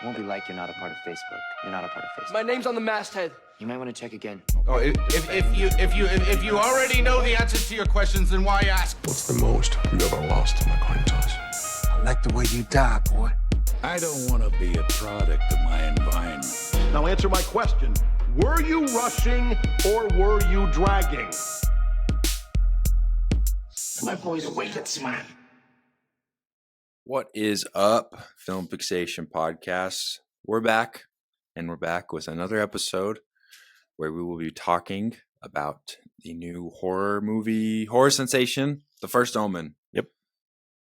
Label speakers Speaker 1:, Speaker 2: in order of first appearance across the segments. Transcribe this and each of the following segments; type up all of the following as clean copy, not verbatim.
Speaker 1: It won't be like you're not a part of Facebook. You're not a part of Facebook.
Speaker 2: My name's on the masthead.
Speaker 1: You might want to check again.
Speaker 3: Oh, if you already know the answers to your questions, then why ask?
Speaker 4: What's the most you ever lost in a coin toss?
Speaker 5: I like the way you die, boy.
Speaker 6: I don't want to be a product of my environment.
Speaker 7: Now answer my question. Were you rushing or were you dragging?
Speaker 5: My boy's awake at smile.
Speaker 8: What is up, Film Fixation Podcast? We're back, and we're back with another episode where we will be talking about the new horror sensation, The First Omen. Yep.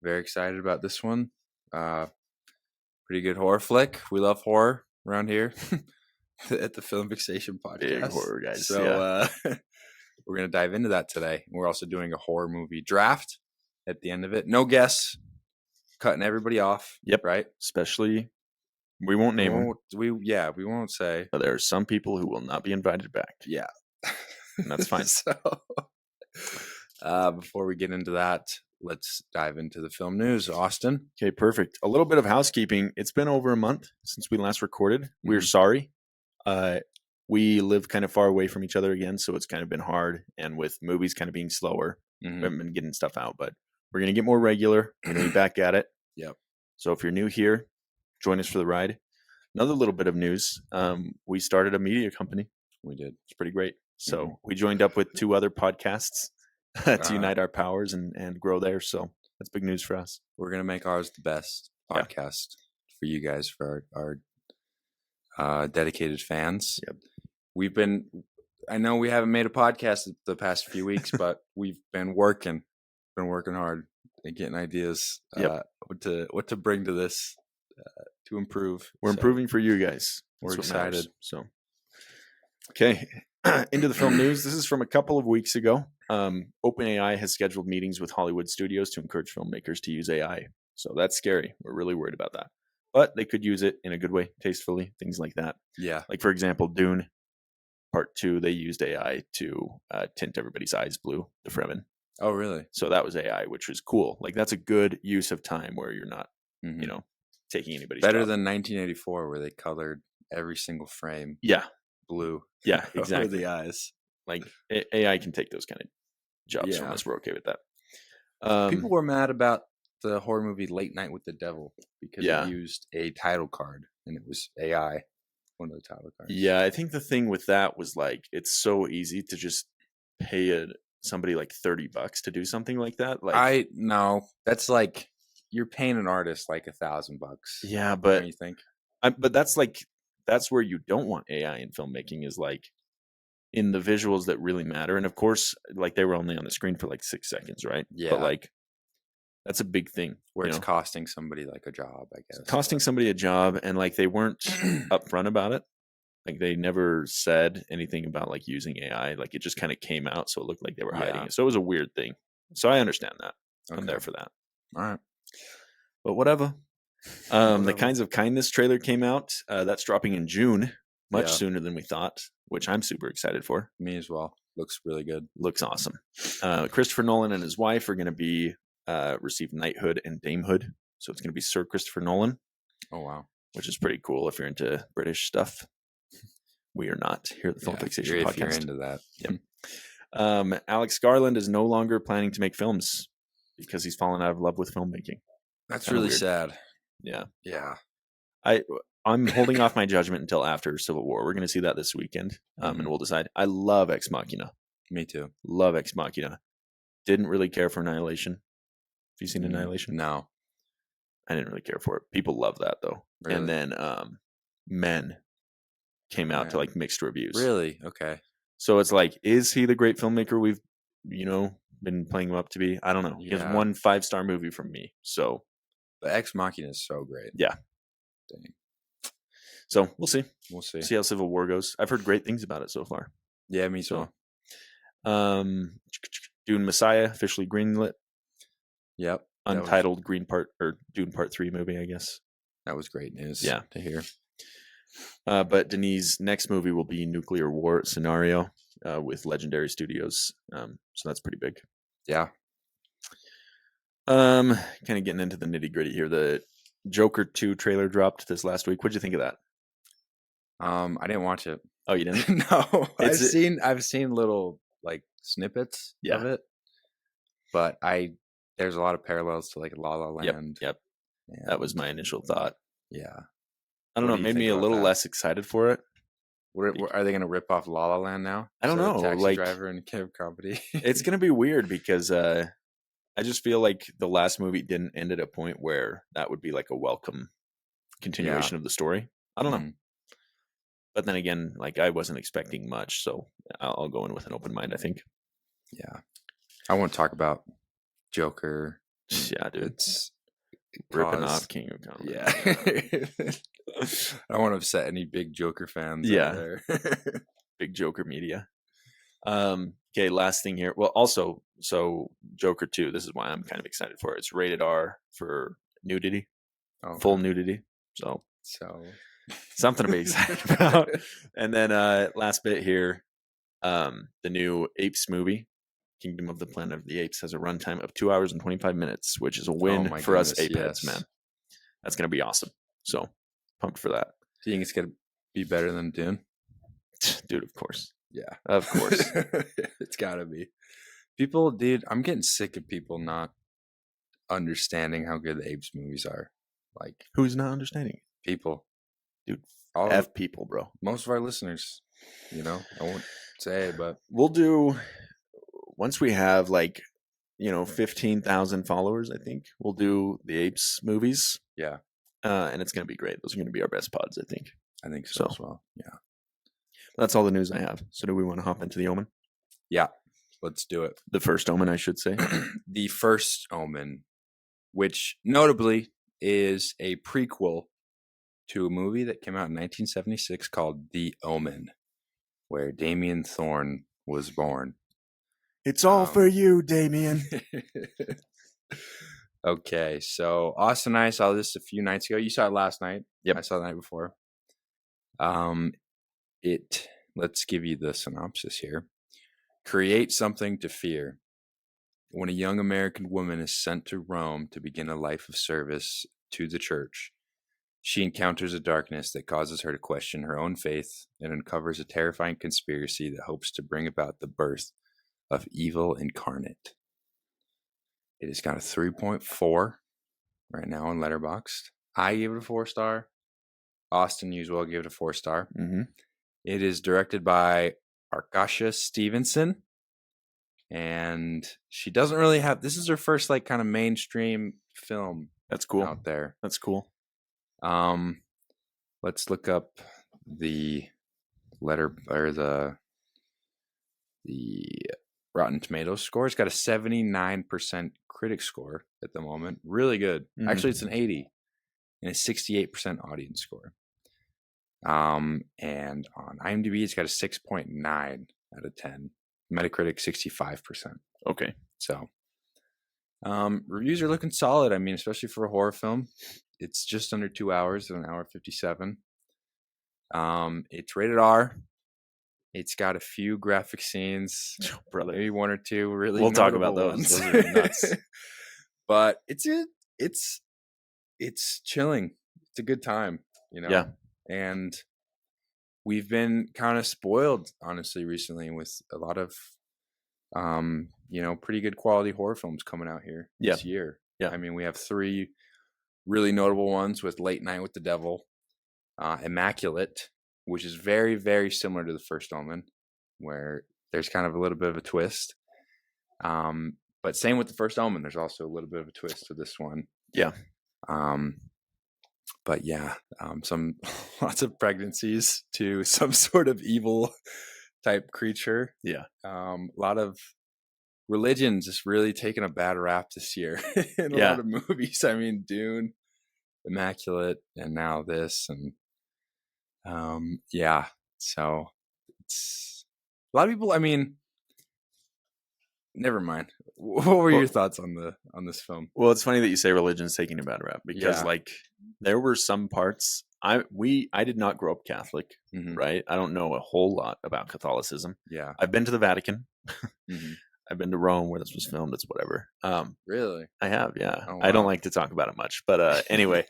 Speaker 8: Very excited about this one. Pretty good horror flick. We love horror around here at the Film Fixation Podcast.
Speaker 9: Big horror guys.
Speaker 8: So we're going to dive into that today. We're also doing a horror movie draft at the end of it. No guess. Cutting everybody off.
Speaker 9: Yep.
Speaker 8: Right?
Speaker 9: Especially, we won't name them.
Speaker 8: We won't say.
Speaker 9: But there are some people who will not be invited back.
Speaker 8: Yeah.
Speaker 9: And that's fine.
Speaker 8: So, before we get into that, let's dive into the film news. Austin.
Speaker 9: Okay, perfect. A little bit of housekeeping. It's been over a month since we last recorded. We're sorry. We live kind of far away from each other again, so it's kind of been hard. And with movies kind of being slower, we haven't been getting stuff out. But we're going to get more regular. We're going to be back at it.
Speaker 8: Yep.
Speaker 9: So if you're new here, join us for the ride. Another little bit of news. We started a media company.
Speaker 8: We did.
Speaker 9: It's pretty great. So we joined up with 2 other podcasts to unite our powers and grow there. So that's big news for us.
Speaker 8: We're going to make ours the best podcast for you guys, for our dedicated fans.
Speaker 9: Yep.
Speaker 8: I know we haven't made a podcast the past few weeks, but we've been working hard and getting ideas what to bring to this to improve.
Speaker 9: We're improving for you guys.
Speaker 8: We're excited.
Speaker 9: So, okay, into the film news. This is from a couple of weeks ago. OpenAI has scheduled meetings with Hollywood studios to encourage filmmakers to use AI. So that's scary. We're really worried about that. But they could use it in a good way, tastefully, things like that.
Speaker 8: Yeah.
Speaker 9: Like, for example, Dune Part 2, they used AI to tint everybody's eyes blue, the Fremen.
Speaker 8: Oh, really?
Speaker 9: So that was AI, which was cool. Like, that's a good use of time where you're not, taking anybody's
Speaker 8: better
Speaker 9: job.
Speaker 8: than 1984, where they colored every single frame.
Speaker 9: Yeah.
Speaker 8: Blue.
Speaker 9: Yeah, exactly.
Speaker 8: Over the eyes.
Speaker 9: Like, AI can take those kind of jobs from us. We're okay with that.
Speaker 8: People were mad about the horror movie Late Night with the Devil because it used a title card and it was AI, one of the title cards.
Speaker 9: Yeah, I think the thing with that was, like, it's so easy to just pay somebody like $30 to do something like that. Like,
Speaker 8: that's like you're paying an artist like $1,000.
Speaker 9: Yeah, but
Speaker 8: what do you think?
Speaker 9: But that's where you don't want AI in filmmaking, is like in the visuals that really matter. And of course, like, they were only on the screen for like 6 seconds, right?
Speaker 8: Yeah.
Speaker 9: But like, that's a big thing
Speaker 8: where it's costing somebody like a job, I guess.
Speaker 9: It's costing somebody a job, and like they weren't upfront about it. Like, they never said anything about like using AI. Like, it just kind of came out, so it looked like they were hiding it. So it was a weird thing. So I understand that. I'm there for that.
Speaker 8: All right.
Speaker 9: But whatever. The Kinds of Kindness trailer came out. That's dropping in June, much sooner than we thought, which I'm super excited for.
Speaker 8: Me as well. Looks really good.
Speaker 9: Looks awesome. Christopher Nolan and his wife are going to be receive knighthood and damehood. So it's going to be Sir Christopher Nolan.
Speaker 8: Oh, wow.
Speaker 9: Which is pretty cool if you're into British stuff. We are not here at the Film Fixation Podcast.
Speaker 8: If you're into that.
Speaker 9: Yep. Alex Garland is no longer planning to make films because he's fallen out of love with filmmaking.
Speaker 8: That's really sad.
Speaker 9: Yeah.
Speaker 8: Yeah.
Speaker 9: I'm holding off my judgment until after Civil War. We're going to see that this weekend, and we'll decide. I love Ex Machina.
Speaker 8: Me too.
Speaker 9: Love Ex Machina. Didn't really care for Annihilation. Have you seen Annihilation?
Speaker 8: No.
Speaker 9: I didn't really care for it. People love that, though.
Speaker 8: Really?
Speaker 9: And then Men came out to like mixed reviews.
Speaker 8: Really? Okay.
Speaker 9: So it's like, is he the great filmmaker we've, been playing him up to be? I don't know. He has one 5-star movie from me. So
Speaker 8: the Ex Machina is so great.
Speaker 9: Yeah.
Speaker 8: Dang.
Speaker 9: So we'll see.
Speaker 8: We'll see.
Speaker 9: See how Civil War goes. I've heard great things about it so far.
Speaker 8: Yeah, me too.
Speaker 9: So, Dune Messiah officially greenlit.
Speaker 8: Yep.
Speaker 9: Untitled Dune Part 3 movie, I guess.
Speaker 8: That was great news.
Speaker 9: Yeah.
Speaker 8: To hear.
Speaker 9: But Denis' next movie will be Nuclear War Scenario with Legendary Studios. So that's pretty big.
Speaker 8: Yeah.
Speaker 9: Kind of getting into the nitty gritty here. The Joker 2 trailer dropped this last week. What'd you think of that?
Speaker 8: I didn't watch it.
Speaker 9: Oh, you didn't?
Speaker 8: No,
Speaker 9: It's-
Speaker 8: I've seen little like snippets
Speaker 9: Yeah.
Speaker 8: of it, but there's a lot of parallels to like La La Land.
Speaker 9: Yep.
Speaker 8: and-
Speaker 9: That was my initial thought.
Speaker 8: Yeah.
Speaker 9: I don't
Speaker 8: What
Speaker 9: know.
Speaker 8: do
Speaker 9: It
Speaker 8: you
Speaker 9: made me
Speaker 8: think
Speaker 9: a
Speaker 8: about
Speaker 9: little
Speaker 8: that?
Speaker 9: less excited for it.
Speaker 8: Are they going to rip off La La Land now?
Speaker 9: I don't
Speaker 8: Instead of
Speaker 9: know,
Speaker 8: Taxi
Speaker 9: like-
Speaker 8: Driver and Kid Comedy.
Speaker 9: It's going to be weird because I just feel like the last movie didn't end at a point where that would be like a welcome continuation of the story. I don't know.
Speaker 8: Mhm.
Speaker 9: But then again, like I wasn't expecting much, so I'll go in with an open mind, I think.
Speaker 8: Yeah. I won't talk about Joker.
Speaker 9: Yeah, dude.
Speaker 8: It's
Speaker 9: Ripping
Speaker 8: cause-
Speaker 9: off King of Comedy.
Speaker 8: Yeah. I don't want to upset any big Joker fans.
Speaker 9: Yeah.
Speaker 8: Out there.
Speaker 9: Big Joker media. Okay, last thing here. Well, also, so Joker 2, this is why I'm kind of excited for it. It's rated R for nudity,
Speaker 8: Oh,
Speaker 9: full nudity. So
Speaker 8: So
Speaker 9: something to be excited about. And then last bit here, the new Apes movie, Kingdom of the Planet of the Apes, has a runtime of 2 hours and 25 minutes, which is a win
Speaker 8: my
Speaker 9: for us
Speaker 8: goodness,
Speaker 9: ape heads,
Speaker 8: yes.
Speaker 9: man. That's gonna be awesome. So pumped for that.
Speaker 8: do you think it's going to be better than Dune?
Speaker 9: Dude, of course.
Speaker 8: Yeah.
Speaker 9: Of course.
Speaker 8: It's got to be. People, dude, I'm getting sick of people not understanding how good the Apes movies are. Like,
Speaker 9: Who's not understanding?
Speaker 8: people.
Speaker 9: Dude,
Speaker 8: All
Speaker 9: F people, bro.
Speaker 8: most of our listeners, I won't say, but
Speaker 9: We'll do, once we have like, 15,000 followers, I think we'll do the Apes movies.
Speaker 8: yeah,
Speaker 9: And it's going to be great. Those are going to be our best pods, I think.
Speaker 8: I think so
Speaker 9: So.
Speaker 8: as well. Yeah.
Speaker 9: That's all the news I have. So do we want to hop into the Omen?
Speaker 8: Yeah. Let's do it.
Speaker 9: The first Omen, I should say.
Speaker 8: The First Omen, which notably is a prequel to a movie that came out in 1976 called The Omen, where Damien Thorne was born.
Speaker 9: It's all
Speaker 8: Um,
Speaker 9: for you, Damien.
Speaker 8: Okay, so Austin and I saw this a few nights ago. You saw it last night.
Speaker 9: Yep.
Speaker 8: I saw it the night before. Let's give you the synopsis here. Create something to fear. When a young American woman is sent to Rome to begin a life of service to the church, she encounters a darkness that causes her to question her own faith and uncovers a terrifying conspiracy that hopes to bring about the birth of evil incarnate. It has got a 3.4 right now on Letterboxd. I gave it a 4-star. Austin Uswell gave it a 4-star.
Speaker 9: Mm-hmm.
Speaker 8: It is directed by Arkasha Stevenson. And she doesn't really have, this is her first like kind of mainstream film
Speaker 9: That's cool.
Speaker 8: out there.
Speaker 9: That's cool.
Speaker 8: Let's look up the letter or the Rotten Tomatoes score. It's got a 79% critic score at the moment. Really good.
Speaker 9: Mhm.
Speaker 8: Actually, it's an 80 and a 68% audience score. And on IMDb, it's got a 6.9 out of 10. Metacritic 65%.
Speaker 9: Okay.
Speaker 8: So, reviews are looking solid. I mean, especially for a horror film, it's just under 2 hours, an hour 57. It's rated R. It's got a few graphic scenes,
Speaker 9: Brother.
Speaker 8: maybe one or two really.
Speaker 9: We'll talk about
Speaker 8: notable
Speaker 9: those.
Speaker 8: ones.
Speaker 9: Those are nuts.
Speaker 8: But it's chilling. It's a good time,
Speaker 9: Yeah.
Speaker 8: And we've been kind of spoiled, honestly, recently with a lot of, pretty good quality horror films coming out here this year.
Speaker 9: Yeah.
Speaker 8: I mean, we have 3 really notable ones with Late Night with the Devil, Immaculate, which is very, very similar to the First Omen, where there's kind of a little bit of a twist. But same with the First Omen, there's also a little bit of a twist to this one.
Speaker 9: Yeah.
Speaker 8: But yeah, some lots of pregnancies to some sort of evil type creature.
Speaker 9: Yeah.
Speaker 8: A lot of religions just really taking a bad rap this year in a
Speaker 9: Yeah.
Speaker 8: lot of movies. I mean, Dune, Immaculate, and now this, and yeah. So it's a lot of people. I mean, never mind. What were your thoughts on this film?
Speaker 9: Well, it's funny that you say religion's taking a bad rap because,
Speaker 8: Yeah.
Speaker 9: like, there were some parts. I did not grow up Catholic,
Speaker 8: Mhm.
Speaker 9: right? I don't know a whole lot about Catholicism.
Speaker 8: Yeah.
Speaker 9: I've been to the Vatican.
Speaker 8: Mhm.
Speaker 9: I've been to Rome where this was filmed. It's whatever.
Speaker 8: Really?
Speaker 9: I have, yeah.
Speaker 8: Oh,
Speaker 9: I don't
Speaker 8: wow.
Speaker 9: like to talk about it much, but anyway,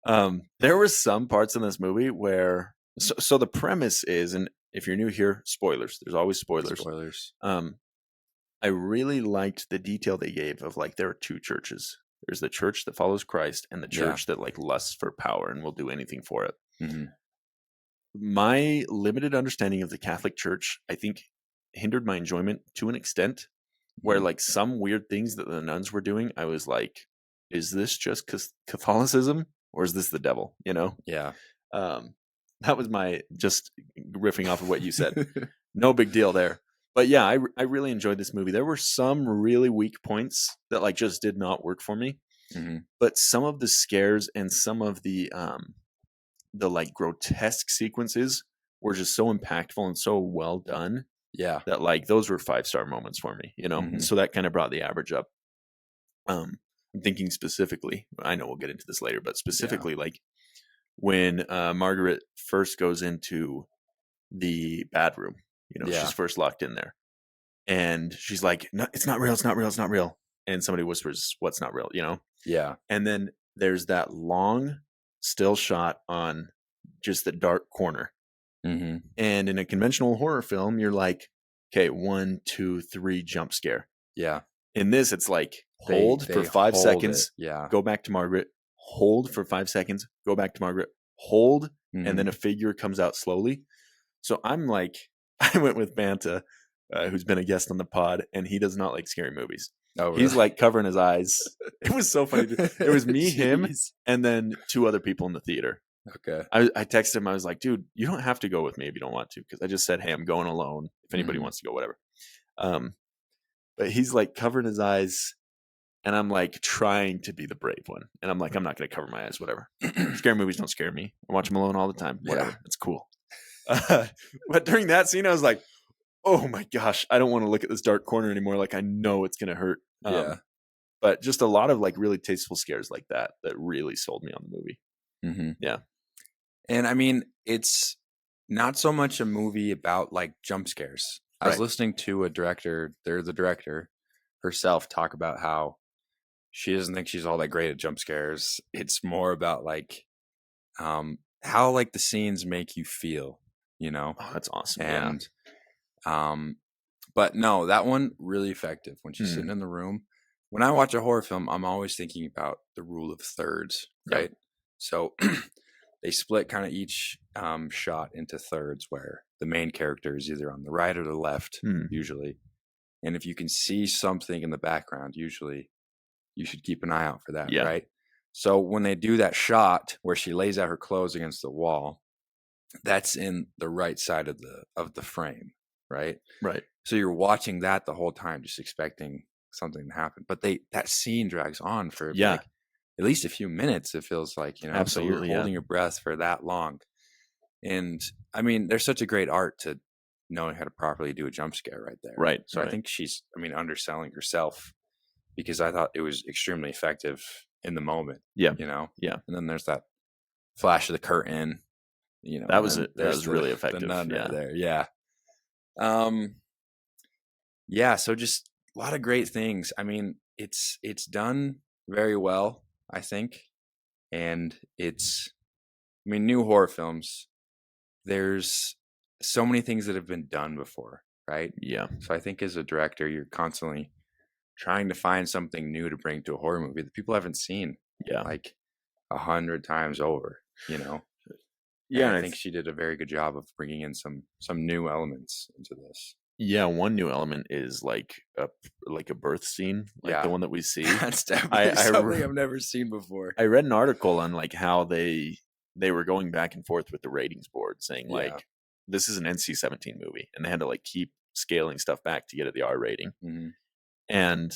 Speaker 9: There were some parts in this movie where so the premise is, and if you're new here, spoilers. There's always spoilers.
Speaker 8: Spoilers.
Speaker 9: I really liked the detail they gave of like there are two churches. There's the church that follows Christ and the church that like lusts for power and will do anything for it.
Speaker 8: Mm-hmm.
Speaker 9: My limited understanding of the Catholic Church, I think, hindered my enjoyment to an extent where like some weird things that the nuns were doing, I was like, is this just Catholicism or is this the devil? You know?
Speaker 8: Yeah.
Speaker 9: That was my just riffing off of what you said. No big deal there. But yeah, I really enjoyed this movie. There were some really weak points that like just did not work for me.
Speaker 8: Mm-hmm.
Speaker 9: But some of the scares and some of the like grotesque sequences were just so impactful and so well done.
Speaker 8: Yeah.
Speaker 9: That like those were 5-star moments for me, you know?
Speaker 8: Mm-hmm.
Speaker 9: So that kind of brought the average up. I'm thinking specifically, I know we'll get into this later, but specifically like when Margaret first goes into the bad room, you know, she's first locked in there and she's like, no, it's not real. It's not real. It's not real. And somebody whispers, what's not real, you know?
Speaker 8: Yeah.
Speaker 9: And then there's that long still shot on just the dark corner.
Speaker 8: Mm-hmm.
Speaker 9: And in a conventional horror film, you're like, okay, 1, 2, 3 jump scare.
Speaker 8: Yeah.
Speaker 9: In this, it's like hold for 5 seconds.
Speaker 8: Yeah.
Speaker 9: Go back to Margaret. Hold for 5 seconds. Go back to Margaret. Hold.
Speaker 8: Mm-hmm.
Speaker 9: And then a figure comes out slowly. So I'm like, I went with Banta, who's been a guest on the pod, and he does not like scary movies.
Speaker 8: Oh, really?
Speaker 9: He's like covering his eyes. It was so funny. It was me, him, and then 2 other people in the theater.
Speaker 8: Okay.
Speaker 9: I texted him. I was like, dude, you don't have to go with me if you don't want to, because I just said, hey, I'm going alone. If anybody wants to go, whatever. But he's like covering his eyes, and I'm like trying to be the brave one. And I'm like, I'm not going to cover my eyes, whatever. Scary movies don't scare me. I watch them alone all the time. Whatever. It's cool. But during that scene, I was like, oh my gosh, I don't want to look at this dark corner anymore. Like, I know it's going to hurt. But just a lot of like really tasteful scares like that really sold me on the movie.
Speaker 8: Mm-hmm.
Speaker 9: Yeah.
Speaker 8: And I mean, it's not so much a movie about like jump scares. I was listening to a director, the director herself, talk about how she doesn't think she's all that great at jump scares. It's more about like how like the scenes make you feel, you know?
Speaker 9: Oh, that's awesome.
Speaker 8: And but no, that one really effective when she's sitting in the room. When I watch a horror film, I'm always thinking about the rule of thirds, right?
Speaker 9: Yep.
Speaker 8: So they split kind of each shot into thirds where the main character is either on the right or the left, usually. And if you can see something in the background, usually you should keep an eye out for that, right? So when they do that shot where she lays out her clothes against the wall, that's in the right side of the frame, right?
Speaker 9: Right.
Speaker 8: So you're watching that the whole time, just expecting something to happen. But that scene drags on for like at least a few minutes. It feels like, you know,
Speaker 9: absolutely,
Speaker 8: so you're holding your breath for that long. And I mean, there's such a great art to knowing how to properly do a jump scare right there.
Speaker 9: Right.
Speaker 8: So I think she's, underselling herself, because I thought it was extremely effective in the moment.
Speaker 9: Yeah.
Speaker 8: You know?
Speaker 9: Yeah.
Speaker 8: And then there's that flash of the curtain, you know.
Speaker 9: That was it. That was really effective.
Speaker 8: The nun right there. Yeah. Yeah. So just a lot of great things. I mean, it's done very well, I think. And new horror films, there's so many things that have been done before, right?
Speaker 9: Yeah.
Speaker 8: So I think as a director, you're constantly trying to find something new to bring to a horror movie that people haven't seen like 100 times over, you know? Yeah. And I think she did a very good job of bringing in some new elements into this.
Speaker 9: Yeah, one new element is like a birth scene, like the one that we see.
Speaker 8: That's definitely something I've never seen before.
Speaker 9: I read an article on like how they were going back and forth with the ratings board, saying like this is an NC-17 movie, and they had to like keep scaling stuff back to get it the R rating. Mm-hmm. And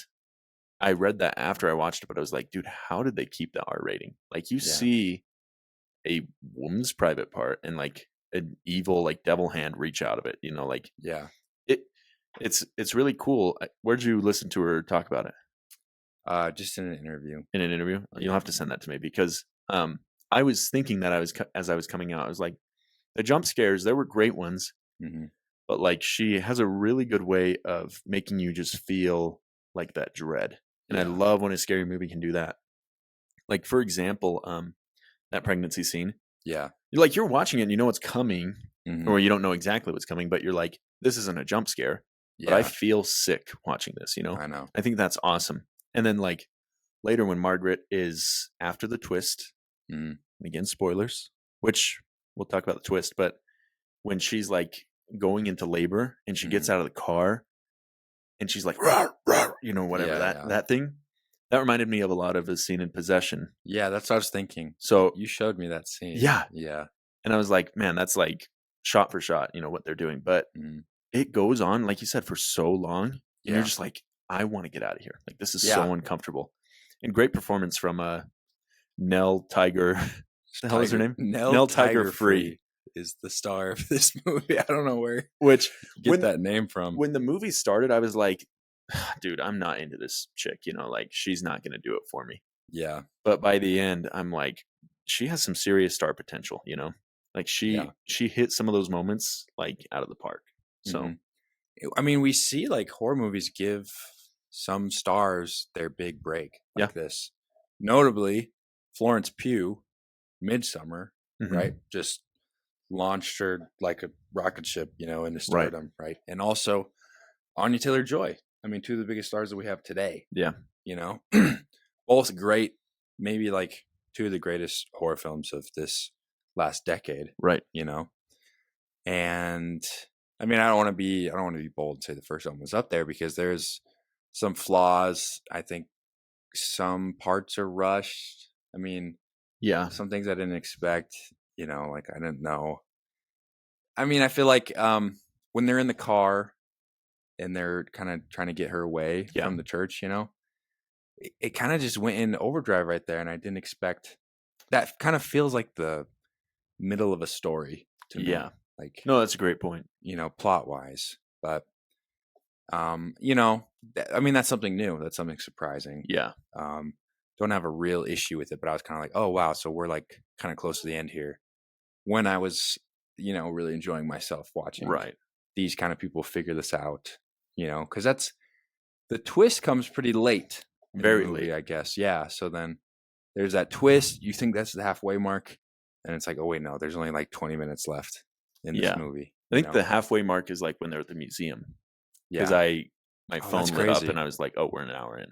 Speaker 9: I read that after I watched it, but I was like, dude, how did they keep the R rating? Like you see a woman's private part and like an evil like devil hand reach out of it, you know, like it's really cool. Where'd you listen to her talk about it?
Speaker 8: Just in an interview.
Speaker 9: In an interview? You'll have to send that to me, because I was thinking that as I was coming out, I was like, the jump scares, there were great ones, but like she has a really good way of making you just feel like that dread. And I love when a scary movie can do that. Like, for example, that pregnancy scene.
Speaker 8: Yeah.
Speaker 9: You're watching it and you know what's coming,
Speaker 8: Mhm.
Speaker 9: or you don't know exactly what's coming, but you're like, this isn't a jump scare. But I
Speaker 8: Yeah.
Speaker 9: feel sick watching this,
Speaker 8: I know.
Speaker 9: I think that's awesome. And then like later when Margaret is after the twist,
Speaker 8: Mhm.
Speaker 9: again, spoilers, which we'll talk about the twist, but when she's like going into labor and she gets out of the car and she's like, rawr, rawr, whatever
Speaker 8: Yeah.
Speaker 9: that thing, that reminded me of a lot of a scene in Possession.
Speaker 8: Yeah, that's what I was thinking.
Speaker 9: So
Speaker 8: You showed me that scene.
Speaker 9: Yeah.
Speaker 8: Yeah.
Speaker 9: and I was like, man, that's like shot for shot, what they're doing. But
Speaker 8: Mhm.
Speaker 9: it goes on, like you said, for so long. And
Speaker 8: Yeah.
Speaker 9: you're just like, I want to get out of here. Like, this is
Speaker 8: Yeah.
Speaker 9: so uncomfortable. And great performance from Nell Tiger. What the hell is her name?
Speaker 8: Nell
Speaker 9: Tiger Free.
Speaker 8: is the star of this movie. I don't know where
Speaker 9: Which,
Speaker 8: you get that name from.
Speaker 9: when the movie started, I was like, dude, I'm not into this chick. Like, she's not going to do it for me.
Speaker 8: Yeah.
Speaker 9: But by the end, I'm like, she has some serious star potential, Like, she hit some of those moments, like, out of the park. So,
Speaker 8: Mhm. I mean, we see like horror movies give some stars their big break like this. Notably, Florence Pugh, Midsummer,
Speaker 9: mhm.
Speaker 8: right? Just launched her like a rocket ship, into stardom, right? And also Anya Taylor-Joy. I mean, two of the biggest stars that we have today.
Speaker 9: Yeah.
Speaker 8: Both great, maybe like two of the greatest horror films of this last decade,
Speaker 9: Right.
Speaker 8: And I mean, I don't want to be bold and say the first one was up there because there's some flaws. I think some parts are rushed. I mean,
Speaker 9: Yeah.
Speaker 8: some things I didn't expect, like I didn't know. I mean, I feel like when they're in the car and they're kind of trying to get her away from the church, it kind of just went in overdrive right there. And I didn't expect that. Kind of feels like the middle of a story to me.
Speaker 9: Yeah.
Speaker 8: Like,
Speaker 9: No, that's a great point.
Speaker 8: plot wise, but I mean, that's something new. That's something surprising.
Speaker 9: Yeah.
Speaker 8: Don't have a real issue with it, but I was kind of like, oh wow, so we're like kind of close to the end here. When I was, really enjoying myself watching these kind of people figure this out, because that's the twist comes pretty late, in the
Speaker 9: Very
Speaker 8: movie,
Speaker 9: late.
Speaker 8: I guess. Yeah. So then there's that twist. You think that's the halfway mark, and it's like, oh wait, no, there's only like 20 minutes left in this movie.
Speaker 9: I think the halfway mark is like when they're at the museum. Because my phone lit up and I was like, oh, we're an hour in.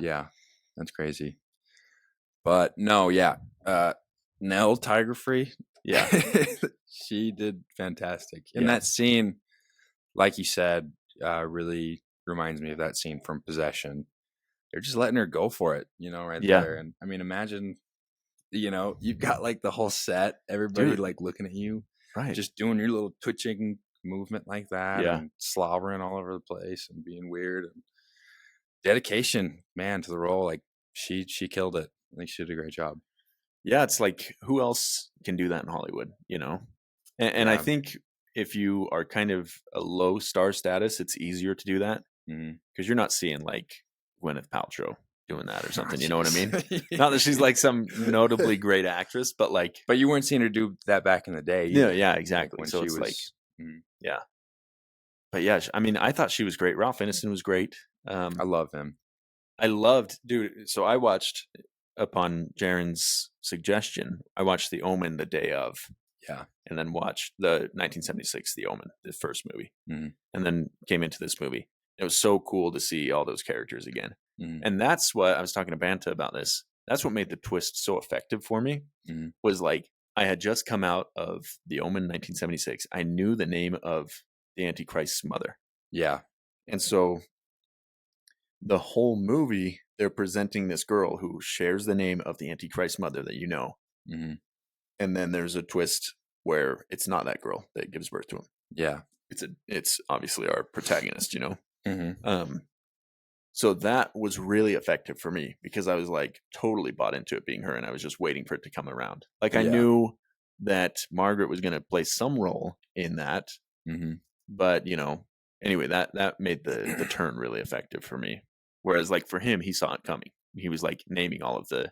Speaker 8: Yeah. That's crazy. But no, Nell Tiger Free.
Speaker 9: Yeah.
Speaker 8: She did fantastic. And that scene, like you said, really reminds me of that scene from Possession. They're just letting her go for it, right there. And I mean, imagine, you've got like the whole set, everybody like looking at you,
Speaker 9: Right.
Speaker 8: just doing your little twitching movement like that and slobbering all over the place and being weird. And dedication, man, to the role. Like she killed it. I think she did a great job.
Speaker 9: Yeah, it's like, who else can do that in Hollywood, And I think if you are kind of a low star status, it's easier to do that because you're not seeing like Gwyneth Paltrow doing that or something. You know what I mean? Not that she's like some notably great actress, but like,
Speaker 8: but you weren't seeing her do that back in the day.
Speaker 9: Yeah, exactly.
Speaker 8: When
Speaker 9: so
Speaker 8: she
Speaker 9: it's
Speaker 8: was,
Speaker 9: like, yeah. But yeah, I mean, I thought she was great. Ralph Ineson was great.
Speaker 8: I love him.
Speaker 9: I loved, dude. So I watched, upon Jaren's suggestion, I watched The Omen the day of.
Speaker 8: Yeah.
Speaker 9: And then watched the 1976 The Omen, the first movie.
Speaker 8: Mm-hmm.
Speaker 9: And then came into this movie. It was so cool to see all those characters again.
Speaker 8: Mm-hmm.
Speaker 9: And that's what I was talking to Banta about this. That's what made the twist so effective for me.
Speaker 8: Mm-hmm.
Speaker 9: Was like, I had just come out of The Omen 1976. I knew the name of the Antichrist's mother.
Speaker 8: Yeah.
Speaker 9: And so the whole movie, they're presenting this girl who shares the name of the Antichrist mother that you know.
Speaker 8: Mm-hmm.
Speaker 9: And then there's a twist where it's not that girl that gives birth to him.
Speaker 8: Yeah.
Speaker 9: It's obviously our protagonist,
Speaker 8: Mm-hmm.
Speaker 9: So that was really effective for me because I was like totally bought into it being her, and I was just waiting for it to come around. Like I knew that Margaret was going to play some role in that, but anyway, that made the turn really effective for me. Whereas like for him, he saw it coming. He was like naming all of the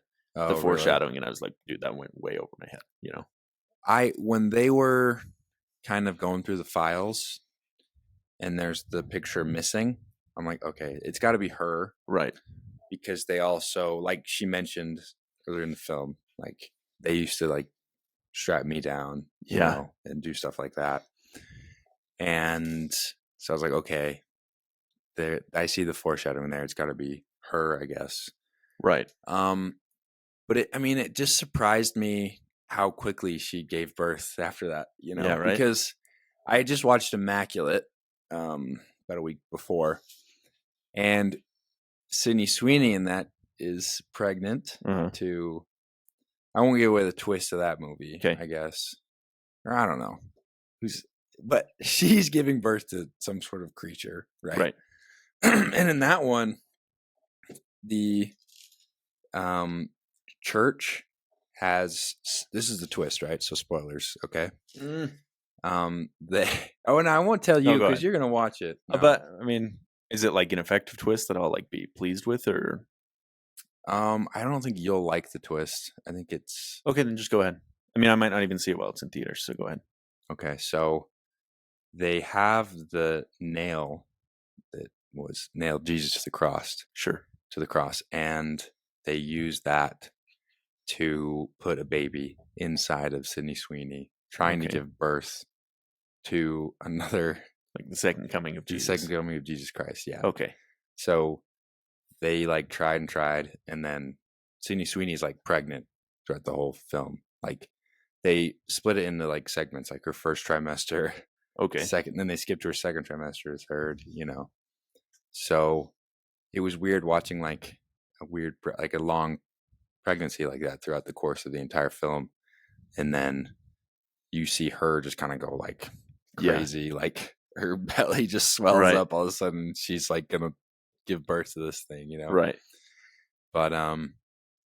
Speaker 9: foreshadowing, really? And I was like, dude, that went way over my head.
Speaker 8: When they were kind of going through the files and there's the picture missing, I'm like, okay, it's got to be her.
Speaker 9: Right.
Speaker 8: Because they also, like she mentioned earlier in the film, like they used to like strap me down, you
Speaker 9: Yeah.
Speaker 8: know, and do stuff like that. And so I was like, okay, there, I see the foreshadowing there. It's got to be her, I guess.
Speaker 9: Right.
Speaker 8: But it just surprised me how quickly she gave birth after that, you know,
Speaker 9: Yeah, right.
Speaker 8: because I had just watched Immaculate about a week before, and Sydney Sweeney in that is pregnant to, I won't give away the twist of that movie,
Speaker 9: Okay.
Speaker 8: I guess, or I don't know but she's giving birth to some sort of creature, right?
Speaker 9: Right.
Speaker 8: And in that one, the church has, this is the twist, right? So spoilers, okay? They and I won't tell you
Speaker 9: go
Speaker 8: because
Speaker 9: ahead.
Speaker 8: you're gonna watch it. No.
Speaker 9: But I mean, is it like an effective twist that I'll like be pleased with, or
Speaker 8: I don't think you'll like the twist. I think it's
Speaker 9: okay? Then just go ahead. I mean, I might not even see it while it's in theaters, so go ahead.
Speaker 8: okay. So they have the nail that was nailed Jesus to the cross, and they use that to put a baby inside of Sydney Sweeney, trying to give birth to another,
Speaker 9: like the second coming of Jesus.
Speaker 8: The second coming of Jesus Christ. Yeah.
Speaker 9: Okay.
Speaker 8: So they like tried, and then Sydney Sweeney's like pregnant throughout the whole film. Like they split it into like segments, like her first trimester,
Speaker 9: okay,
Speaker 8: second, then they skipped to her second trimester, third, you know. So it was weird watching like a long pregnancy like that throughout the course of the entire film, and then you see her just kind of go like crazy, like her belly just swells up all of a sudden. She's like gonna give birth to this thing, you know?
Speaker 9: Right.
Speaker 8: But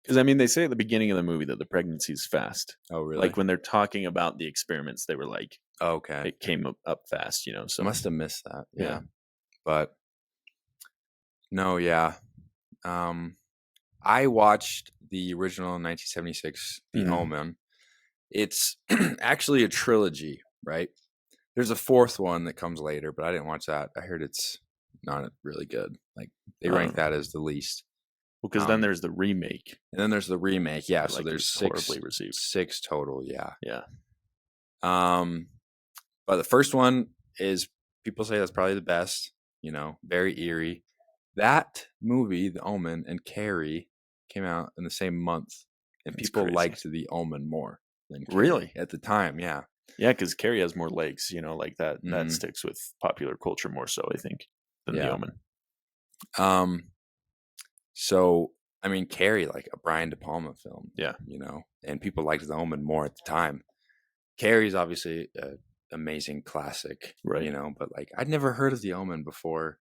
Speaker 9: because I mean, they say at the beginning of the movie that the pregnancy is fast.
Speaker 8: Oh, really?
Speaker 9: Like when they're talking about the experiments, they were like,
Speaker 8: okay,
Speaker 9: it came up fast, you know. So
Speaker 8: must have missed that.
Speaker 9: Yeah.
Speaker 8: But no, yeah. I watched the original 1976, The Omen. It's actually a trilogy, right? There's a fourth one that comes later, but I didn't watch that. I heard it's not really good. Like they rank that as the least.
Speaker 9: Well, because then there's the remake,
Speaker 8: and then there's the remake. Yeah, so
Speaker 9: like
Speaker 8: there's
Speaker 9: horribly received.
Speaker 8: 6 total. Yeah,
Speaker 9: yeah.
Speaker 8: But the first one is, people say that's probably the best. You know, very eerie. That movie, The Omen, and Carrie came out in the same month, and
Speaker 9: That's
Speaker 8: people
Speaker 9: crazy.
Speaker 8: liked The Omen more than Carrie
Speaker 9: Really
Speaker 8: at the time. Yeah,
Speaker 9: yeah, because Carrie has more legs, you know, like that. That sticks with popular culture more so, I think, than The Omen.
Speaker 8: So I mean, Carrie, like a Brian De Palma film.
Speaker 9: Yeah,
Speaker 8: you know, and people liked The Omen more at the time. Carrie's obviously an amazing classic,
Speaker 9: right?
Speaker 8: You know, but like I'd never heard of The Omen before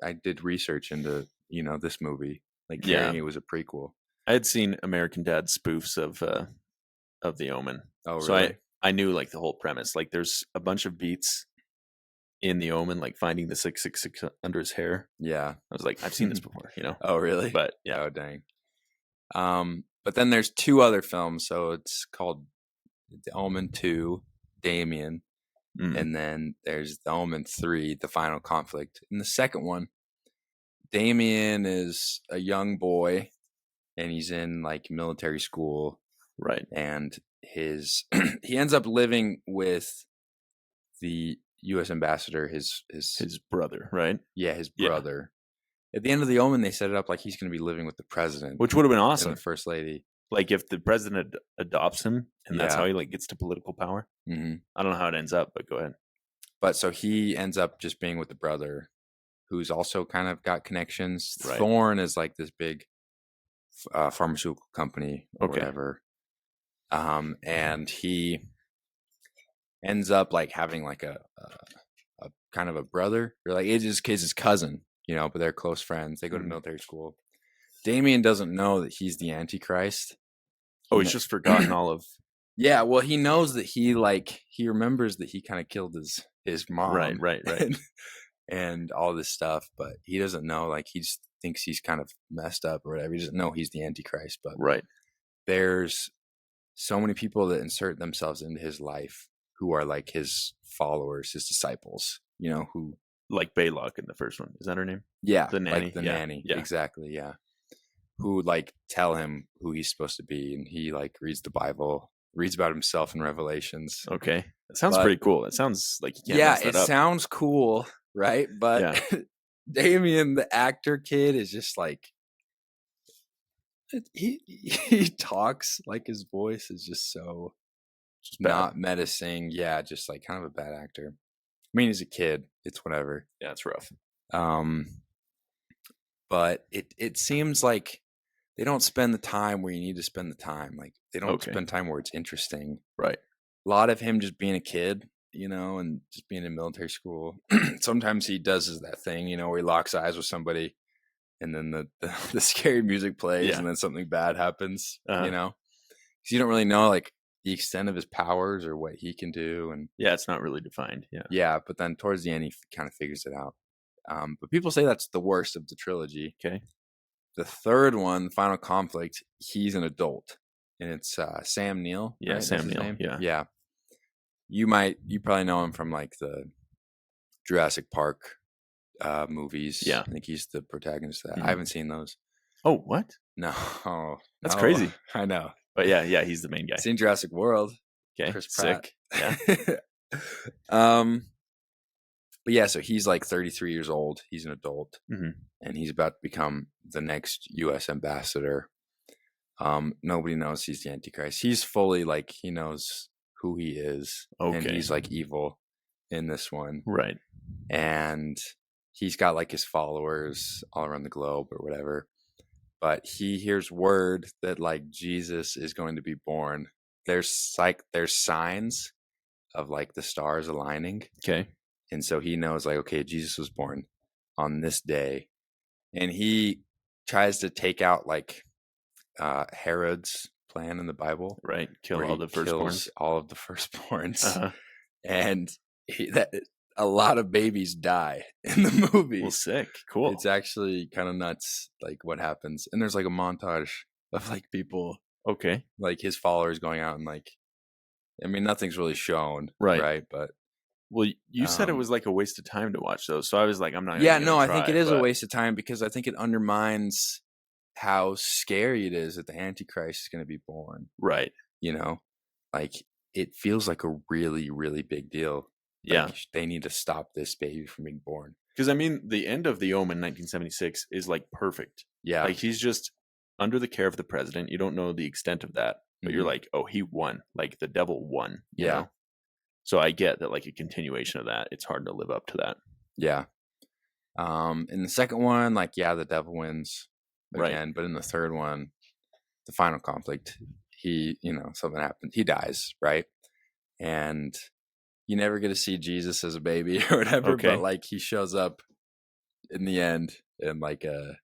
Speaker 8: I did research into, you know, this movie. Like Carrie, it was a prequel.
Speaker 9: I had seen American Dad spoofs of The Omen.
Speaker 8: Oh, really?
Speaker 9: So I knew like the whole premise. Like there's a bunch of beats in The Omen, like finding the 666 under his hair.
Speaker 8: Yeah,
Speaker 9: I was like, I've seen this before, you know.
Speaker 8: Oh, really?
Speaker 9: But yeah.
Speaker 8: Oh, dang. But then there's 2 other films. So it's called The Omen 2, Damien. And then there's The Omen 3, The Final Conflict. In the second one, Damien is a young boy, and he's in like military school.
Speaker 9: Right.
Speaker 8: And he ends up living with the U.S. ambassador, his
Speaker 9: brother, right?
Speaker 8: Yeah, his brother. Yeah. At the end of The Omen, they set it up like he's going to be living with the president,
Speaker 9: which would have been awesome.
Speaker 8: And the first lady.
Speaker 9: Like if the president adopts him, and that's how he like gets to political power.
Speaker 8: Mm-hmm.
Speaker 9: I don't know how it ends up, but go ahead.
Speaker 8: But so he ends up just being with the brother, who's also kind of got connections.
Speaker 9: Right.
Speaker 8: Thorne is like this big pharmaceutical company or whatever. And he ends up like having like a kind of a brother, or like it's his cousin, you know, but they're close friends. They go to military school. Damien doesn't know that he's the Antichrist.
Speaker 9: Oh, he's just forgotten all of.
Speaker 8: Yeah, well, he knows that he remembers that he kind of killed his mom,
Speaker 9: right,
Speaker 8: and all this stuff, but he doesn't know. Like he just thinks he's kind of messed up or whatever. He doesn't know he's the Antichrist. But there's so many people that insert themselves into his life who are like his followers, his disciples. You know, who
Speaker 9: like Baylock in the first one. Is that her name?
Speaker 8: Yeah,
Speaker 9: the nanny.
Speaker 8: Like the nanny. Yeah, exactly. Yeah, who like tell him who he's supposed to be, and he like reads the Bible, reads about himself in Revelations.
Speaker 9: Okay. That sounds
Speaker 8: But-
Speaker 9: pretty cool. It sounds like you can't
Speaker 8: Yeah,
Speaker 9: mess that
Speaker 8: it
Speaker 9: up.
Speaker 8: sounds cool, right? But
Speaker 9: Yeah.
Speaker 8: Damien, the actor kid, is just like he talks like his voice is just so
Speaker 9: Just bad.
Speaker 8: not menacing. Yeah, just like kind of a bad actor. I mean, he's a kid. It's whatever.
Speaker 9: Yeah, it's rough.
Speaker 8: But it seems like they don't spend the time where you need to spend the time. Like they don't
Speaker 9: Okay.
Speaker 8: spend time where it's interesting.
Speaker 9: Right.
Speaker 8: A lot of him just being a kid, you know, and just being in military school. Sometimes he does that thing, you know, where he locks eyes with somebody, and then the scary music plays,
Speaker 9: Yeah.
Speaker 8: and then something bad happens.
Speaker 9: Uh-huh.
Speaker 8: You know, because you don't really know like the extent of his powers or what he can do, and
Speaker 9: Yeah, it's not really defined. Yeah.
Speaker 8: yeah. But then towards the end, he kind of figures it out. But people say that's the worst of the trilogy.
Speaker 9: Okay.
Speaker 8: The third one, Final Conflict, he's an adult, and it's Sam Neill.
Speaker 9: Yeah,
Speaker 8: right?
Speaker 9: Sam
Speaker 8: That's his
Speaker 9: Neill,
Speaker 8: name?
Speaker 9: yeah.
Speaker 8: Yeah. You probably know him from like the Jurassic Park movies.
Speaker 9: Yeah.
Speaker 8: I think he's the protagonist of that.
Speaker 9: Mhm.
Speaker 8: I haven't seen those.
Speaker 9: Oh, what?
Speaker 8: No,
Speaker 9: That's
Speaker 8: no.
Speaker 9: crazy.
Speaker 8: I know.
Speaker 9: But yeah, he's the main guy.
Speaker 8: I've seen Jurassic World.
Speaker 9: Okay.
Speaker 8: Chris Pratt.
Speaker 9: Sick.
Speaker 8: Yeah. But yeah, so he's like 33 years old. He's an adult,
Speaker 9: Mhm.
Speaker 8: and he's about to become the next U.S. ambassador. Nobody knows he's the Antichrist. He's fully like he knows who he is, and
Speaker 9: Okay.
Speaker 8: he's like evil in this one,
Speaker 9: Right.
Speaker 8: and he's got like his followers all around the globe or whatever. But he hears word that like Jesus is going to be born. There's signs of like the stars aligning.
Speaker 9: Okay.
Speaker 8: And so he knows like, okay, Jesus was born on this day. And he tries to take out like Herod's plan in the Bible.
Speaker 9: Right. Kill
Speaker 8: where
Speaker 9: all
Speaker 8: he
Speaker 9: the firstborns.
Speaker 8: kills all of the firstborns.
Speaker 9: Uh-huh.
Speaker 8: And a lot of babies die in the movie.
Speaker 9: Well, sick. Cool.
Speaker 8: It's actually kind of nuts, like what happens. And there's like a montage of like people,
Speaker 9: Okay.
Speaker 8: like his followers going out and like, I mean, nothing's really shown.
Speaker 9: Right.
Speaker 8: But
Speaker 9: Well, you said it
Speaker 8: Um,
Speaker 9: was like a waste of time to watch those, so I was like, I'm not.
Speaker 8: yeah,
Speaker 9: even
Speaker 8: no,
Speaker 9: gonna
Speaker 8: I think
Speaker 9: try,
Speaker 8: it is a
Speaker 9: but-
Speaker 8: waste of time because I think it undermines how scary it is that the Antichrist is going to be born.
Speaker 9: Right.
Speaker 8: You know, like it feels like a really, really big deal.
Speaker 9: Yeah.
Speaker 8: Like, they need to stop this baby from being born.
Speaker 9: Because I mean, the end of The Omen, 1976, is like perfect.
Speaker 8: Yeah,
Speaker 9: Like he's just under the care of the president. You don't know the extent of that, but you're
Speaker 8: Mhm.
Speaker 9: like, oh, he won. Like the devil won. you
Speaker 8: Yeah.
Speaker 9: know? So I get that, like a continuation of that, it's hard to live up to that.
Speaker 8: yeah. In the second one, like the devil wins
Speaker 9: Right.
Speaker 8: again, but in the third one, the Final Conflict, he, something happens. He dies, right? And you never get to see Jesus as a baby or whatever,
Speaker 9: Okay.
Speaker 8: but like he shows up in the end in like a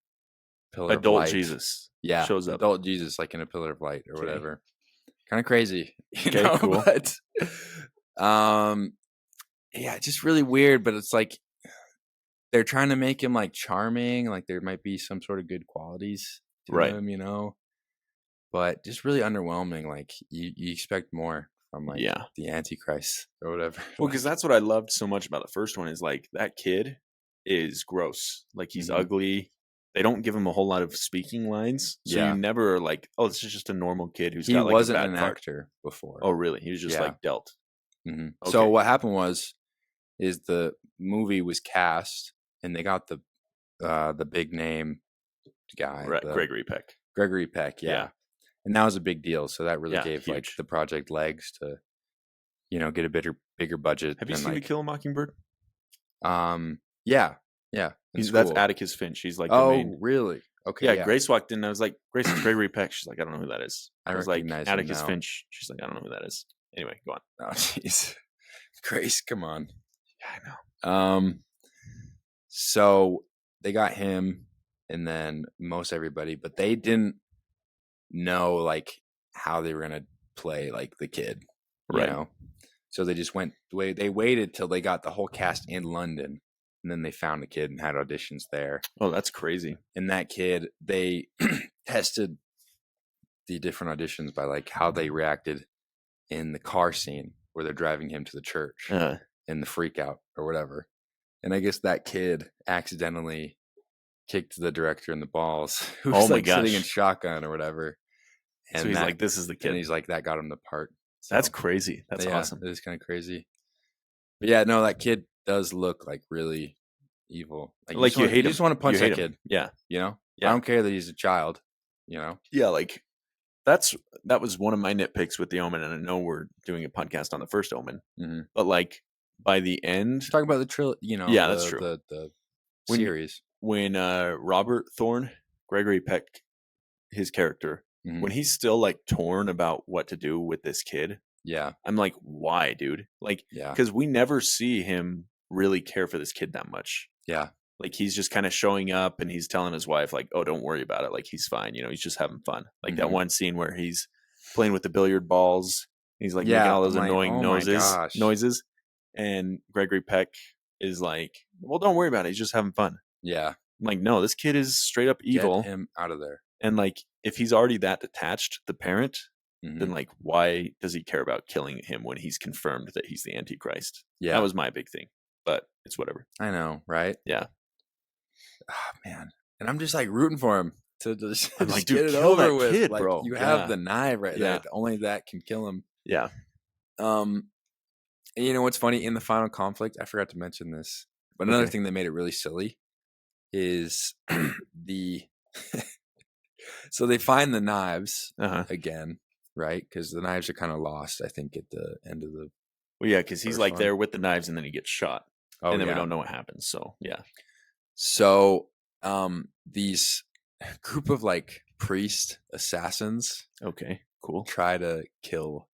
Speaker 8: pillar of
Speaker 9: Adult
Speaker 8: light.
Speaker 9: Jesus.
Speaker 8: Yeah,
Speaker 9: shows up.
Speaker 8: adult Jesus, like in a pillar of light or
Speaker 9: Okay.
Speaker 8: whatever. Kind of crazy,
Speaker 9: Okay, cool.
Speaker 8: But yeah, it's just really weird. But it's like they're trying to make him like charming, like there might be some sort of good qualities to
Speaker 9: Right.
Speaker 8: him, but just really underwhelming. Like you expect more from like
Speaker 9: Yeah.
Speaker 8: the Antichrist or whatever.
Speaker 9: Well, because that's what I loved so much about the first one is like that kid is gross. Like he's
Speaker 8: Mhm.
Speaker 9: ugly. They don't give him a whole lot of speaking lines, so
Speaker 8: Yeah.
Speaker 9: you never are like, oh, this is just a normal kid who's
Speaker 8: he
Speaker 9: got like
Speaker 8: wasn't
Speaker 9: a bad
Speaker 8: an
Speaker 9: part.
Speaker 8: actor before.
Speaker 9: Oh, really? He was just
Speaker 8: Yeah.
Speaker 9: like dealt.
Speaker 8: Mhm.
Speaker 9: Okay.
Speaker 8: So what happened is the movie was cast and they got the big name guy,
Speaker 9: Right,
Speaker 8: the-
Speaker 9: Gregory Peck.
Speaker 8: Gregory Peck, yeah.
Speaker 9: Yeah.
Speaker 8: And that was a big deal. So that really
Speaker 9: Yeah,
Speaker 8: gave like
Speaker 9: huge.
Speaker 8: the project legs to, get a bigger budget.
Speaker 9: Have you
Speaker 8: and,
Speaker 9: seen
Speaker 8: like,
Speaker 9: To Kill a Mockingbird?
Speaker 8: Yeah. It's
Speaker 9: That's
Speaker 8: cool.
Speaker 9: Atticus Finch. He's like the
Speaker 8: Oh,
Speaker 9: main.
Speaker 8: really? Okay.
Speaker 9: Yeah, Grace walked in. And I was like, Grace, it's Gregory Peck. She's like, I don't know who that is.
Speaker 8: I
Speaker 9: I was like,
Speaker 8: recognize him
Speaker 9: Atticus
Speaker 8: now.
Speaker 9: Finch. She's like, I don't know who that is. Anyway, go on.
Speaker 8: Oh, jeez. Grace, come on.
Speaker 9: Yeah, I know.
Speaker 8: So they got him and then most everybody, but they didn't know like how they were gonna play like the kid,
Speaker 9: Right.
Speaker 8: So they just they waited till they got the whole cast in London, and then they found a kid and had auditions there.
Speaker 9: Oh, that's crazy.
Speaker 8: And that kid, they tested the different auditions by like how they reacted in the car scene where they're driving him to the church. In the freak out or whatever. And I guess that kid accidentally kicked the director in the balls, who
Speaker 9: Oh
Speaker 8: was
Speaker 9: my
Speaker 8: like sitting in
Speaker 9: gosh.
Speaker 8: shotgun or whatever. And
Speaker 9: So he's
Speaker 8: that-
Speaker 9: like, this is the
Speaker 8: and
Speaker 9: kid.
Speaker 8: he's like, that got him the part.
Speaker 9: That's
Speaker 8: So,
Speaker 9: crazy. That's
Speaker 8: yeah,
Speaker 9: awesome.
Speaker 8: It is kind of crazy. But yeah, no, that kid does look like really evil.
Speaker 9: Like you hate him.
Speaker 8: You just want to punch
Speaker 9: You hate
Speaker 8: that
Speaker 9: him.
Speaker 8: kid.
Speaker 9: Yeah.
Speaker 8: You know?
Speaker 9: Yeah.
Speaker 8: I don't care that he's a child. You know?
Speaker 9: Yeah, like that was one of my nitpicks with The Omen, and I know we're doing a podcast on the First Omen,
Speaker 8: Mm-hmm.
Speaker 9: but like by the end,
Speaker 8: Talk about the trilogy. You know?
Speaker 9: Yeah, that's true.
Speaker 8: The
Speaker 9: When-
Speaker 8: series.
Speaker 9: when Robert Thorne, Gregory Peck, his character,
Speaker 8: Mhm.
Speaker 9: when he's still like torn about what to do with this kid,
Speaker 8: Yeah.
Speaker 9: I'm like, why, dude? Like,
Speaker 8: Yeah.
Speaker 9: because we never see him really care for this kid that much.
Speaker 8: Yeah.
Speaker 9: Like he's just kind of showing up and he's telling his wife like, "Oh, don't worry about it. Like he's fine. You know, he's just having fun." Like that
Speaker 8: Mhm.
Speaker 9: one scene where he's playing with the billiard balls. He's like
Speaker 8: Yeah,
Speaker 9: making all those
Speaker 8: I'm like,
Speaker 9: annoying
Speaker 8: oh my gosh.
Speaker 9: noises. And Gregory Peck is like, "Well, don't worry about it. He's just having fun."
Speaker 8: Yeah.
Speaker 9: I'm like, no, this kid is straight up evil.
Speaker 8: Get him out of there.
Speaker 9: And like, if he's already that detached, the parent,
Speaker 8: Mhm.
Speaker 9: then like, why does he care about killing him when he's confirmed that he's the Antichrist?
Speaker 8: Yeah.
Speaker 9: That was my big thing. But it's whatever.
Speaker 8: I know, right?
Speaker 9: Yeah.
Speaker 8: Oh, man. And I'm just like rooting for him to just,
Speaker 9: I'm like,
Speaker 8: just
Speaker 9: dude,
Speaker 8: get it
Speaker 9: kill
Speaker 8: over
Speaker 9: that
Speaker 8: with.
Speaker 9: kid,
Speaker 8: like,
Speaker 9: bro.
Speaker 8: You
Speaker 9: Yeah.
Speaker 8: have the knife right
Speaker 9: Yeah.
Speaker 8: there. Only that can kill him.
Speaker 9: Yeah.
Speaker 8: And you know what's funny? In the final conflict, I forgot to mention this, but another
Speaker 9: Okay.
Speaker 8: thing that made it really silly is the so they find the knives
Speaker 9: Uh-huh.
Speaker 8: again, right? Because the knives are kind of lost, I think, at the end of the.
Speaker 9: Well, yeah, because he's
Speaker 8: First
Speaker 9: like
Speaker 8: one.
Speaker 9: there with the knives and then he gets shot.
Speaker 8: Oh,
Speaker 9: and then
Speaker 8: yeah.
Speaker 9: we don't know what happens. So, yeah.
Speaker 8: So, these group of like priest assassins
Speaker 9: Okay. Cool.
Speaker 8: try to kill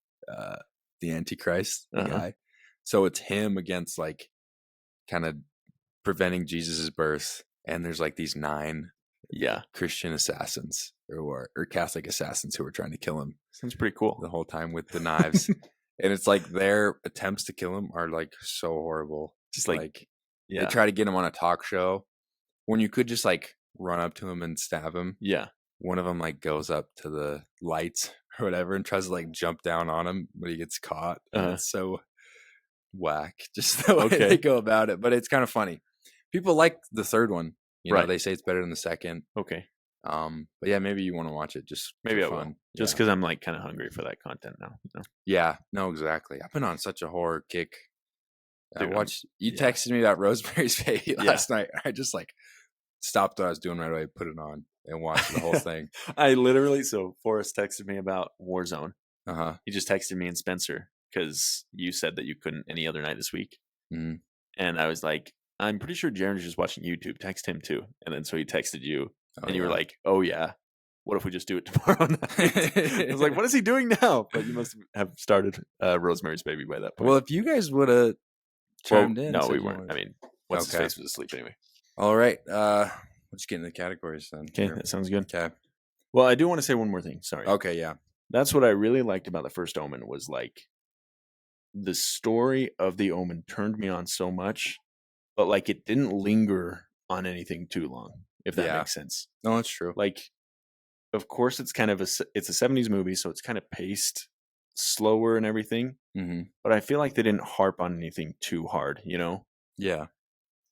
Speaker 8: the Antichrist, the
Speaker 9: Uh-huh.
Speaker 8: guy. So it's him against like kind of preventing Jesus's birth, and there's like these 9
Speaker 9: Yeah.
Speaker 8: Christian assassins or Catholic assassins who are trying to kill him
Speaker 9: Sounds pretty cool.
Speaker 8: the whole time with the knives. And it's like their attempts to kill him are like so horrible.
Speaker 9: Just like,
Speaker 8: they
Speaker 9: yeah.
Speaker 8: try to get him on a talk show when you could just like run up to him and stab him.
Speaker 9: Yeah.
Speaker 8: One of them like goes up to the lights or whatever and tries to like jump down on him, but he gets caught. And
Speaker 9: Uh-huh.
Speaker 8: it's so whack, just the way
Speaker 9: Okay.
Speaker 8: they go about it. But it's kind of funny. People like the third one. You know,
Speaker 9: Right.
Speaker 8: they say it's better than the second.
Speaker 9: Okay.
Speaker 8: But yeah, maybe you want to watch it just
Speaker 9: Maybe
Speaker 8: for
Speaker 9: I will.
Speaker 8: fun.
Speaker 9: Just
Speaker 8: Yeah.
Speaker 9: because I'm like kind of hungry for that content now. You know?
Speaker 8: Yeah, no, exactly. I've been on such a horror kick.
Speaker 9: Dude,
Speaker 8: I
Speaker 9: I'm-
Speaker 8: watched. You
Speaker 9: yeah.
Speaker 8: texted me about Rosemary's Baby
Speaker 9: Yeah.
Speaker 8: last night. I just like stopped what I was doing right away, put it on, and watched the whole thing.
Speaker 9: I literally, so Forrest texted me about Warzone.
Speaker 8: Uh huh.
Speaker 9: He just texted me and Spencer because you said that you couldn't any other night this week.
Speaker 8: Mhm.
Speaker 9: And I was like, I'm pretty sure Jaren's just watching YouTube. Text him too. And then so he texted you and you were like, oh yeah, what if we just do it tomorrow night? I was like, what is he doing now? But you must have started Rosemary's Baby by that point.
Speaker 8: Well, if you guys would have chimed in,
Speaker 9: no,
Speaker 8: said
Speaker 9: we
Speaker 8: you
Speaker 9: weren't.
Speaker 8: wanted-
Speaker 9: I mean, what's his
Speaker 8: Okay.
Speaker 9: face was asleep anyway.
Speaker 8: All right. Let's get into the categories then.
Speaker 9: Okay, that sounds good.
Speaker 8: Okay.
Speaker 9: Well, I do want to say one more thing. Sorry.
Speaker 8: Okay. Yeah.
Speaker 9: That's what I really liked about the First Omen was like the story of the Omen turned me on so much, but like it didn't linger on anything too long, if that
Speaker 8: Yeah.
Speaker 9: makes sense.
Speaker 8: No, that's true.
Speaker 9: Like, of course, it's kind of it's a 70s movie, so it's kind of paced slower and everything.
Speaker 8: Mm-hmm.
Speaker 9: But I feel like they didn't harp on anything too hard, you know?
Speaker 8: Yeah.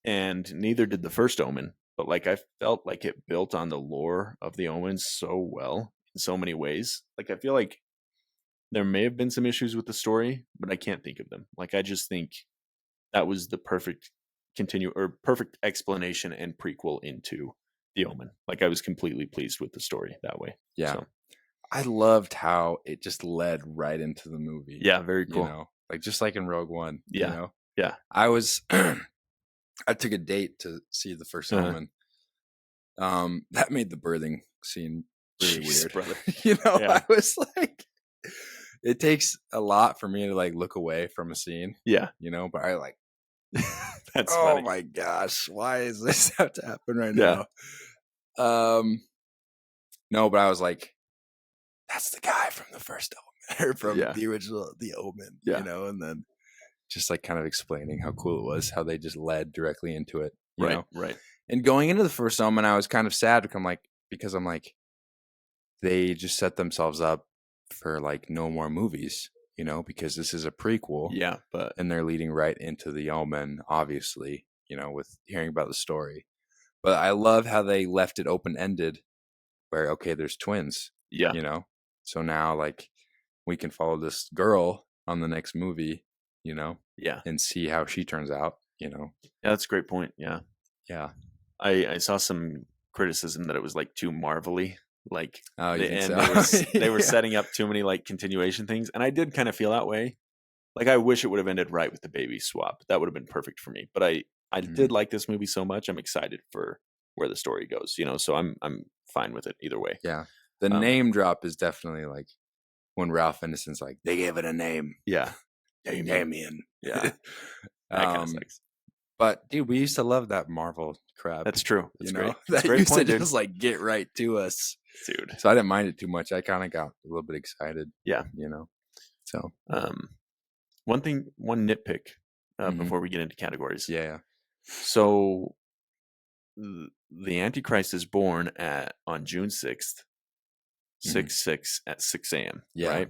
Speaker 9: And neither did the First Omen. But like I felt like it built on the lore of the Omen so well in so many ways. Like I feel like there may have been some issues with the story, but I can't think of them. Like I just think that was the perfect perfect explanation and prequel into the Omen. Like I was completely pleased with the story that way.
Speaker 8: Yeah.
Speaker 9: So,
Speaker 8: I loved how it just led right into the movie.
Speaker 9: yeah, very cool.
Speaker 8: You know, like just like in Rogue One.
Speaker 9: Yeah.
Speaker 8: You know?
Speaker 9: Yeah.
Speaker 8: I was, I took a date to see the First
Speaker 9: Uh-huh.
Speaker 8: Omen. That made the birthing scene really
Speaker 9: Jeez,
Speaker 8: weird.
Speaker 9: brother.
Speaker 8: You know,
Speaker 9: Yeah.
Speaker 8: I was like, it takes a lot for me to like look away from a scene,
Speaker 9: Yeah.
Speaker 8: you know, but I like,
Speaker 9: That's
Speaker 8: oh
Speaker 9: funny.
Speaker 8: my gosh, why is this have to happen right
Speaker 9: Yeah.
Speaker 8: now? No, but I was like, that's the guy from the First Omen, or from
Speaker 9: Yeah.
Speaker 8: the original, the Omen,
Speaker 9: Yeah.
Speaker 8: you know, and then just like kind of explaining how cool it was, how they just led directly into it, you know?
Speaker 9: Right.
Speaker 8: And going into the First Omen, I was kind of sad because I'm like, they just set themselves up for like no more movies, you know, because this is a prequel.
Speaker 9: Yeah, but
Speaker 8: And they're leading right into the Omen, obviously, you know, with hearing about the story. But I love how they left it open ended, where okay, there's twins.
Speaker 9: Yeah.
Speaker 8: You know, so now like we can follow this girl on the next movie. You know,
Speaker 9: Yeah.
Speaker 8: and see how she turns out. You know.
Speaker 9: Yeah, that's a great point. Yeah.
Speaker 8: Yeah.
Speaker 9: I saw some criticism that it was like too Marvel-y. Like
Speaker 8: Oh, you think
Speaker 9: and
Speaker 8: so?
Speaker 9: they were
Speaker 8: Yeah.
Speaker 9: setting up too many like continuation things. And I did kind of feel that way. Like I wish it would have ended right with the baby swap. That would have been perfect for me. But I
Speaker 8: Mhm.
Speaker 9: did like this movie so much. I'm excited for where the story goes, you know, so I'm fine with it either way.
Speaker 8: Yeah. The name drop is definitely like when Ralph Ineson's like, they gave it a name.
Speaker 9: Yeah.
Speaker 8: Damien.
Speaker 9: Yeah. That kind of sucks.
Speaker 8: But dude, we used to love that Marvel crap.
Speaker 9: That's true. That's
Speaker 8: you know?
Speaker 9: great. That's
Speaker 8: That
Speaker 9: a great
Speaker 8: used
Speaker 9: point,
Speaker 8: to
Speaker 9: dude.
Speaker 8: just like get right to us.
Speaker 9: Dude.
Speaker 8: So I didn't mind it too much. I kind of got a little bit excited.
Speaker 9: Yeah.
Speaker 8: You know. So
Speaker 9: one nitpick
Speaker 8: Mhm.
Speaker 9: before we get into categories.
Speaker 8: yeah.
Speaker 9: So the Antichrist is born on June 6th, 6/6 at 6 a.m.
Speaker 8: Yeah.
Speaker 9: Right.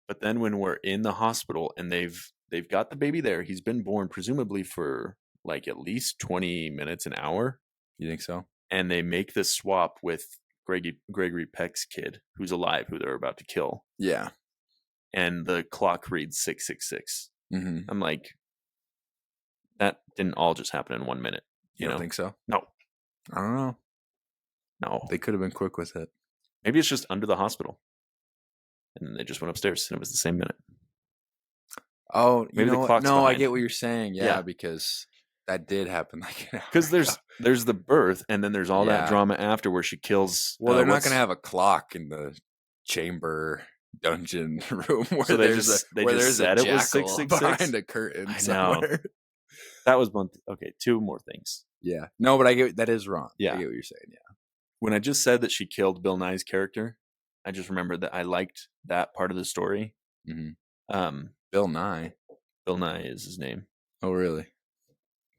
Speaker 9: But then when we're in the hospital and they've got the baby there, he's been born presumably for like at least 20 minutes, an hour.
Speaker 8: You think so?
Speaker 9: And they make this swap with Gregory Peck's kid, who's alive, who they're about to kill.
Speaker 8: Yeah.
Speaker 9: And the clock reads 666.
Speaker 8: Mm-hmm.
Speaker 9: I'm like, that didn't all just happen in 1 minute.
Speaker 8: You
Speaker 9: know?
Speaker 8: don't think so?
Speaker 9: No.
Speaker 8: I don't know.
Speaker 9: No.
Speaker 8: They could have been quick with it.
Speaker 9: Maybe it's just under the hospital. And then they just went upstairs and it was the same minute.
Speaker 8: Oh,
Speaker 9: Maybe
Speaker 8: you
Speaker 9: the
Speaker 8: know what?
Speaker 9: clock's
Speaker 8: No, I
Speaker 9: behind.
Speaker 8: get what you're saying. Yeah,
Speaker 9: Yeah.
Speaker 8: because that did happen. Like
Speaker 9: Because there's the birth and then there's all that
Speaker 8: Yeah.
Speaker 9: drama after where she kills.
Speaker 8: well, they're not
Speaker 9: what's-
Speaker 8: going to have a clock in the chamber dungeon room where
Speaker 9: So they
Speaker 8: there's
Speaker 9: just-
Speaker 8: a
Speaker 9: they
Speaker 8: where
Speaker 9: just
Speaker 8: there's
Speaker 9: said
Speaker 8: a
Speaker 9: it was
Speaker 8: jackal
Speaker 9: 666?
Speaker 8: behind a curtain
Speaker 9: I know.
Speaker 8: somewhere.
Speaker 9: That was one. Okay, two more things.
Speaker 8: Yeah, no, but I get that is wrong.
Speaker 9: Yeah.
Speaker 8: I get what you're saying. Yeah,
Speaker 9: When I just said that she killed Bill Nye's character, I just remembered that I liked that part of the story.
Speaker 8: mm-hmm. Bill Nye.
Speaker 9: Bill Nye is his name.
Speaker 8: Oh, really?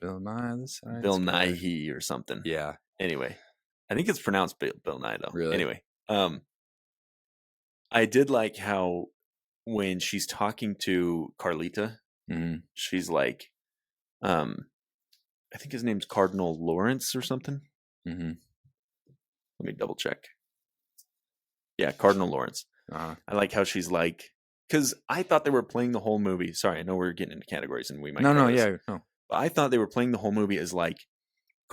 Speaker 8: Bill Nye. This side.
Speaker 9: Bill Nighy or something.
Speaker 8: Yeah.
Speaker 9: Anyway, I think it's pronounced Bill Nye though.
Speaker 8: Really?
Speaker 9: Anyway, I did like how when she's talking to Carlita,
Speaker 8: Mm-hmm.
Speaker 9: she's like, I think his name's Cardinal Lawrence or something.
Speaker 8: Mm-hmm.
Speaker 9: Let me double check. Yeah, Cardinal Lawrence.
Speaker 8: Uh-huh.
Speaker 9: I like how she's like, because I thought they were playing the whole movie. Sorry, I know we're getting into categories and we might.
Speaker 8: No,
Speaker 9: cover this.
Speaker 8: yeah, no.
Speaker 9: But I thought they were playing the whole movie as like,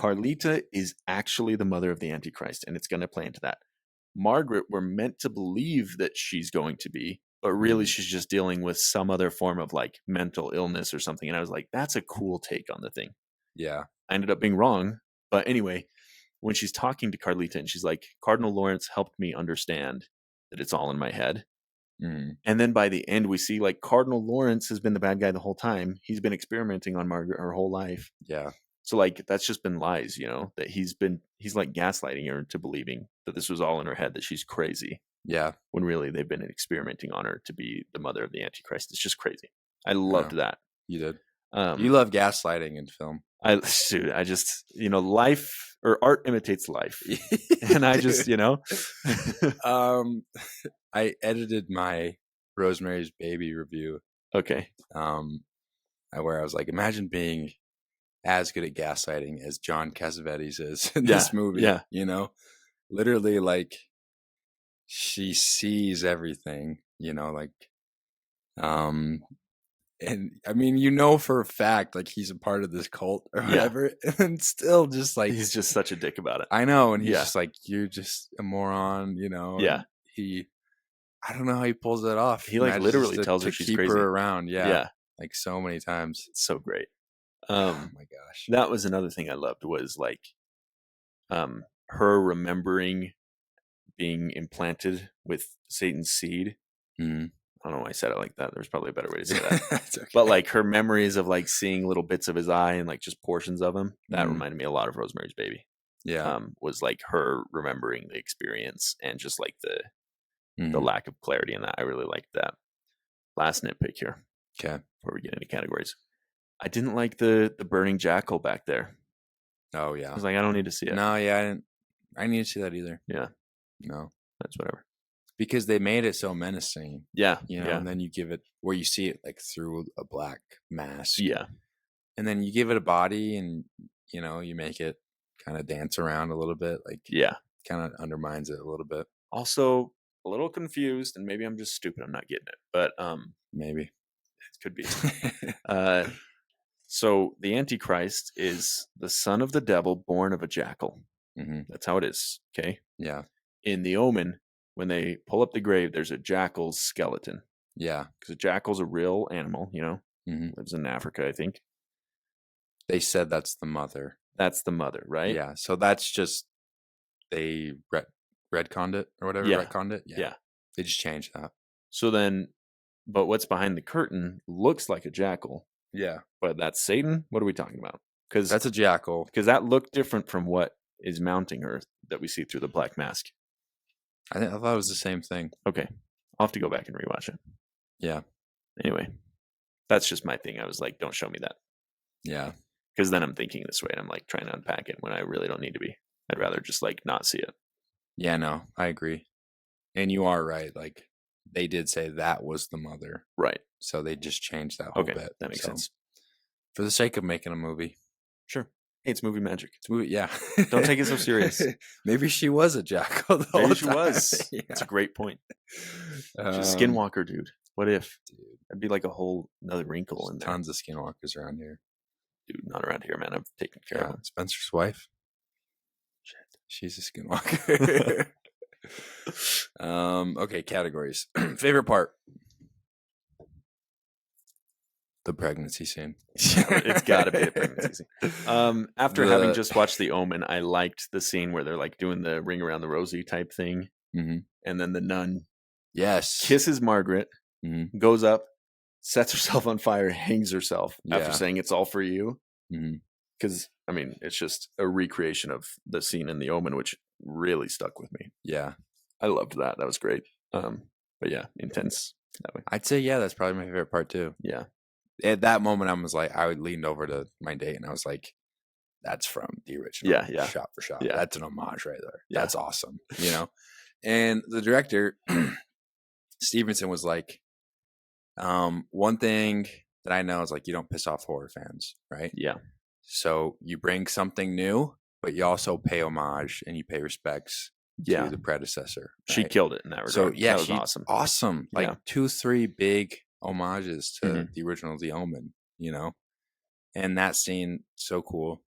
Speaker 9: Carlita is actually the mother of the Antichrist, and it's going to play into that. Margaret, we're meant to believe that she's going to be, but really she's just dealing with some other form of like mental illness or something. And I was like, that's a cool take on the thing.
Speaker 8: Yeah.
Speaker 9: I ended up being wrong. But anyway, when she's talking to Carlita and she's like, Cardinal Lawrence helped me understand that it's all in my head.
Speaker 8: Mm-hmm.
Speaker 9: And then by the end, we see like Cardinal Lawrence has been the bad guy the whole time. He's been experimenting on Margaret her whole life.
Speaker 8: Yeah.
Speaker 9: So like that's just been lies, you know, that he's like gaslighting her into believing that this was all in her head, that she's crazy,
Speaker 8: Yeah.
Speaker 9: when really they've been experimenting on her to be the mother of the Antichrist. It's just crazy. I loved that.
Speaker 8: You did.
Speaker 9: You
Speaker 8: You love gaslighting in film.
Speaker 9: I just, you know, life or art imitates life. And I just, you know,
Speaker 8: I edited my Rosemary's Baby review.
Speaker 9: okay.
Speaker 8: Where I was like, imagine being as good at gaslighting as John Cassavetes is in
Speaker 9: Yeah,
Speaker 8: this movie.
Speaker 9: yeah.
Speaker 8: You know, literally, like she sees everything. You know, like, and I mean, you know for a fact, like he's a part of this cult or
Speaker 9: Yeah.
Speaker 8: whatever, and still just like
Speaker 9: He's just such a dick about it.
Speaker 8: I know, and he's
Speaker 9: Yeah.
Speaker 8: just like, you're just a moron, you know.
Speaker 9: Yeah.
Speaker 8: And I don't know how he pulls that off.
Speaker 9: He, like,
Speaker 8: Manages
Speaker 9: literally tells her
Speaker 8: to
Speaker 9: she's
Speaker 8: keep
Speaker 9: crazy.
Speaker 8: her around. Yeah.
Speaker 9: Yeah.
Speaker 8: Like so many times.
Speaker 9: It's so great.
Speaker 8: Oh my gosh.
Speaker 9: That was another thing I loved was like her remembering being implanted with Satan's seed.
Speaker 8: Mhm.
Speaker 9: I don't know why I said it like that. There's probably a better way to say that.
Speaker 8: That's okay.
Speaker 9: But like her memories of like seeing little bits of his eye and like just portions of him, that
Speaker 8: Mhm.
Speaker 9: reminded me a lot of Rosemary's Baby.
Speaker 8: yeah.
Speaker 9: Was like her remembering the experience and just like the
Speaker 8: Mhm.
Speaker 9: lack of clarity in that. I really liked that. Last nitpick here
Speaker 8: Okay.
Speaker 9: before we get into categories. I didn't like the burning jackal back there.
Speaker 8: Oh
Speaker 9: I
Speaker 8: yeah.
Speaker 9: was like, I don't need to see it.
Speaker 8: No, yeah, I didn't. I need to see that either.
Speaker 9: Yeah,
Speaker 8: No,
Speaker 9: that's whatever.
Speaker 8: because they made it so menacing,
Speaker 9: Yeah,
Speaker 8: you know,
Speaker 9: yeah,
Speaker 8: and then you give it where you see it like through a black mask,
Speaker 9: yeah,
Speaker 8: and then you give it a body, and you know, you make it kind of dance around a little bit. Like,
Speaker 9: Yeah.
Speaker 8: kind of undermines it a little bit.
Speaker 9: Also, a little confused, and maybe I'm just stupid. I'm not getting it, but
Speaker 8: Maybe.
Speaker 9: it could be. So the Antichrist is the son of the devil, born of a jackal.
Speaker 8: Hmm.
Speaker 9: That's how it is. Okay.
Speaker 8: Yeah.
Speaker 9: In the Omen, when they pull up the grave, there's a jackal's skeleton
Speaker 8: Yeah.
Speaker 9: because a jackal's a real animal.
Speaker 8: Hmm.
Speaker 9: Lives in Africa, I think.
Speaker 8: They said that's the mother.
Speaker 9: That's the mother, right?
Speaker 8: Yeah. So that's just they retconned it or whatever.
Speaker 9: Yeah.
Speaker 8: Retconned it.
Speaker 9: Yeah.
Speaker 8: They just changed that.
Speaker 9: So then, but what's behind the curtain looks like a jackal,
Speaker 8: Yeah.
Speaker 9: but that's Satan. What are we talking about? Because
Speaker 8: That's a jackal.
Speaker 9: that looked different from what is mounting her that we see through the black mask.
Speaker 8: I thought it was the same thing.
Speaker 9: Okay, I'll have to go back and rewatch it.
Speaker 8: Yeah.
Speaker 9: Anyway, that's just my thing. I was like, don't show me that,
Speaker 8: Yeah.
Speaker 9: because then I'm thinking this way and I'm like trying to unpack it when I really don't need to be. I'd rather just like not see it.
Speaker 8: Yeah. No, I agree. And you are right. Like, they did say that was the mother.
Speaker 9: Right.
Speaker 8: So they just changed that whole
Speaker 9: Okay,
Speaker 8: bit.
Speaker 9: that makes
Speaker 8: So,
Speaker 9: sense.
Speaker 8: For the sake of making a movie.
Speaker 9: Sure. Hey, it's movie magic.
Speaker 8: It's a movie, yeah.
Speaker 9: Don't take it so serious.
Speaker 8: Maybe she was a jackal. The
Speaker 9: Maybe
Speaker 8: whole
Speaker 9: she
Speaker 8: time.
Speaker 9: was.
Speaker 8: Yeah.
Speaker 9: That's a great point. She's a
Speaker 8: Um,
Speaker 9: skinwalker, dude. What if?
Speaker 8: Dude,
Speaker 9: That'd be like a whole another wrinkle
Speaker 8: there's
Speaker 9: in there.
Speaker 8: tons of skinwalkers around here.
Speaker 9: Dude, not around here, man. I've taken care of
Speaker 8: Yeah.
Speaker 9: them.
Speaker 8: Spencer's wife. Shit. She's a skinwalker. Okay, categories. Favorite part. The pregnancy scene.
Speaker 9: It's got to be a pregnancy scene. After having
Speaker 8: The-
Speaker 9: just watched The Omen, I liked the scene where they're like doing the ring around the rosy type thing,
Speaker 8: Mhm.
Speaker 9: and then the nun
Speaker 8: Yes.
Speaker 9: kisses Margaret,
Speaker 8: Mhm.
Speaker 9: goes up, sets herself on fire, hangs herself
Speaker 8: Yeah.
Speaker 9: after saying it's all for you.
Speaker 8: Mhm.
Speaker 9: Because I mean, it's just a recreation of the scene in The Omen, which really stuck with me.
Speaker 8: Yeah.
Speaker 9: I loved that. That was great. But yeah, intense that way.
Speaker 8: I'd say, yeah, that's probably my favorite part too.
Speaker 9: Yeah.
Speaker 8: At that moment, I leaned over to my date and I was like, that's from the original.
Speaker 9: Yeah, yeah.
Speaker 8: Shot for shot.
Speaker 9: Yeah.
Speaker 8: That's an homage right there.
Speaker 9: Yeah.
Speaker 8: That's awesome. And the director, Stevenson, was like, one thing that I know is like, you don't piss off horror fans, right?
Speaker 9: Yeah.
Speaker 8: So you bring something new, but you also pay homage and you pay respects
Speaker 9: Yeah.
Speaker 8: to the predecessor.
Speaker 9: She
Speaker 8: right?
Speaker 9: killed it in that regard.
Speaker 8: So yeah,
Speaker 9: that was
Speaker 8: she's
Speaker 9: awesome.
Speaker 8: awesome. Like
Speaker 9: Yeah.
Speaker 8: 2-3 big homages to
Speaker 9: Mhm.
Speaker 8: the original The Omen, and that scene so cool.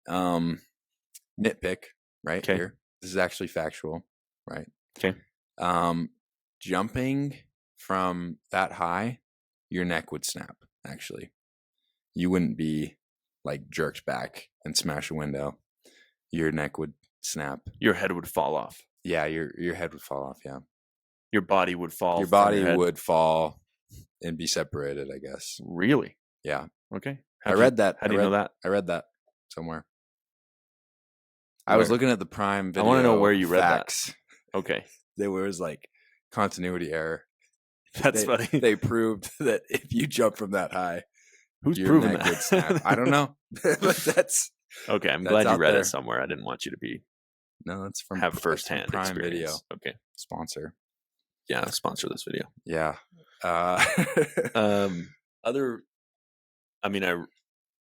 Speaker 8: Nitpick right
Speaker 9: 'Kay.
Speaker 8: here. This is actually factual, right?
Speaker 9: Okay.
Speaker 8: Jumping from that high, your neck would snap. Actually, you wouldn't be like jerked back and smash a window. Your neck would snap.
Speaker 9: Your head would fall off.
Speaker 8: Yeah, your head would fall off. Yeah,
Speaker 9: Your body would fall.
Speaker 8: your
Speaker 9: from
Speaker 8: body
Speaker 9: head.
Speaker 8: would fall and be separated, I guess.
Speaker 9: Really?
Speaker 8: Yeah.
Speaker 9: Okay.
Speaker 8: I read that.
Speaker 9: How do you know that?
Speaker 8: I read that somewhere. I was
Speaker 9: Where?
Speaker 8: looking at the Prime video.
Speaker 9: I wanna know where you read that.
Speaker 8: facts.
Speaker 9: Okay.
Speaker 8: There was like continuity error.
Speaker 9: That's
Speaker 8: they,
Speaker 9: funny.
Speaker 8: They proved that if you jump from that high,
Speaker 9: Who's
Speaker 8: your
Speaker 9: proving
Speaker 8: neck
Speaker 9: that?
Speaker 8: would snap. I don't know, but that's
Speaker 9: Okay, I'm
Speaker 8: That's
Speaker 9: glad you
Speaker 8: out
Speaker 9: read
Speaker 8: there.
Speaker 9: it somewhere. I didn't want you to be
Speaker 8: that's from
Speaker 9: have
Speaker 8: that's from
Speaker 9: firsthand
Speaker 8: Prime
Speaker 9: experience.
Speaker 8: Video
Speaker 9: Okay.
Speaker 8: sponsor.
Speaker 9: Yeah, sponsor this video.
Speaker 8: Yeah.
Speaker 9: Other, I mean,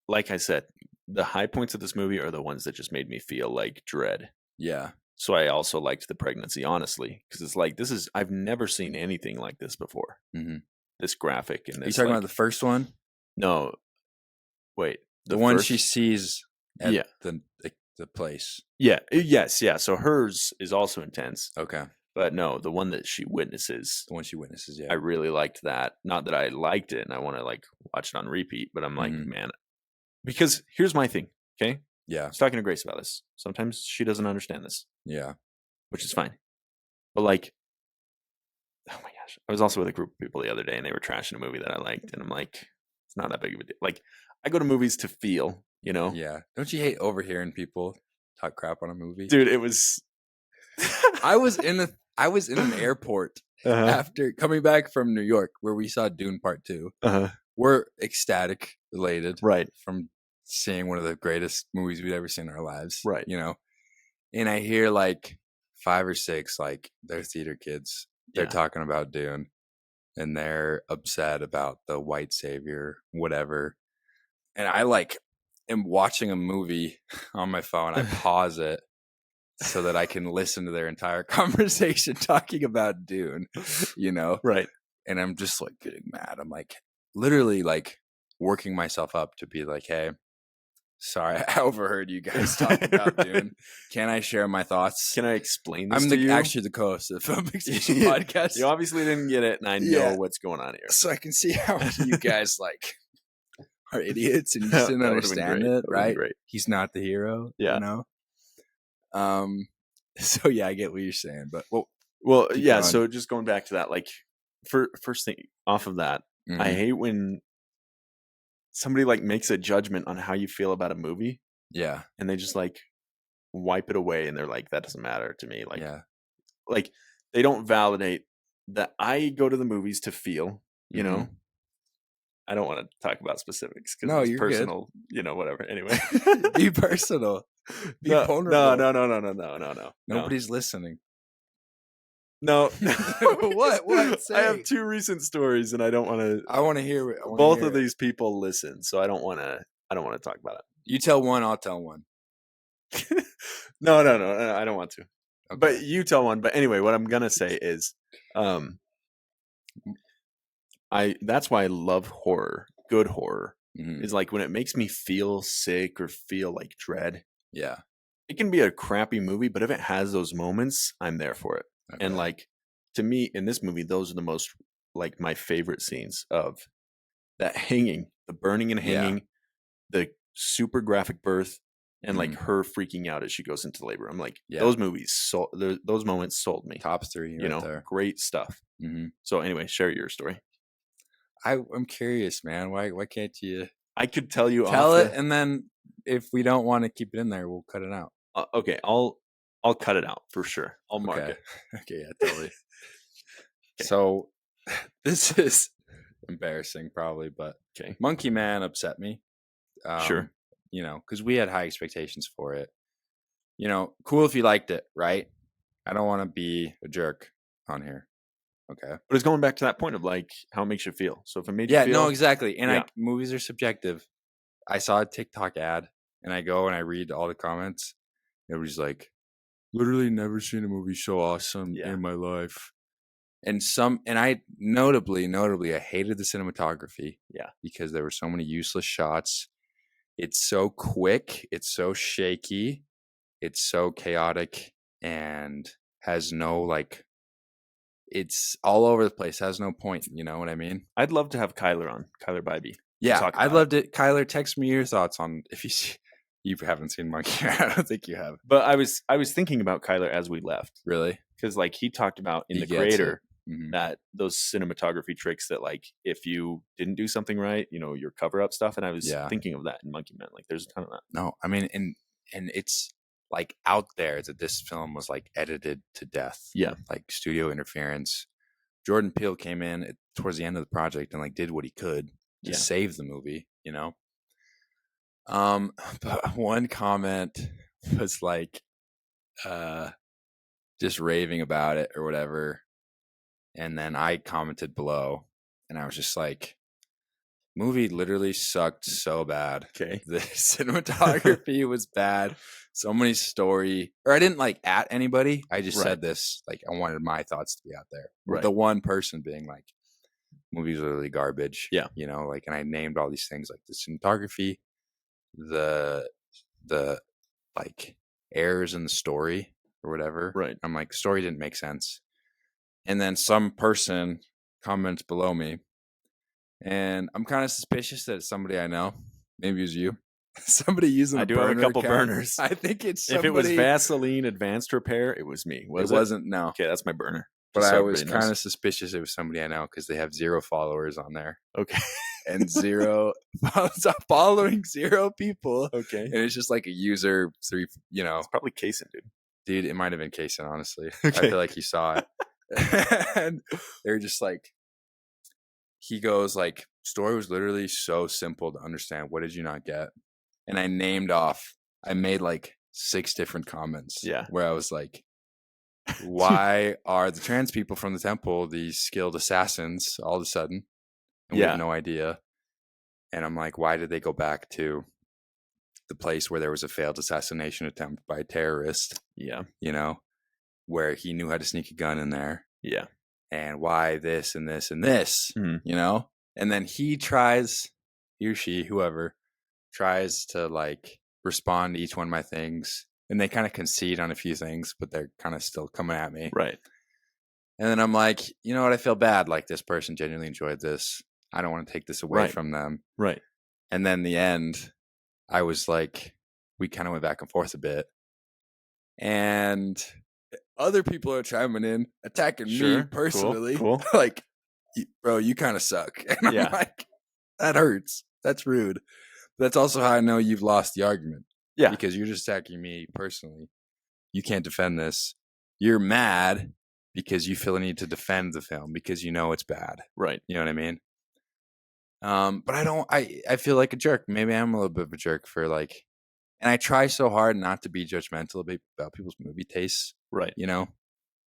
Speaker 9: like I said, the high points of this movie are the ones that just made me feel like dread.
Speaker 8: Yeah.
Speaker 9: So I also liked the pregnancy, honestly, because it's like I've never seen anything like this before.
Speaker 8: Mhm.
Speaker 9: This graphic and
Speaker 8: Are you
Speaker 9: this.
Speaker 8: talking
Speaker 9: like-
Speaker 8: about the first one?
Speaker 9: No, wait,
Speaker 8: The one
Speaker 9: first-
Speaker 8: she sees at
Speaker 9: Yeah.
Speaker 8: the place.
Speaker 9: Yeah, yes, yeah. So hers is also intense,
Speaker 8: Okay.
Speaker 9: but no, the one that she witnesses,
Speaker 8: The one she witnesses. Yeah.
Speaker 9: I really liked that. Not that I liked it and I want to like watch it on repeat, but I'm like,
Speaker 8: Mhm.
Speaker 9: man, because here's my thing. Okay, I
Speaker 8: yeah.
Speaker 9: was talking to Grace about this. Sometimes she doesn't understand this,
Speaker 8: Yeah.
Speaker 9: which is fine. But like, oh my gosh, I was also with a group of people the other day and they were trashing a movie that I liked, and I'm like, it's not that big of a deal. Like, I go to movies to feel,
Speaker 8: Yeah. Don't you hate overhearing people talk crap on a movie?
Speaker 9: dude. It was.
Speaker 8: I was in an airport after coming back from New York where we saw Dune Part 2. We're ecstatic elated
Speaker 9: Right.
Speaker 8: from seeing one of the greatest movies we've ever seen in our lives.
Speaker 9: Right.
Speaker 8: And I hear like 5 or 6 like they're theater kids. They're
Speaker 9: Yeah.
Speaker 8: talking about Dune and they're upset about the white savior, whatever. And I like am watching a movie on my phone, I pause it so that I can listen to their entire conversation talking about Dune, you know?
Speaker 9: Right.
Speaker 8: And I'm just like getting mad. I'm like literally like working myself up to be like, hey, sorry, I overheard you guys talking about Dune. Can I share my thoughts?
Speaker 9: Can I explain this
Speaker 8: I'm
Speaker 9: to you?
Speaker 8: actually the co-host of the Film Fixation Podcast.
Speaker 9: You obviously didn't get it, and I know what's going on here.
Speaker 8: So I can see how you guys like are idiots and you just didn't
Speaker 9: That would've been
Speaker 8: understand
Speaker 9: great.
Speaker 8: it,
Speaker 9: That would've been
Speaker 8: right?
Speaker 9: great.
Speaker 8: He's not the hero,
Speaker 9: Yeah.
Speaker 8: you know? So yeah, I get what you're saying, but
Speaker 9: Well,
Speaker 8: keep
Speaker 9: yeah.
Speaker 8: going.
Speaker 9: So just going back to that, like, first thing off of that,
Speaker 8: Mhm.
Speaker 9: I hate when somebody like makes a judgment on how you feel about a movie,
Speaker 8: yeah,
Speaker 9: and they just like wipe it away, and they're like, that doesn't matter to me. Like,
Speaker 8: yeah,
Speaker 9: like they don't validate that I go to the movies to feel. You know,
Speaker 8: Mhm.
Speaker 9: I don't want to talk about specifics because
Speaker 8: No,
Speaker 9: it's
Speaker 8: you're good.
Speaker 9: personal. You know, whatever. Anyway,
Speaker 8: Be personal. Be
Speaker 9: no,
Speaker 8: vulnerable.
Speaker 9: no.
Speaker 8: Nobody's listening.
Speaker 9: No.
Speaker 8: What?
Speaker 9: I have
Speaker 8: Say.
Speaker 9: 2 recent stories, and I don't want to.
Speaker 8: I want to hear it.
Speaker 9: Both of these people listen, so I don't want to. I don't want to talk about
Speaker 8: You tell one, I'll tell one.
Speaker 9: it. No, I don't want to.
Speaker 8: Okay.
Speaker 9: But you tell one. But anyway, what I'm gonna say is, that's why I love horror. Good horror
Speaker 8: Mhm.
Speaker 9: is like when it makes me feel sick or feel like dread.
Speaker 8: Yeah.
Speaker 9: It can be a crappy movie, but if it has those moments, I'm there for it.
Speaker 8: Okay.
Speaker 9: And like to me, in this movie, those are the most like my favorite scenes of that hanging, the burning and
Speaker 8: Yeah.
Speaker 9: hanging, the super graphic birth, and like
Speaker 8: Mhm.
Speaker 9: her freaking out as she goes into labor. I'm like,
Speaker 8: Yeah.
Speaker 9: those movies, those moments sold me.
Speaker 8: Top 3,
Speaker 9: You
Speaker 8: right
Speaker 9: know,
Speaker 8: there.
Speaker 9: great stuff.
Speaker 8: Mhm.
Speaker 9: So anyway, share your story.
Speaker 8: I'm curious, man. Why can't you
Speaker 9: I could tell you
Speaker 8: tell
Speaker 9: off
Speaker 8: it, and then if we don't want to keep it in there, we'll cut it out.
Speaker 9: okay, I'll cut it out for sure. I'll mark
Speaker 8: Okay.
Speaker 9: it.
Speaker 8: Okay, yeah, totally. So this is embarrassing, probably, but
Speaker 9: Okay.
Speaker 8: Monkey Man upset me.
Speaker 9: Sure.
Speaker 8: You know, because we had high expectations for it. You know, cool if you liked it, right? I don't want to be a jerk on here. Okay.
Speaker 9: But it's going back to that point of like how it makes you feel. So if it made
Speaker 8: Yeah,
Speaker 9: you feel,
Speaker 8: no, exactly. And
Speaker 9: Yeah.
Speaker 8: movies are subjective. I saw a TikTok ad and I go and I read all the comments. Everybody's like, literally never seen a movie so awesome
Speaker 9: Yeah.
Speaker 8: in my life. And I notably, I hated the cinematography.
Speaker 9: Yeah.
Speaker 8: Because there were so many useless shots. It's so quick. It's so shaky. It's so chaotic and has no like, it's all over the place. Has no point. You know what I mean?
Speaker 9: I'd love to have Kyler on, Kyler Bybee.
Speaker 8: Yeah,
Speaker 9: talk
Speaker 8: I'd
Speaker 9: about
Speaker 8: love to. Kyler, text me your thoughts on if you see. You haven't seen Monkey Man. I don't think you have.
Speaker 9: But I was thinking about Kyler as we left
Speaker 8: Really?
Speaker 9: because like he talked about in
Speaker 8: He
Speaker 9: The
Speaker 8: gets
Speaker 9: Creator
Speaker 8: Mhm.
Speaker 9: that those cinematography tricks that like if you didn't do something right, you know, your cover up stuff. And I was
Speaker 8: Yeah.
Speaker 9: thinking of that in Monkey Man. Like there's a ton of that.
Speaker 8: No, I mean, and it's like out there that this film was like edited to death.
Speaker 9: Yeah.
Speaker 8: Like studio interference. Jordan Peele came in towards the end of the project and like did what he could to
Speaker 9: Yeah.
Speaker 8: save the movie, you know? But one comment was like, just raving about it or whatever. And then I commented below and I was just like, movie literally sucked so bad.
Speaker 9: Okay.
Speaker 8: The cinematography was bad. So many story, or I didn't like at anybody. I just
Speaker 9: Right.
Speaker 8: said this, like I wanted my thoughts to be out there. With
Speaker 9: Right.
Speaker 8: the one person being like, movie's literally garbage.
Speaker 9: Yeah.
Speaker 8: You know, like, and I named all these things like the cinematography, the like errors in the story or whatever.
Speaker 9: Right.
Speaker 8: I'm like, story didn't make sense. And then some person comments below me, and I'm kind of suspicious that it's somebody I know. Maybe it was you. Somebody using
Speaker 9: I
Speaker 8: a
Speaker 9: do have a
Speaker 8: burner
Speaker 9: couple
Speaker 8: account.
Speaker 9: burners.
Speaker 8: I think it's
Speaker 9: If
Speaker 8: somebody.
Speaker 9: it was Vaseline Advanced Repair, it was me.
Speaker 8: it
Speaker 9: Was it?
Speaker 8: wasn't. No,
Speaker 9: Okay, that's my burner.
Speaker 8: but
Speaker 9: Just so
Speaker 8: I was
Speaker 9: everybody knows.
Speaker 8: kind of suspicious it was somebody I know because they have 0 followers on there
Speaker 9: Okay.
Speaker 8: and 0 following 0 people.
Speaker 9: Okay.
Speaker 8: And it's just like a user 3. You know,
Speaker 9: It's probably Kaysen, dude.
Speaker 8: dude, it might have been Kaysen, honestly.
Speaker 9: Okay.
Speaker 8: I feel like he saw it. And they're just like, he goes like, story was literally so simple to understand. What did you not get? And I made like 6 different comments.
Speaker 9: Yeah.
Speaker 8: Where I was like, why are the trans people from the temple these skilled assassins all of a sudden? And we
Speaker 9: Yeah.
Speaker 8: have no idea. And I'm like, why did they go back to the place where there was a failed assassination attempt by a terrorist,
Speaker 9: Yeah.
Speaker 8: you know, where he knew how to sneak a gun in there,
Speaker 9: Yeah.
Speaker 8: and why this and this and this,
Speaker 9: Mhm.
Speaker 8: you know, and then he or she, whoever, tries to like respond to each one of my things, and they kind of concede on a few things, but they're kind of still coming at me.
Speaker 9: Right.
Speaker 8: And then I'm like, you know what? I feel bad. Like, this person genuinely enjoyed this. I don't want to take this away
Speaker 9: Right.
Speaker 8: from them.
Speaker 9: Right.
Speaker 8: And then the end, I was like, we kind of went back and forth a bit. And other people are chiming in, attacking me
Speaker 9: Sure.
Speaker 8: personally.
Speaker 9: Cool.
Speaker 8: Like, bro, you kind of suck. And
Speaker 9: Yeah.
Speaker 8: I'm like, that hurts. That's rude. But that's also how I know you've lost the argument.
Speaker 9: Yeah.
Speaker 8: Because you're just attacking me personally. You can't defend this. You're mad because you feel the need to defend the film because you know it's bad.
Speaker 9: Right.
Speaker 8: You know what I mean? But I feel like a jerk. Maybe I'm a little bit of a jerk for like, and I try so hard not to be judgmental about people's movie tastes,
Speaker 9: Right.
Speaker 8: you know,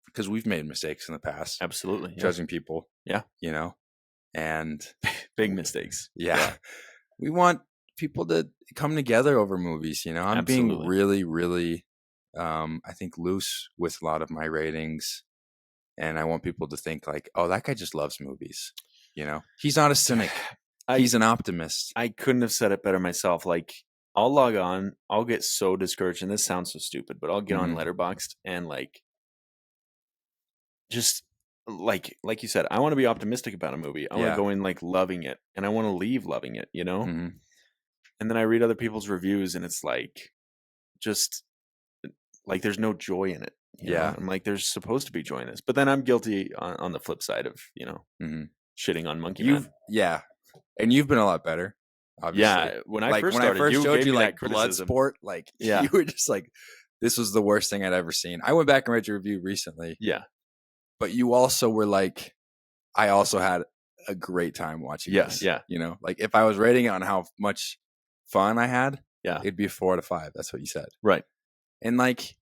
Speaker 8: because we've made mistakes in the past,
Speaker 9: Absolutely. Yeah.
Speaker 8: judging people.
Speaker 9: Yeah.
Speaker 8: You know, and
Speaker 9: Big mistakes.
Speaker 8: yeah, we want people to come together over movies, you know. I'm being
Speaker 9: Absolutely.
Speaker 8: really, really, I think, loose with a lot of my ratings. And I want people to think like, oh, that guy just loves movies. You know, he's not a cynic. He's an optimist.
Speaker 9: I couldn't have said it better myself. Like, I'll log on, I'll get so discouraged, and this sounds so stupid, but I'll get on Letterboxd and like, just like you said, I want to be optimistic about a movie. I want to go in like loving it, and I want to leave loving it, you know?
Speaker 8: Mm-hmm.
Speaker 9: And then I read other people's reviews, and it's like, just like there's no joy in it. You know? I'm like, there's supposed to be joy in this. But then I'm guilty on the flip side of, you know, shitting on Monkey Man.
Speaker 8: Yeah. And you've been a lot better, obviously.
Speaker 9: Yeah. When I first started, you
Speaker 8: showed
Speaker 9: gave
Speaker 8: you
Speaker 9: me
Speaker 8: like
Speaker 9: that criticism.
Speaker 8: Bloodsport, like you were just like, this was the worst thing I'd ever seen. I went back and read your review recently.
Speaker 9: Yeah.
Speaker 8: But you also were like, I also had a great time watching this.
Speaker 9: Yeah.
Speaker 8: You know, like if I was rating it on how much fun I had,
Speaker 9: yeah,
Speaker 8: it'd be a 4 out of 5. That's what you said.
Speaker 9: Right.
Speaker 8: And like,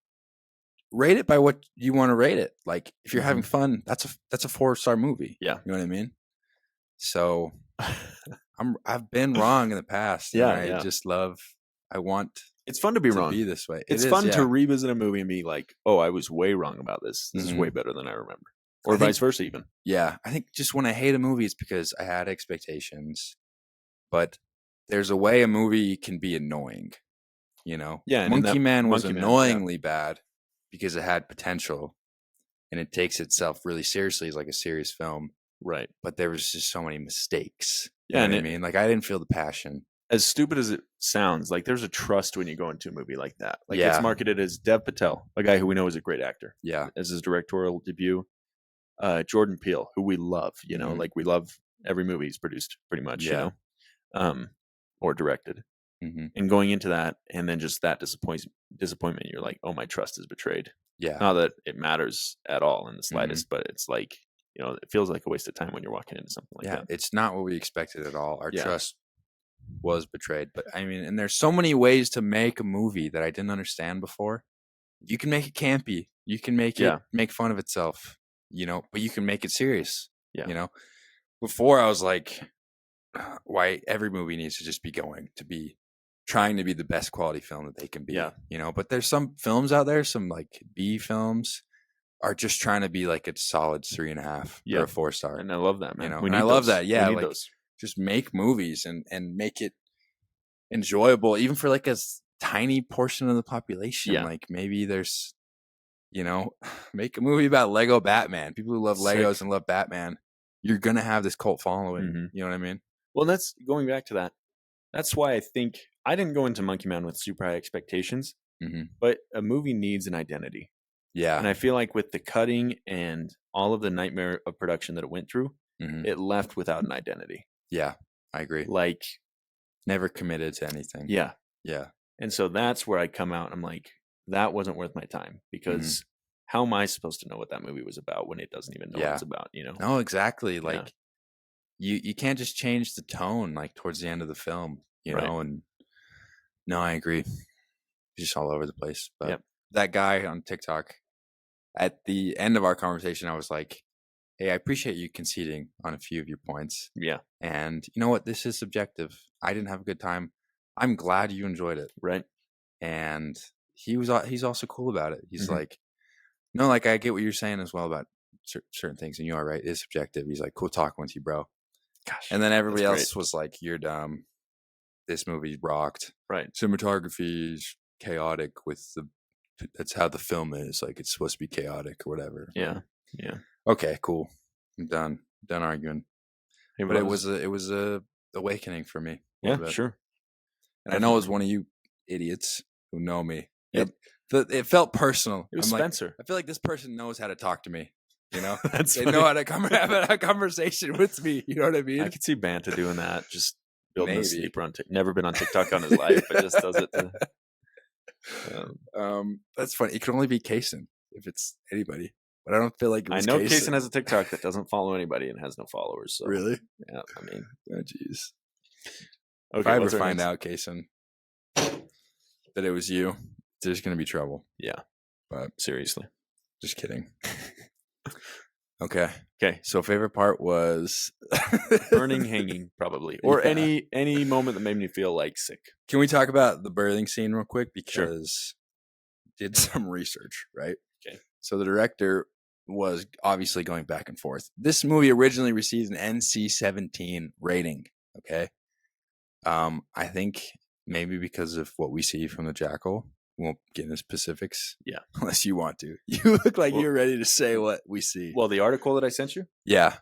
Speaker 8: rate it by what you want to rate it. Like if you're having fun, that's a 4-star movie.
Speaker 9: Yeah.
Speaker 8: You know what I mean? So I've been wrong in the past.
Speaker 9: Yeah.
Speaker 8: And I want
Speaker 9: it's fun to be wrong.
Speaker 8: Be this way.
Speaker 9: It's fun to revisit a movie and be like, oh, I was way wrong about this. This is way better than I remember. Or vice versa even.
Speaker 8: Yeah. I think just when I hate a movie, it's because I had expectations. But there's a way a movie can be annoying. You know?
Speaker 9: Yeah.
Speaker 8: Monkey Man was annoyingly bad because it had potential. And it takes itself really seriously as like a serious film.
Speaker 9: Right.
Speaker 8: But there was just so many mistakes. You
Speaker 9: know
Speaker 8: what I mean? Like I didn't feel the passion.
Speaker 9: As stupid as it sounds, like there's a trust when you go into a movie like that. Like it's marketed as Dev Patel, a guy who we know is a great actor.
Speaker 8: Yeah.
Speaker 9: As his directorial debut. Jordan Peele, who we love, you know, like we love every movie he's produced pretty much, you know, or directed. And going into that and then just that disappointment, you're like, oh, my trust is betrayed.
Speaker 8: Yeah.
Speaker 9: Not that it matters at all in the slightest, but it's like, you know, it feels like a waste of time when you're walking into something like that.
Speaker 8: It's not what we expected at all. Our trust was betrayed. But I mean, and there's so many ways to make a movie that I didn't understand before. You can make it campy. You can make it make fun of itself, you know, but you can make it serious.
Speaker 9: Yeah.
Speaker 8: You know, before I was like, why every movie needs to just be trying to be the best quality film that they can be.
Speaker 9: Yeah.
Speaker 8: You know, but there's some films out there, some like B films are just trying to be like a solid 3.5 or a 4-star.
Speaker 9: And I love that, man.
Speaker 8: You know, and I love that. Yeah. Like just make movies and make it enjoyable, even for like a tiny portion of the population.
Speaker 9: Yeah.
Speaker 8: Like maybe there's, you know, make a movie about Lego Batman. People who love Legos and love Batman, you're going to have this cult following. You know what I mean?
Speaker 9: Well, that's going back to that. That's why I think I didn't go into Monkey Man with super high expectations, but a movie needs an identity.
Speaker 8: Yeah.
Speaker 9: And I feel like with the cutting and all of the nightmare of production that it went through, it left without an identity.
Speaker 8: Yeah, I agree.
Speaker 9: Like
Speaker 8: never committed to anything.
Speaker 9: Yeah.
Speaker 8: Yeah.
Speaker 9: And so that's where I come out and I'm like, that wasn't worth my time because how am I supposed to know what that movie was about when it doesn't even know what it's about, you know?
Speaker 8: No, exactly. Like you can't just change the tone like towards the end of the film, you know? And no, I agree. Just all over the place. But that guy on TikTok, at the end of our conversation, I was like, hey, I appreciate you conceding on a few of your points.
Speaker 9: Yeah.
Speaker 8: And you know what? This is subjective. I didn't have a good time. I'm glad you enjoyed it.
Speaker 9: Right.
Speaker 8: And he's also cool about it. He's
Speaker 9: Mhm.
Speaker 8: like, no, like I get what you're saying as well about certain things, and you are right. It's subjective. He's like, cool talking with you, bro.
Speaker 9: Gosh.
Speaker 8: And then everybody
Speaker 9: that's
Speaker 8: else was like, you're dumb. This movie rocked.
Speaker 9: Right.
Speaker 8: Cinematography is chaotic that's how the film is. Like it's supposed to be chaotic or whatever.
Speaker 9: Yeah. Yeah.
Speaker 8: Okay, cool. I'm done arguing.
Speaker 9: Hey,
Speaker 8: But it was a awakening for me.
Speaker 9: Yeah, sure.
Speaker 8: And I know it was one of you idiots who know me.
Speaker 9: Yep.
Speaker 8: It felt personal.
Speaker 9: It was
Speaker 8: I'm like,
Speaker 9: Spencer.
Speaker 8: I feel like this person knows how to talk to me. You know,
Speaker 9: That's
Speaker 8: they
Speaker 9: funny.
Speaker 8: know how to have a conversation with me. You know what I mean?
Speaker 9: I could see Banta doing that. Just building a
Speaker 8: Maybe.
Speaker 9: sleeper on never been on TikTok on his life, but just does it.
Speaker 8: That's funny. It could only be Kaysen if it's anybody. But I don't feel like it
Speaker 9: I
Speaker 8: was
Speaker 9: know
Speaker 8: Kaysen.
Speaker 9: Kaysen has a TikTok that doesn't follow anybody and has no followers. So
Speaker 8: Really?
Speaker 9: yeah, I mean,
Speaker 8: Oh, jeez.
Speaker 9: okay.
Speaker 8: If I ever
Speaker 9: what's our
Speaker 8: find
Speaker 9: next?
Speaker 8: out, Kaysen, that it was you, there's going to be trouble.
Speaker 9: Yeah,
Speaker 8: But
Speaker 9: seriously.
Speaker 8: just kidding. Okay.
Speaker 9: Okay,
Speaker 8: So favorite part was
Speaker 9: burning, hanging, probably, or
Speaker 8: Yeah.
Speaker 9: any moment that made me feel like sick.
Speaker 8: Can we talk about the birthing scene real quick?
Speaker 9: Sure.
Speaker 8: Because did some research, right?
Speaker 9: Okay.
Speaker 8: So the director was obviously going back and forth. This movie originally received an NC-17 rating. Okay. I think maybe because of what we see from the Jackal. We won't get into specifics.
Speaker 9: Yeah.
Speaker 8: Unless you want to. You look like
Speaker 9: Well-
Speaker 8: you're ready to say what we see.
Speaker 9: Well, the article that I sent you,
Speaker 8: Yeah.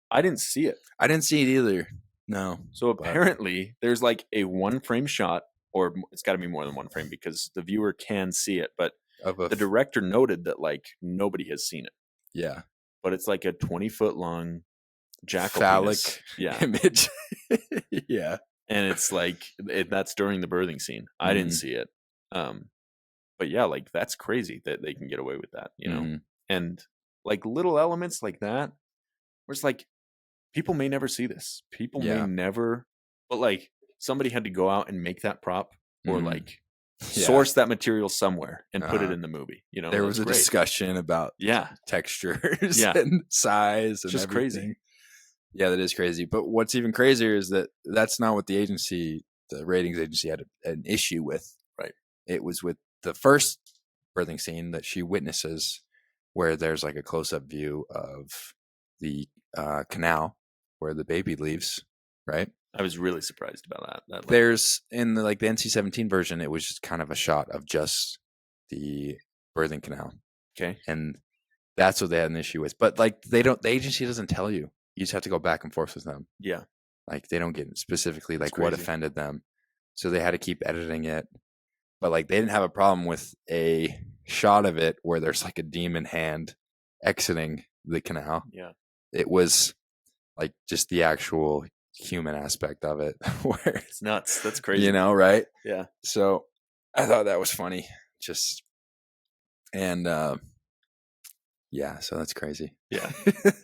Speaker 9: I didn't see it.
Speaker 8: I didn't see it either. No.
Speaker 9: So apparently, there's like a one frame shot, or it's got to be more than one frame because the viewer can see it. But
Speaker 8: Of a
Speaker 9: the director noted that like nobody has seen it,
Speaker 8: yeah.
Speaker 9: but it's like a 20-foot long jackal
Speaker 8: Phallic
Speaker 9: penis. Yeah,
Speaker 8: image. Yeah.
Speaker 9: and it's like that's during the birthing scene. I didn't
Speaker 8: Mhm.
Speaker 9: see it, but yeah, like that's crazy that they can get away with that, you know.
Speaker 8: Mhm.
Speaker 9: And like little elements like that, where it's like people may never see this. People
Speaker 8: Yeah.
Speaker 9: may never, but like somebody had to go out and make that prop or
Speaker 8: Mhm.
Speaker 9: like
Speaker 8: Yeah.
Speaker 9: source that material somewhere and put it
Speaker 8: Uh-huh.
Speaker 9: in the movie. You know,
Speaker 8: There was
Speaker 9: that's
Speaker 8: a
Speaker 9: great.
Speaker 8: discussion about
Speaker 9: Yeah,
Speaker 8: textures
Speaker 9: Yeah.
Speaker 8: and size and
Speaker 9: Just crazy.
Speaker 8: everything. Yeah, that is crazy. But what's even crazier is that that's not what the ratings agency had an issue with.
Speaker 9: Right.
Speaker 8: It was with the first birthing scene that she witnesses where there's like a close-up view of the canal where the baby leaves, right?
Speaker 9: I was really surprised about that. That like,
Speaker 8: There's in the NC-17 version, it was just kind of a shot of just the birthing canal.
Speaker 9: okay,
Speaker 8: And that's what they had an issue with. But like the agency doesn't tell you. You just have to go back and forth with them.
Speaker 9: yeah,
Speaker 8: Like they don't get specifically like
Speaker 9: That's
Speaker 8: what
Speaker 9: crazy.
Speaker 8: offended them. So they had to keep editing it. But like they didn't have a problem with a shot of it where there's like a demon hand exiting the canal.
Speaker 9: yeah.
Speaker 8: It was like just the actual human aspect of it where
Speaker 9: It's nuts. That's crazy.
Speaker 8: you know, right?
Speaker 9: Yeah,
Speaker 8: So I thought that was funny. Just and yeah, so that's crazy.
Speaker 9: yeah.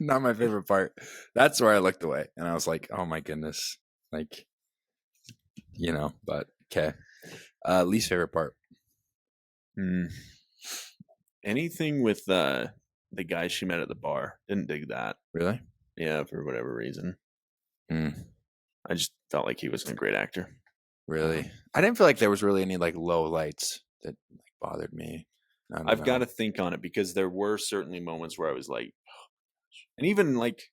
Speaker 8: Not my favorite part. That's where I looked away and I was like, oh my goodness. Like, you know, but okay. Least favorite part.
Speaker 9: Mm. Anything with the guy she met at the bar, didn't dig that.
Speaker 8: Really?
Speaker 9: Yeah, for whatever reason.
Speaker 8: Mm,
Speaker 9: I just felt like he wasn't a great actor.
Speaker 8: really? I didn't feel like there was really any like low lights that like bothered me.
Speaker 9: I've got to think on it because there were certainly moments where I was like, oh, gosh. And even like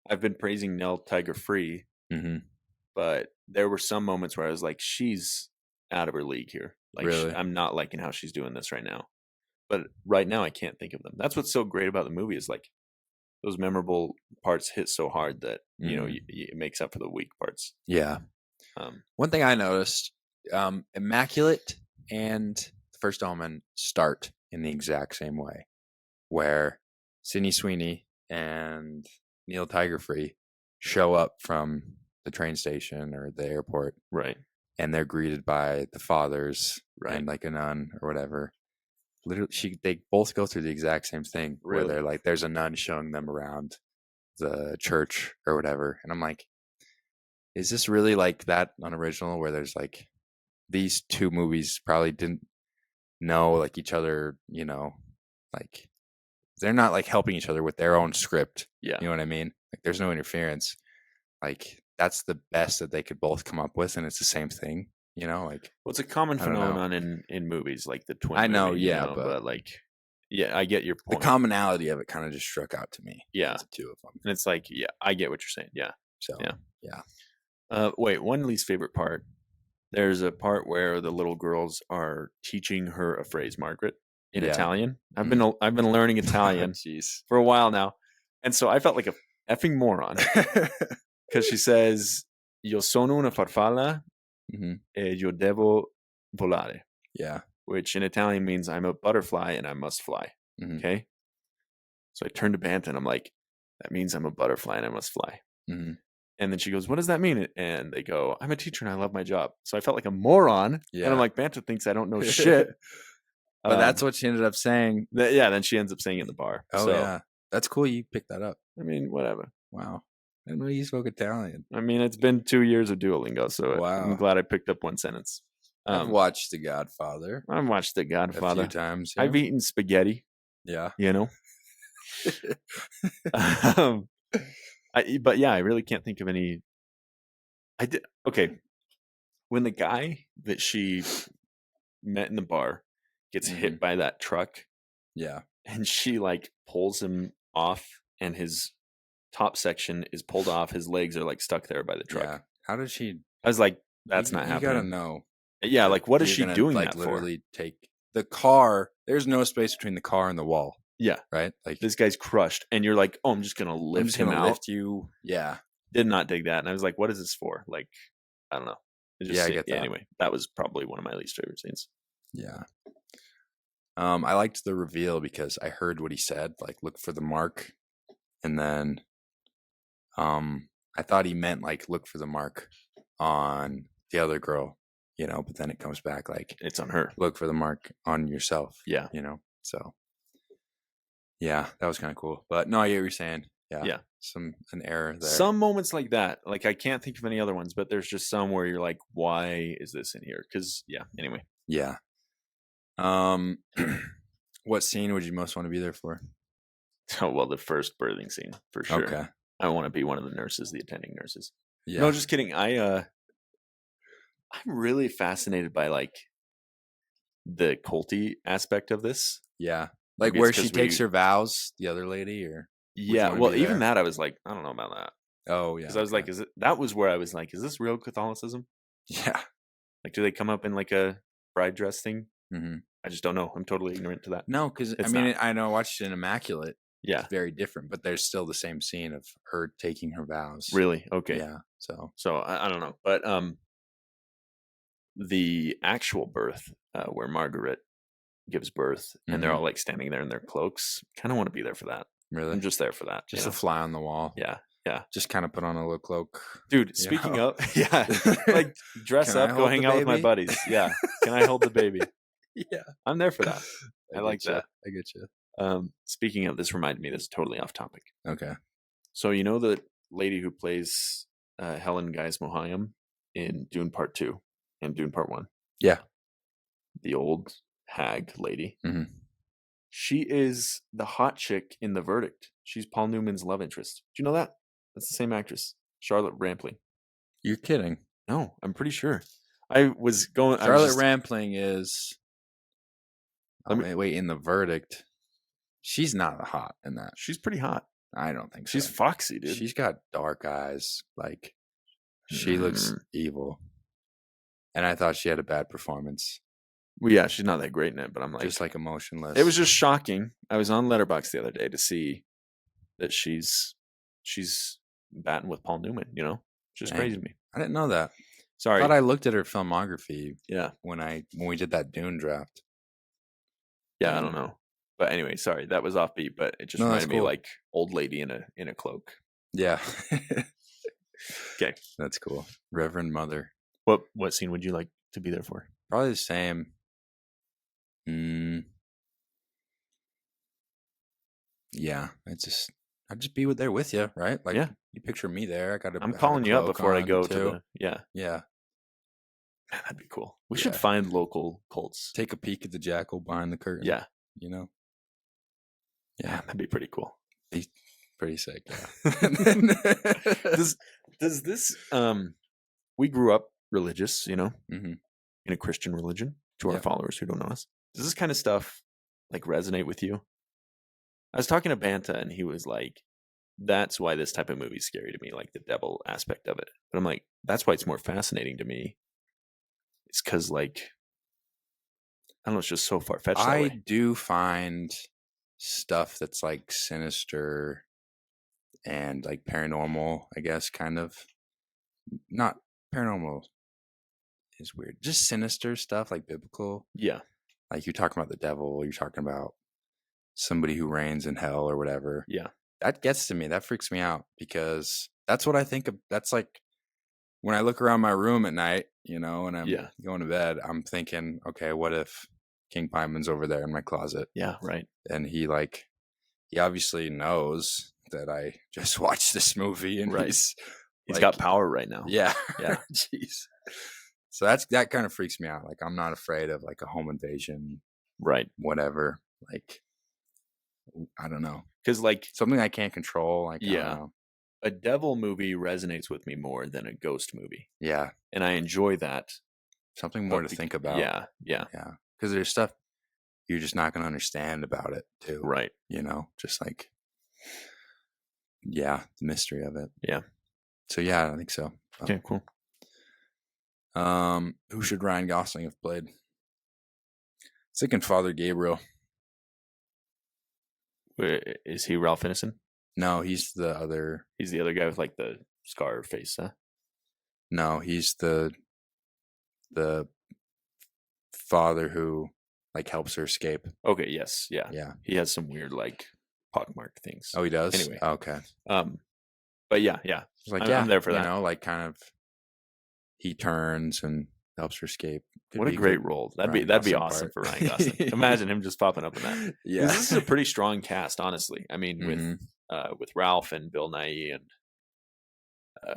Speaker 9: I've been praising Nell Tiger Free,
Speaker 8: Mm-hmm.
Speaker 9: but there were some moments where I was like, she's out of her league here. Like
Speaker 8: Really?
Speaker 9: I'm not liking how she's doing this right now. But right now I can't think of them. That's what's so great about the movie is like those memorable parts hit so hard that you know it makes up for the weak parts.
Speaker 8: Yeah.
Speaker 9: Um,
Speaker 8: One thing I noticed, Immaculate and First Omen start in the exact same way, where Sydney Sweeney and Neil Tigerfree show up from the train station or the airport,
Speaker 9: right.
Speaker 8: and they're greeted by the fathers
Speaker 9: Right.
Speaker 8: and like a nun or whatever. Literally, they both go through the exact same thing, where
Speaker 9: Really?
Speaker 8: they're like, there's a nun showing them around the church or whatever, and I'm like, is this really like that unoriginal? Where there's like these two movies probably didn't know like each other, you know, like they're not like helping each other with their own script.
Speaker 9: Yeah.
Speaker 8: You know what I mean? Like there's no interference. Like that's the best that they could both come up with, and it's the same thing. You know, like
Speaker 9: Well, it's a common
Speaker 8: I don't know.
Speaker 9: phenomenon in movies, like the twin.
Speaker 8: I know,
Speaker 9: movie, you
Speaker 8: yeah,
Speaker 9: know,
Speaker 8: but
Speaker 9: like, yeah, I get your
Speaker 8: the
Speaker 9: point.
Speaker 8: commonality of it kind of just struck out to me.
Speaker 9: Yeah.
Speaker 8: The two of them.
Speaker 9: And it's like, yeah, I get what you're saying. Yeah.
Speaker 8: So
Speaker 9: Yeah. Wait, one least favorite part. There's a part where the little girls are teaching her a phrase, Margaret, in
Speaker 8: Yeah.
Speaker 9: Italian. I've been learning Italian
Speaker 8: Jeez.
Speaker 9: for a while now, and so I felt like a effing moron because she says, "Io sono una farfalla
Speaker 8: hmm
Speaker 9: e io devo volare,"
Speaker 8: Yeah.
Speaker 9: which in Italian means I'm a butterfly and I must fly.
Speaker 8: Mhm.
Speaker 9: Okay, so I turned to Banta and I'm like, "That means I'm a butterfly and I must fly."
Speaker 8: hmm
Speaker 9: And then she goes, "What does that mean?" And they go, "I'm a teacher and I love my job." So I felt like a moron. And
Speaker 8: Yeah.
Speaker 9: I'm like, Banta thinks I don't know shit.
Speaker 8: But that's what she ended up saying.
Speaker 9: Then she ends up saying it in the bar.
Speaker 8: Oh,
Speaker 9: So,
Speaker 8: yeah. That's cool. You picked that up.
Speaker 9: I mean, whatever.
Speaker 8: Wow. I didn't know you spoke Italian.
Speaker 9: I mean, it's been 2 years of Duolingo, so
Speaker 8: Wow.
Speaker 9: I'm glad I picked up one sentence.
Speaker 8: I've watched The Godfather
Speaker 9: I've watched The
Speaker 8: a
Speaker 9: Godfather.
Speaker 8: few times.
Speaker 9: I've eaten spaghetti,
Speaker 8: Yeah.
Speaker 9: you know. But yeah, I really can't think of any. I did okay. When the guy that she met in the bar gets hit by that truck,
Speaker 8: Yeah.
Speaker 9: and she like pulls him off, and his top section is pulled off. His legs are like stuck there by the truck.
Speaker 8: Yeah. How did she?
Speaker 9: I was like, "That's not
Speaker 8: You
Speaker 9: happening."
Speaker 8: gotta know.
Speaker 9: Yeah, like what is
Speaker 8: You're
Speaker 9: she
Speaker 8: gonna,
Speaker 9: doing
Speaker 8: like,
Speaker 9: that
Speaker 8: literally take the car. There's no space between the car and the wall.
Speaker 9: Yeah.
Speaker 8: Right. Like
Speaker 9: This guy's crushed, and you're like, "Oh, I'm just gonna
Speaker 8: I'm
Speaker 9: lift
Speaker 8: just
Speaker 9: him
Speaker 8: gonna
Speaker 9: out."
Speaker 8: lift you. Yeah.
Speaker 9: Did not dig that, and I was like, "What is this for?" Like, I don't know. It just,
Speaker 8: Yeah, I get that.
Speaker 9: Anyway, that was probably one of my least favorite scenes.
Speaker 8: Yeah. I liked the reveal because I heard what he said, like look for the mark. And then I thought he meant like look for the mark on the other girl, you know, but then it comes back like
Speaker 9: It's on her.
Speaker 8: look for the mark on yourself.
Speaker 9: Yeah.
Speaker 8: You know. So yeah, that was kind of cool. But no, I get what you're saying. Yeah.
Speaker 9: Yeah.
Speaker 8: An error there.
Speaker 9: Some moments like that, like I can't think of any other ones, but there's just some where you're like, "Why is this in here?" Because anyway,
Speaker 8: Yeah. What scene would you most want to be there for?
Speaker 9: oh well, the first birthing scene for sure.
Speaker 8: Okay.
Speaker 9: I want to be one of the nurses, the attending nurses.
Speaker 8: Yeah.
Speaker 9: No, just kidding. I'm really fascinated by like the culty aspect of this.
Speaker 8: Yeah. Like
Speaker 9: Maybe it's
Speaker 8: where she
Speaker 9: 'cause
Speaker 8: takes
Speaker 9: we-
Speaker 8: her vows, the other lady, or
Speaker 9: Yeah,
Speaker 8: wanna
Speaker 9: well,
Speaker 8: be
Speaker 9: even
Speaker 8: there?
Speaker 9: that I was like, I don't know about that.
Speaker 8: oh yeah.
Speaker 9: Because I was like, that was where I was like, is this real Catholicism?
Speaker 8: yeah.
Speaker 9: Like, do they come up in like a bride dress thing?
Speaker 8: hmm
Speaker 9: I just don't know. I'm totally ignorant to that.
Speaker 8: No, because I
Speaker 9: It's
Speaker 8: mean,
Speaker 9: not.
Speaker 8: I know I watched it in Immaculate.
Speaker 9: Yeah,
Speaker 8: It's very different, but there's still the same scene of her taking her vows.
Speaker 9: really. Okay.
Speaker 8: Yeah. So
Speaker 9: So I don't know, but the actual birth where Margaret gives birth and they're
Speaker 8: Mhm.
Speaker 9: all like standing there in their cloaks. Kind of want to be there for that.
Speaker 8: really,
Speaker 9: I'm just there for that.
Speaker 8: just
Speaker 9: you
Speaker 8: a
Speaker 9: know?
Speaker 8: fly on the wall.
Speaker 9: Yeah.
Speaker 8: Just kind of put on a little cloak.
Speaker 9: Dude,
Speaker 8: You
Speaker 9: speaking
Speaker 8: know?
Speaker 9: of, yeah, like dress
Speaker 8: Can I
Speaker 9: up, go
Speaker 8: hold
Speaker 9: hang
Speaker 8: the
Speaker 9: out with my
Speaker 8: baby?
Speaker 9: buddies. Yeah. Can I hold the baby?
Speaker 8: Yeah.
Speaker 9: I'm there for that. I
Speaker 8: get
Speaker 9: like
Speaker 8: ya.
Speaker 9: that.
Speaker 8: I get you.
Speaker 9: Speaking of, this reminded me, this is totally off topic.
Speaker 8: Okay.
Speaker 9: So you know the lady who plays Helen Geis Mohayim in Dune Part 2 and Dune Part 1?
Speaker 8: Yeah.
Speaker 9: The old hag lady.
Speaker 8: Mhm.
Speaker 9: She is the hot chick in The Verdict. She's Paul Newman's love interest. Do you know that? That's the same actress, Charlotte Rampling.
Speaker 8: You're kidding.
Speaker 9: No, I'm pretty sure. I was going.
Speaker 8: Charlotte Rampling is. Oh,
Speaker 9: Let me-
Speaker 8: wait, in The Verdict, she's not hot in that.
Speaker 9: She's pretty hot.
Speaker 8: I don't think so.
Speaker 9: She's foxy, dude.
Speaker 8: She's got dark eyes. Like she looks evil. And I thought she had a bad performance.
Speaker 9: Well, yeah, she's not that great in it, but I'm like,
Speaker 8: Just like emotionless.
Speaker 9: it was just shocking. I was on Letterboxd the other day to see that she's batting with Paul Newman. You know, just
Speaker 8: Dang.
Speaker 9: crazy to me.
Speaker 8: I didn't know that.
Speaker 9: Sorry.
Speaker 8: I thought I looked at her filmography
Speaker 9: Yeah,
Speaker 8: when we did that Dune draft.
Speaker 9: yeah, I don't know. But anyway, sorry, that was offbeat. But it just
Speaker 8: No, that's
Speaker 9: reminded me
Speaker 8: cool.
Speaker 9: like old lady in a cloak.
Speaker 8: Yeah.
Speaker 9: Okay,
Speaker 8: That's cool. Reverend Mother.
Speaker 9: what scene would you like to be there for?
Speaker 8: Probably the same. Yeah, I'd just be there with you, right? Like,
Speaker 9: Yeah.
Speaker 8: you picture me there. I got to.
Speaker 9: I'm calling you up before I go to the. Yeah,
Speaker 8: Yeah,
Speaker 9: man, that'd be cool. We should
Speaker 8: Yeah.
Speaker 9: find local cults.
Speaker 8: take a peek at the jackal behind the curtain.
Speaker 9: Yeah,
Speaker 8: you know.
Speaker 9: yeah,
Speaker 8: Yeah,
Speaker 9: that'd be pretty cool.
Speaker 8: pretty sick. Yeah.
Speaker 9: Does this we grew up religious, you know,
Speaker 8: Mhm.
Speaker 9: in a Christian religion to our
Speaker 8: Yeah.
Speaker 9: followers who don't know us. Does this kind of stuff like resonate with you? I was talking to Banta and he was like, that's why this type of movie is scary to me, like the devil aspect of it. But I'm like, that's why it's more fascinating to me. It's because, like, I don't know, it's just so far fetched.
Speaker 8: I do find stuff that's like sinister and like paranormal, I guess, kind of. Not paranormal is weird. Just sinister stuff, like biblical.
Speaker 9: Yeah.
Speaker 8: Like you're talking about the devil, you're talking about somebody who reigns in hell or whatever.
Speaker 9: Yeah.
Speaker 8: That gets to me. That freaks me out because that's what I think of. That's like when I look around my room at night, you know, and I'm going to bed, I'm thinking, okay, what if King Paimon's over there in my closet?
Speaker 9: Yeah, right.
Speaker 8: And he obviously knows that I just watched this movie and he's
Speaker 9: got power right now.
Speaker 8: Yeah.
Speaker 9: Yeah.
Speaker 8: Jeez. So that kind of freaks me out. Like I'm not afraid of like a home invasion.
Speaker 9: Right.
Speaker 8: Whatever. Like, I don't know.
Speaker 9: Because like
Speaker 8: something I can't control. Like, I don't know.
Speaker 9: A devil movie resonates with me more than a ghost movie.
Speaker 8: Yeah.
Speaker 9: And I enjoy that.
Speaker 8: Something more to think about.
Speaker 9: Yeah. Yeah.
Speaker 8: Yeah. Because there's stuff you're just not going to understand about it too.
Speaker 9: Right.
Speaker 8: You know, just like, the mystery of it.
Speaker 9: Yeah.
Speaker 8: So yeah, I think so.
Speaker 9: Okay, cool.
Speaker 8: Who should Ryan Gosling have played? Thinking Father Gabriel.
Speaker 9: Is he Ralph Ineson?
Speaker 8: No, he's the other.
Speaker 9: He's the other guy with like the scar face, huh?
Speaker 8: No, he's the father who like helps her escape.
Speaker 9: Okay, yes, yeah.
Speaker 8: Yeah.
Speaker 9: He has some weird like pockmark things.
Speaker 8: Oh, he does?
Speaker 9: Anyway.
Speaker 8: Okay.
Speaker 9: But yeah.
Speaker 8: It's like,
Speaker 9: I'm there for that.
Speaker 8: You know, like kind of he turns and helps her escape.
Speaker 9: What a great role. That'd be awesome for Ryan Gosling. Imagine him just popping up in that.
Speaker 8: Yeah.
Speaker 9: This is a pretty strong cast, honestly. I mean, with Ralph and Bill Nighy and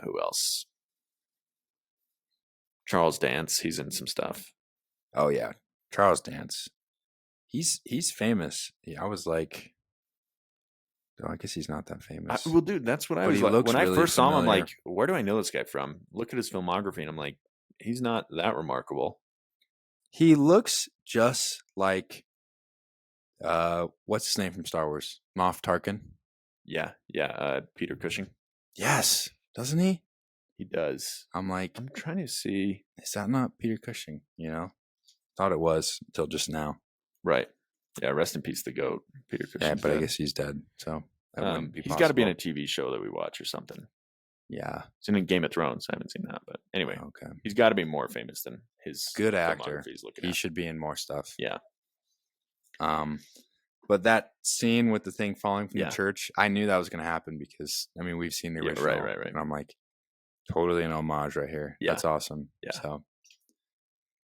Speaker 9: who else? Charles Dance, he's in some stuff.
Speaker 8: Oh yeah. Charles Dance. He's famous. Yeah, I was like, oh, I guess he's not that famous.
Speaker 9: Well, dude, that's what I
Speaker 8: But
Speaker 9: was
Speaker 8: he
Speaker 9: like.
Speaker 8: looks
Speaker 9: When I
Speaker 8: really
Speaker 9: first saw him, I'm
Speaker 8: familiar.
Speaker 9: like, where do I know this guy from? Look at his filmography, and I'm like, he's not that remarkable.
Speaker 8: He looks just like what's his name from Star Wars? Moff Tarkin.
Speaker 9: Yeah. Peter Cushing.
Speaker 8: Yes, doesn't he?
Speaker 9: He does.
Speaker 8: I'm like,
Speaker 9: I'm trying to see.
Speaker 8: is that not Peter Cushing? You know, thought it was until just now.
Speaker 9: Right. Yeah. Rest in peace, the goat, Peter Cushing.
Speaker 8: Yeah, but I guess he's dead. So that wouldn't be
Speaker 9: he's got to be in a
Speaker 8: possible.
Speaker 9: TV show that we watch or something.
Speaker 8: Yeah.
Speaker 9: He's in Game of Thrones. I haven't seen that, but anyway,
Speaker 8: Okay.
Speaker 9: he's got to be more famous than his
Speaker 8: Good actor.
Speaker 9: filmography he's looking
Speaker 8: He
Speaker 9: at.
Speaker 8: should be in more stuff.
Speaker 9: Yeah.
Speaker 8: But that scene with the thing falling from
Speaker 9: Yeah.
Speaker 8: the church, I knew that was going to happen because I mean we've seen the
Speaker 9: Yeah,
Speaker 8: original,
Speaker 9: right.
Speaker 8: and I'm like, totally an homage right here.
Speaker 9: Yeah.
Speaker 8: That's awesome.
Speaker 9: Yeah.
Speaker 8: So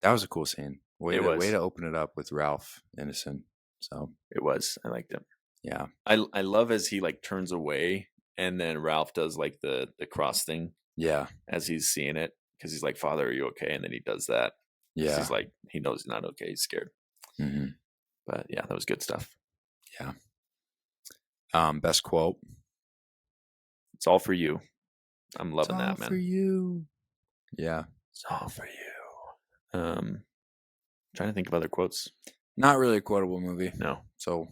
Speaker 8: that was a cool scene. Way to open it up with Ralph Ineson. So
Speaker 9: It was. I liked him.
Speaker 8: yeah,
Speaker 9: I love as he like turns away and then Ralph does like the cross thing
Speaker 8: yeah,
Speaker 9: as he's seeing it because he's like, "Father, are you okay?" And then he does that. 'Cause
Speaker 8: yeah.
Speaker 9: he's like, he knows he's not okay. He's scared.
Speaker 8: hmm
Speaker 9: But yeah, that was good stuff.
Speaker 8: Best quote.
Speaker 9: It's all for you. I'm loving
Speaker 8: It's all
Speaker 9: that, man.
Speaker 8: for you. Yeah,
Speaker 9: It's all for you. Trying to think of other quotes.
Speaker 8: not really a quotable movie.
Speaker 9: No.
Speaker 8: So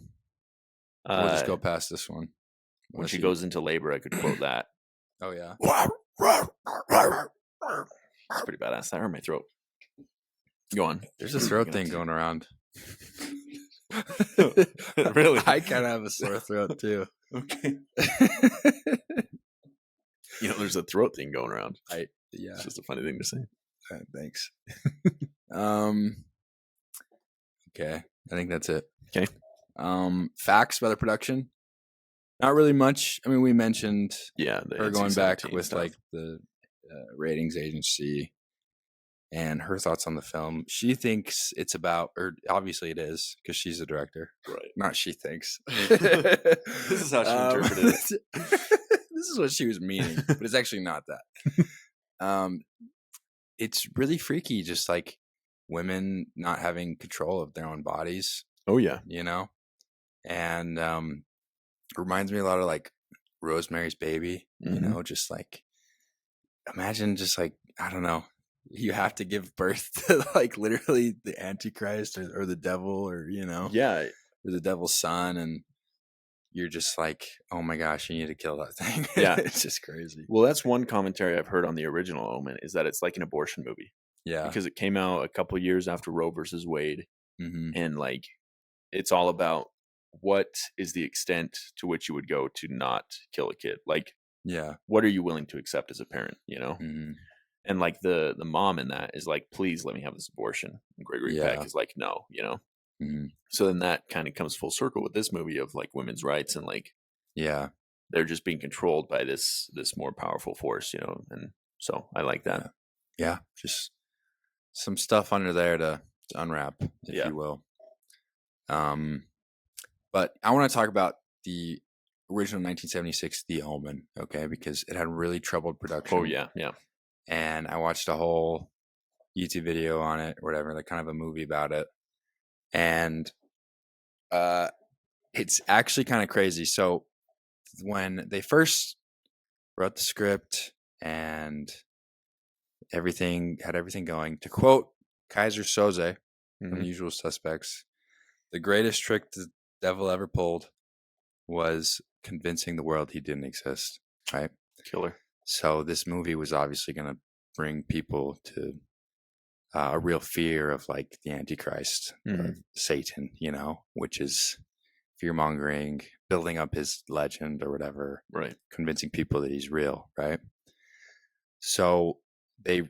Speaker 8: we'll just go past this one.
Speaker 9: When
Speaker 8: Unless
Speaker 9: she
Speaker 8: you-
Speaker 9: goes into labor, I could quote that.
Speaker 8: Oh yeah.
Speaker 9: It's pretty badass. That hurt my throat. Go on.
Speaker 8: There's a throat thing going around.
Speaker 9: Really?
Speaker 8: I kind of have a sore throat too.
Speaker 9: Okay. You know, there's a throat thing going around.
Speaker 8: Yeah.
Speaker 9: It's just a funny thing to say.
Speaker 8: Thanks. Okay. I think that's it.
Speaker 9: Okay.
Speaker 8: Facts about the production. Not really much. I mean, we mentioned
Speaker 9: Yeah. The
Speaker 8: her going back
Speaker 9: NC-17
Speaker 8: with
Speaker 9: stuff.
Speaker 8: like the ratings agency and her thoughts on the film. She thinks it's about, or obviously it is because she's the director.
Speaker 9: Right.
Speaker 8: Not she thinks.
Speaker 9: This is how she interpreted it.
Speaker 8: This is what she was meaning, but it's actually not that. It's really freaky, just like women not having control of their own bodies,
Speaker 9: Oh, yeah.
Speaker 8: you know? And reminds me a lot of like Rosemary's Baby, you
Speaker 9: Mhm.
Speaker 8: know, just like imagine just like, I don't know, you have to give birth to like literally the Antichrist or the devil or
Speaker 9: Yeah,
Speaker 8: or the devil's son, and you're just like, oh my gosh, you need to kill that thing.
Speaker 9: Yeah.
Speaker 8: It's just crazy.
Speaker 9: well, that's one commentary I've heard on the original Omen is that it's like an abortion movie
Speaker 8: Yeah.
Speaker 9: because it came out a couple years after Roe versus Wade,
Speaker 8: Mm-hmm.
Speaker 9: and like it's all about what is the extent to which you would go to not kill a kid. Like,
Speaker 8: Yeah.
Speaker 9: what are you willing to accept as a parent?
Speaker 8: Mm-hmm.
Speaker 9: And like the mom in that is like, please let me have this abortion. And Gregory
Speaker 8: Yeah.
Speaker 9: Peck is like, no.
Speaker 8: Mm-hmm.
Speaker 9: So then that kind of comes full circle with this movie of like women's rights and like
Speaker 8: Yeah.
Speaker 9: they're just being controlled by this more powerful force, and so I like that.
Speaker 8: Yeah. Just some stuff under there to unwrap, if
Speaker 9: Yeah.
Speaker 8: you will. But I want to talk about the original 1976 The Omen, okay, because it had really troubled production.
Speaker 9: Oh yeah, yeah.
Speaker 8: And I watched a whole YouTube video on it or whatever, like kind of a movie about it. And it's actually kind of crazy. So when they first wrote the script and everything going, to quote Kaiser Soze from The Usual Suspects, the greatest trick the devil ever pulled was convincing the world he didn't exist, right?
Speaker 9: Killer.
Speaker 8: So this movie was obviously going to bring people to a real fear of like the Antichrist, of Satan, which is fear-mongering, building up his legend or whatever,
Speaker 9: Right.
Speaker 8: convincing people that he's real, right? So the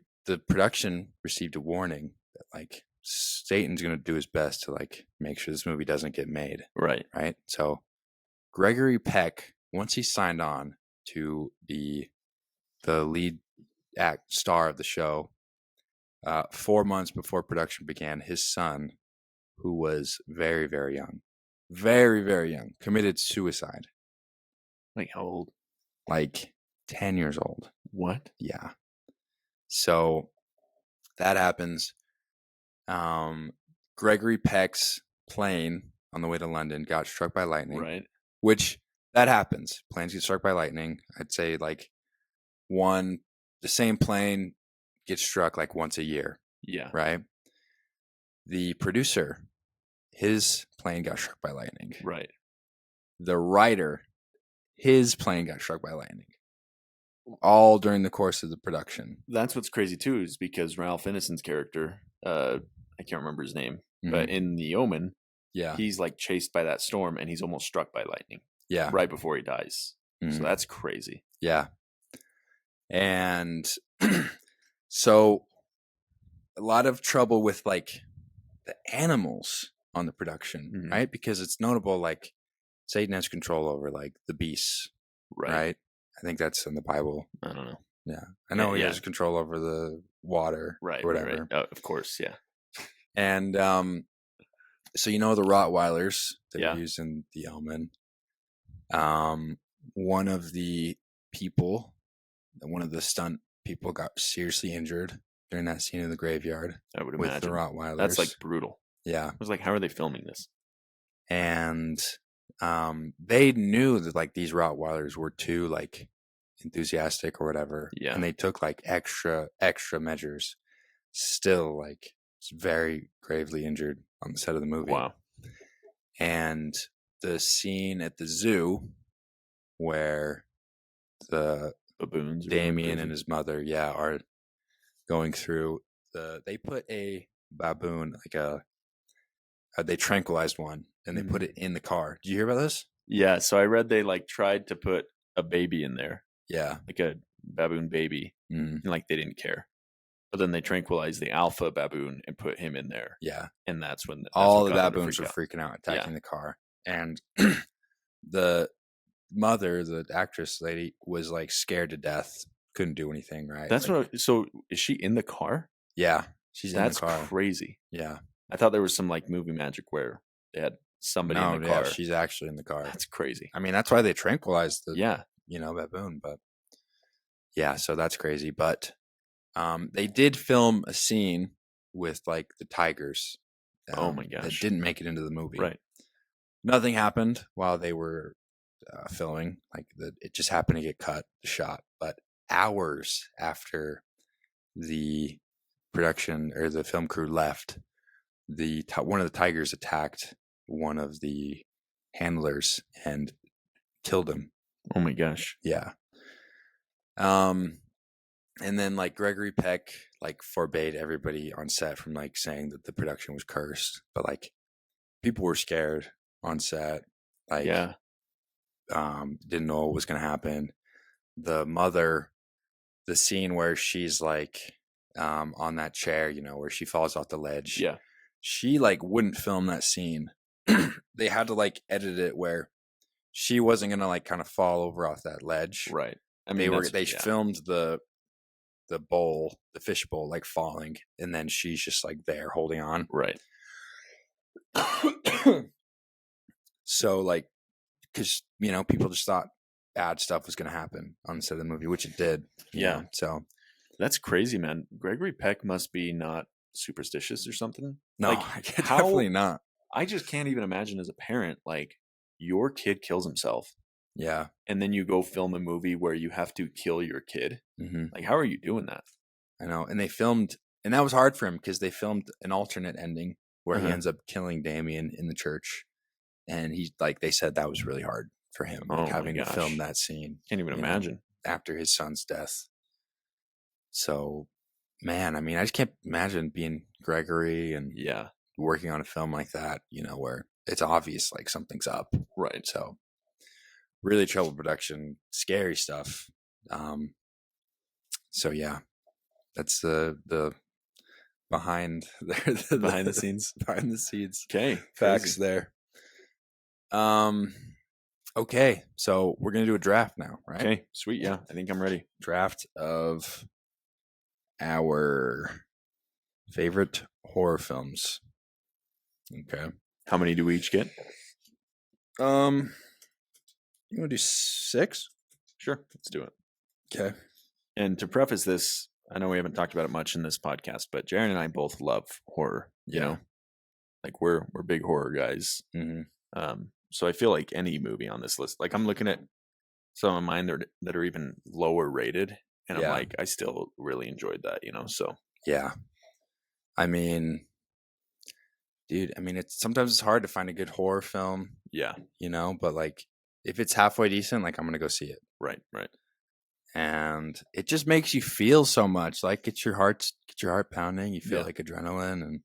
Speaker 8: production received a warning that like Satan's going to do his best to like make sure this movie doesn't get made,
Speaker 9: Right.
Speaker 8: right? So Gregory Peck, once he signed on to be the lead star of the show, 4 months before production began, his son, who was very, very young, committed suicide.
Speaker 9: Like how old?
Speaker 8: Like 10 years old.
Speaker 9: What?
Speaker 8: Yeah. So that happens. Gregory Peck's plane on the way to London got struck by lightning.
Speaker 9: Right.
Speaker 8: Which that happens. Planes get struck by lightning. I'd say like the same plane gets struck like once a year.
Speaker 9: Yeah.
Speaker 8: Right. The producer, his plane got struck by lightning.
Speaker 9: Right.
Speaker 8: The writer, his plane got struck by lightning. All during the course of the production.
Speaker 9: That's what's crazy too, is because Ralph Ineson's character, I can't remember his name, but in The Omen, he's like chased by that storm and he's almost struck by lightning.
Speaker 8: Yeah.
Speaker 9: Right before he dies. So that's crazy.
Speaker 8: Yeah. And so a lot of trouble with like the animals on the production, right? Because it's notable, like Satan has control over like the beasts, right? I think that's in the Bible.
Speaker 9: I don't know.
Speaker 8: Yeah. I know he has control over the water,
Speaker 9: right?
Speaker 8: Or whatever.
Speaker 9: Right. Of course, yeah.
Speaker 8: And so the Rottweilers that are
Speaker 9: Yeah.
Speaker 8: used in The Omen. One of the stunt people got seriously injured during that scene in the graveyard.
Speaker 9: I would
Speaker 8: with
Speaker 9: imagine.
Speaker 8: the Rottweilers.
Speaker 9: That's like brutal.
Speaker 8: Yeah.
Speaker 9: I was like, how are they filming this?
Speaker 8: And they knew that like these Rottweilers were too like enthusiastic or whatever.
Speaker 9: Yeah.
Speaker 8: And they took like extra measures. Still like very gravely injured on the set of the movie.
Speaker 9: Wow.
Speaker 8: And the scene at the zoo where the
Speaker 9: baboons,
Speaker 8: Damien and his mother, are going through they put a baboon, like they tranquilized one and they put it in the car. Did you hear about this?
Speaker 9: Yeah. So I read they like tried to put a baby in there.
Speaker 8: Yeah.
Speaker 9: Like a baboon baby. And like they didn't care. But then they tranquilized the alpha baboon and put him in there.
Speaker 8: Yeah.
Speaker 9: And that's when
Speaker 8: all the baboons were freaking out, attacking the car. And the mother, the actress lady, was like scared to death. Couldn't do anything, right?
Speaker 9: That's
Speaker 8: like,
Speaker 9: so is she in the car?
Speaker 8: Yeah. She's in the car.
Speaker 9: That's crazy.
Speaker 8: Yeah.
Speaker 9: I thought there was some like movie magic where they had somebody in the car.
Speaker 8: Yeah, she's actually in the car.
Speaker 9: That's crazy.
Speaker 8: I mean, that's why they tranquilized the baboon, but yeah, so that's crazy. But they did film a scene with like the tigers.
Speaker 9: Oh my gosh.
Speaker 8: That didn't make it into the movie.
Speaker 9: Right.
Speaker 8: Nothing happened while they were filming. Like it just happened to get cut, the shot. But hours after the production or the film crew left, one of the tigers attacked one of the handlers and killed him.
Speaker 9: Oh my gosh.
Speaker 8: Yeah. And then like Gregory Peck like forbade everybody on set from like saying that the production was cursed, but like people were scared on set. Like,
Speaker 9: Yeah.
Speaker 8: Didn't know what was going to happen. The mother, the scene where she's like on that chair, you know, where she falls off the ledge.
Speaker 9: Yeah.
Speaker 8: She like wouldn't film that scene. They had to like edit it where she wasn't going to like kind of fall over off that ledge.
Speaker 9: Right. I mean,
Speaker 8: They filmed the bowl, the fish bowl, like falling, and then she's just like there holding on.
Speaker 9: Right.
Speaker 8: So like, because you know, people just thought bad stuff was going to happen on the set of the movie, which it did.
Speaker 9: Yeah.
Speaker 8: So
Speaker 9: That's crazy, man. Gregory Peck must be not superstitious or something.
Speaker 8: no,
Speaker 9: Like,
Speaker 8: definitely not.
Speaker 9: I just can't even imagine as a parent, like your kid kills himself
Speaker 8: Yeah.
Speaker 9: and then you go film a movie where you have to kill your kid.
Speaker 8: Mm-hmm.
Speaker 9: Like, how are you doing that?
Speaker 8: I know. And they filmed, and that was hard for him because they filmed an alternate ending where he ends up killing Damien in the church. And he, like, they said that was really hard for him, like,
Speaker 9: Oh my
Speaker 8: having to
Speaker 9: gosh.
Speaker 8: film that scene.
Speaker 9: Can't even
Speaker 8: you know,
Speaker 9: imagine.
Speaker 8: after his son's death. So, man, I mean, I just can't imagine being Gregory and
Speaker 9: Yeah.
Speaker 8: working on a film like that, you know, where it's obvious like something's up.
Speaker 9: Right.
Speaker 8: So, really troubled production, scary stuff. So yeah, that's the behind
Speaker 9: Behind the scenes.
Speaker 8: behind the scenes
Speaker 9: Okay.
Speaker 8: facts
Speaker 9: Crazy.
Speaker 8: there. Okay, so we're gonna do a draft now, right?
Speaker 9: Okay. Sweet. Yeah. I think I'm ready.
Speaker 8: Draft of our favorite horror films. Okay.
Speaker 9: How many do we each get?
Speaker 8: You want to do 6?
Speaker 9: Sure. Let's do it.
Speaker 8: Okay.
Speaker 9: And to preface this, I know we haven't talked about it much in this podcast, but Jaron and I both love horror. You know, like we're big horror guys.
Speaker 8: Mm-hmm.
Speaker 9: So I feel like any movie on this list, like I'm looking at some of mine that are even lower rated, and I'm like, I still really enjoyed that. You know, so
Speaker 8: Yeah. I mean, dude, it's sometimes it's hard to find a good horror film,
Speaker 9: yeah,
Speaker 8: you know, but like if it's halfway decent, like I'm gonna go see it.
Speaker 9: right.
Speaker 8: And it just makes you feel so much. Like get your heart pounding. You feel like adrenaline, and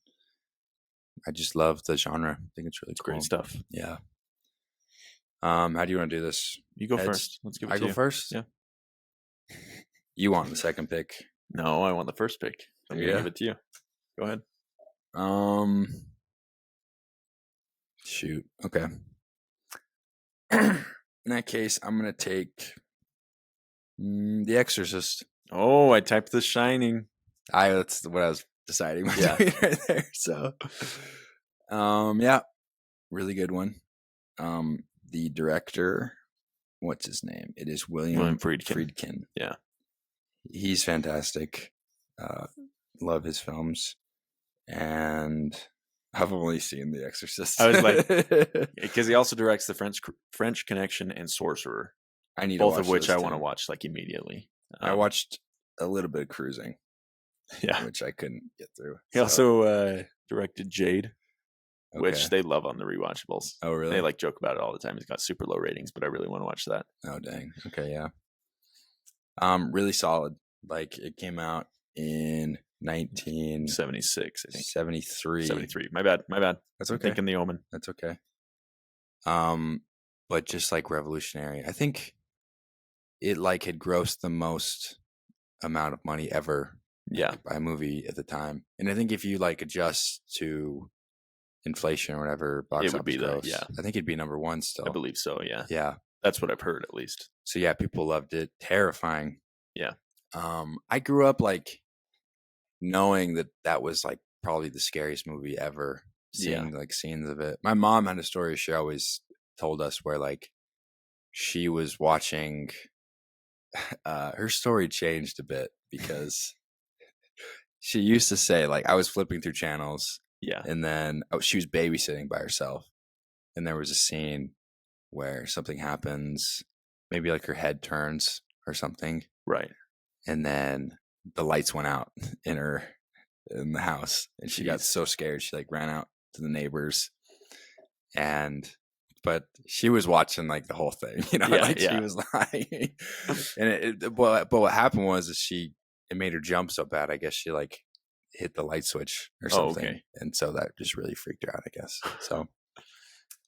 Speaker 8: I just love the genre. I think it's really cool.
Speaker 9: Great stuff.
Speaker 8: Yeah. How do you want to do this?
Speaker 9: You go
Speaker 8: Heads?
Speaker 9: first. Let's give it
Speaker 8: I
Speaker 9: to
Speaker 8: go
Speaker 9: you.
Speaker 8: first?
Speaker 9: Yeah.
Speaker 8: You want the second pick?
Speaker 9: No, I want the first pick. I'm gonna
Speaker 8: Yeah.
Speaker 9: give it to you. Go ahead.
Speaker 8: Shoot. Okay. In that case, I'm gonna take The Exorcist.
Speaker 9: Oh, I typed The Shining.
Speaker 8: That's what I was deciding
Speaker 9: Yeah.
Speaker 8: between right there. So, yeah, really good one. The director, what's his name? It is William Friedkin.
Speaker 9: Yeah.
Speaker 8: He's fantastic. Love his films, and I've only seen The Exorcist.
Speaker 9: I was like, because he also directs The French Connection and Sorcerer,
Speaker 8: I need
Speaker 9: both
Speaker 8: to
Speaker 9: of which
Speaker 8: those
Speaker 9: I want to
Speaker 8: two.
Speaker 9: watch like immediately.
Speaker 8: I watched a little bit of Cruising,
Speaker 9: Yeah.
Speaker 8: which I couldn't get through.
Speaker 9: He
Speaker 8: So,
Speaker 9: also directed Jade, which
Speaker 8: okay.
Speaker 9: they love on the rewatchables.
Speaker 8: Oh, really?
Speaker 9: They like joke about it all the time. It's got super low ratings, but I really want to watch that.
Speaker 8: Oh, dang. Okay, yeah. Really solid. Like it came out in 1973.
Speaker 9: 76, I think. 73. My bad.
Speaker 8: That's
Speaker 9: I'm
Speaker 8: okay.
Speaker 9: thinking The Omen.
Speaker 8: That's okay. But just like revolutionary. I think it like had grossed the most amount of money ever
Speaker 9: Yeah.
Speaker 8: by a movie at the time. And I think if you like adjust to inflation or whatever, box
Speaker 9: It would
Speaker 8: office
Speaker 9: be the-
Speaker 8: gross,
Speaker 9: yeah.
Speaker 8: I think it'd be number 1 still.
Speaker 9: I believe so. Yeah.
Speaker 8: Yeah.
Speaker 9: That's what I've heard, at least.
Speaker 8: So yeah, people loved it. Terrifying.
Speaker 9: Yeah.
Speaker 8: I grew up like knowing that was like probably the scariest movie ever. Seeing like scenes of it. My mom had a story she always told us where like she was watching. Her story changed a bit because she used to say like I was flipping through channels.
Speaker 9: Yeah.
Speaker 8: And then she was babysitting by herself, and there was a scene where something happens, maybe like her head turns or something,
Speaker 9: Right.
Speaker 8: and then the lights went out in in the house, and she got
Speaker 9: Jeez.
Speaker 8: so scared she like ran out to the neighbors, but she was watching like the whole thing, you know,
Speaker 9: Yeah,
Speaker 8: like
Speaker 9: yeah.
Speaker 8: she was lying, and but what happened was it made her jump so bad. I guess she like hit the light switch or something,
Speaker 9: okay.
Speaker 8: and so that just really freaked her out, I guess. So,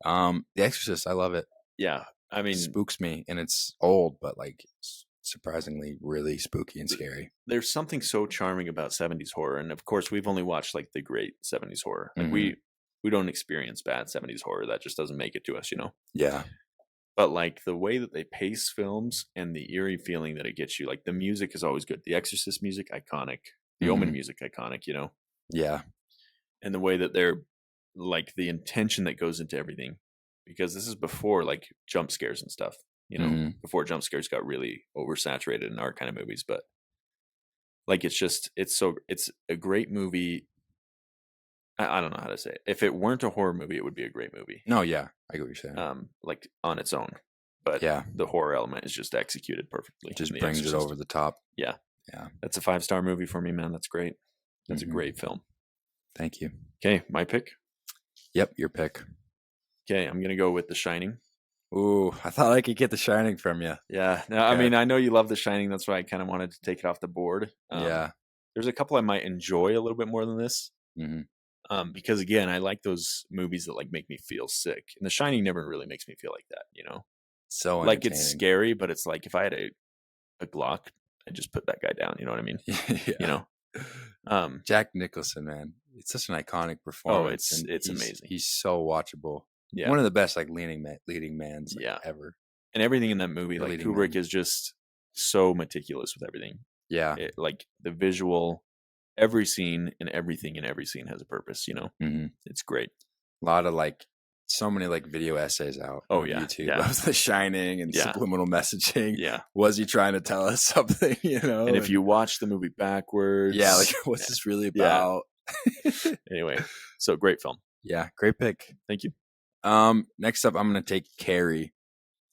Speaker 8: The Exorcist, I love it.
Speaker 9: Yeah. I mean,
Speaker 8: Spooks me, and it's old, but like surprisingly really spooky and scary.
Speaker 9: there's something so charming about 70s horror, and of course we've only watched like the great 70s horror. Like we don't experience bad 70s horror. That just doesn't make it to us, you know.
Speaker 8: Yeah.
Speaker 9: But like the way that they pace films and the eerie feeling that it gets you, like the music is always good. The Exorcist music, iconic. The Omen music, iconic, you know.
Speaker 8: Yeah.
Speaker 9: And the way that they're like the intention that goes into everything, because this is before like jump scares and stuff, you know, before jump scares got really oversaturated in our kind of movies. But like it's a great movie. I don't know how to say it. If it weren't a horror movie, it would be a great movie.
Speaker 8: No, yeah, I get what you're saying.
Speaker 9: Like on its own, but
Speaker 8: yeah,
Speaker 9: the horror element is just executed perfectly.
Speaker 8: It just brings it over the top.
Speaker 9: Yeah,
Speaker 8: yeah.
Speaker 9: That's a 5-star movie for me, man. That's great. That's a great film.
Speaker 8: Thank you.
Speaker 9: Okay, my pick.
Speaker 8: Yep, your pick.
Speaker 9: Okay, I'm gonna go with The Shining.
Speaker 8: Ooh, I thought I could get The Shining from you.
Speaker 9: Yeah, no, I mean, I know you love The Shining. That's why I kind of wanted to take it off the board.
Speaker 8: Yeah,
Speaker 9: there's a couple I might enjoy a little bit more than this. Because again, I like those movies that like make me feel sick, and The Shining never really makes me feel like that, you know.
Speaker 8: So
Speaker 9: like it's scary, but it's like if I had a Glock, I'd just put that guy down. You know what I mean?
Speaker 8: Yeah.
Speaker 9: You know,
Speaker 8: Jack Nicholson, man, it's such an iconic performance.
Speaker 9: Oh, it's amazing.
Speaker 8: He's so watchable.
Speaker 9: Yeah,
Speaker 8: one of the best like leading mans ever.
Speaker 9: And everything in that movie, like Kubrick is just so meticulous with everything.
Speaker 8: Yeah,
Speaker 9: like the visual. Every scene and everything in every scene has a purpose, you know. It's great.
Speaker 8: A lot of like so many like video essays out on YouTube of The Shining and subliminal messaging.
Speaker 9: Yeah,
Speaker 8: was he trying to tell us something, you know?
Speaker 9: And if you watch the movie backwards,
Speaker 8: like what's this really about?
Speaker 9: Anyway, so great film.
Speaker 8: Yeah, great pick.
Speaker 9: Thank you.
Speaker 8: Next up I'm gonna take Carrie.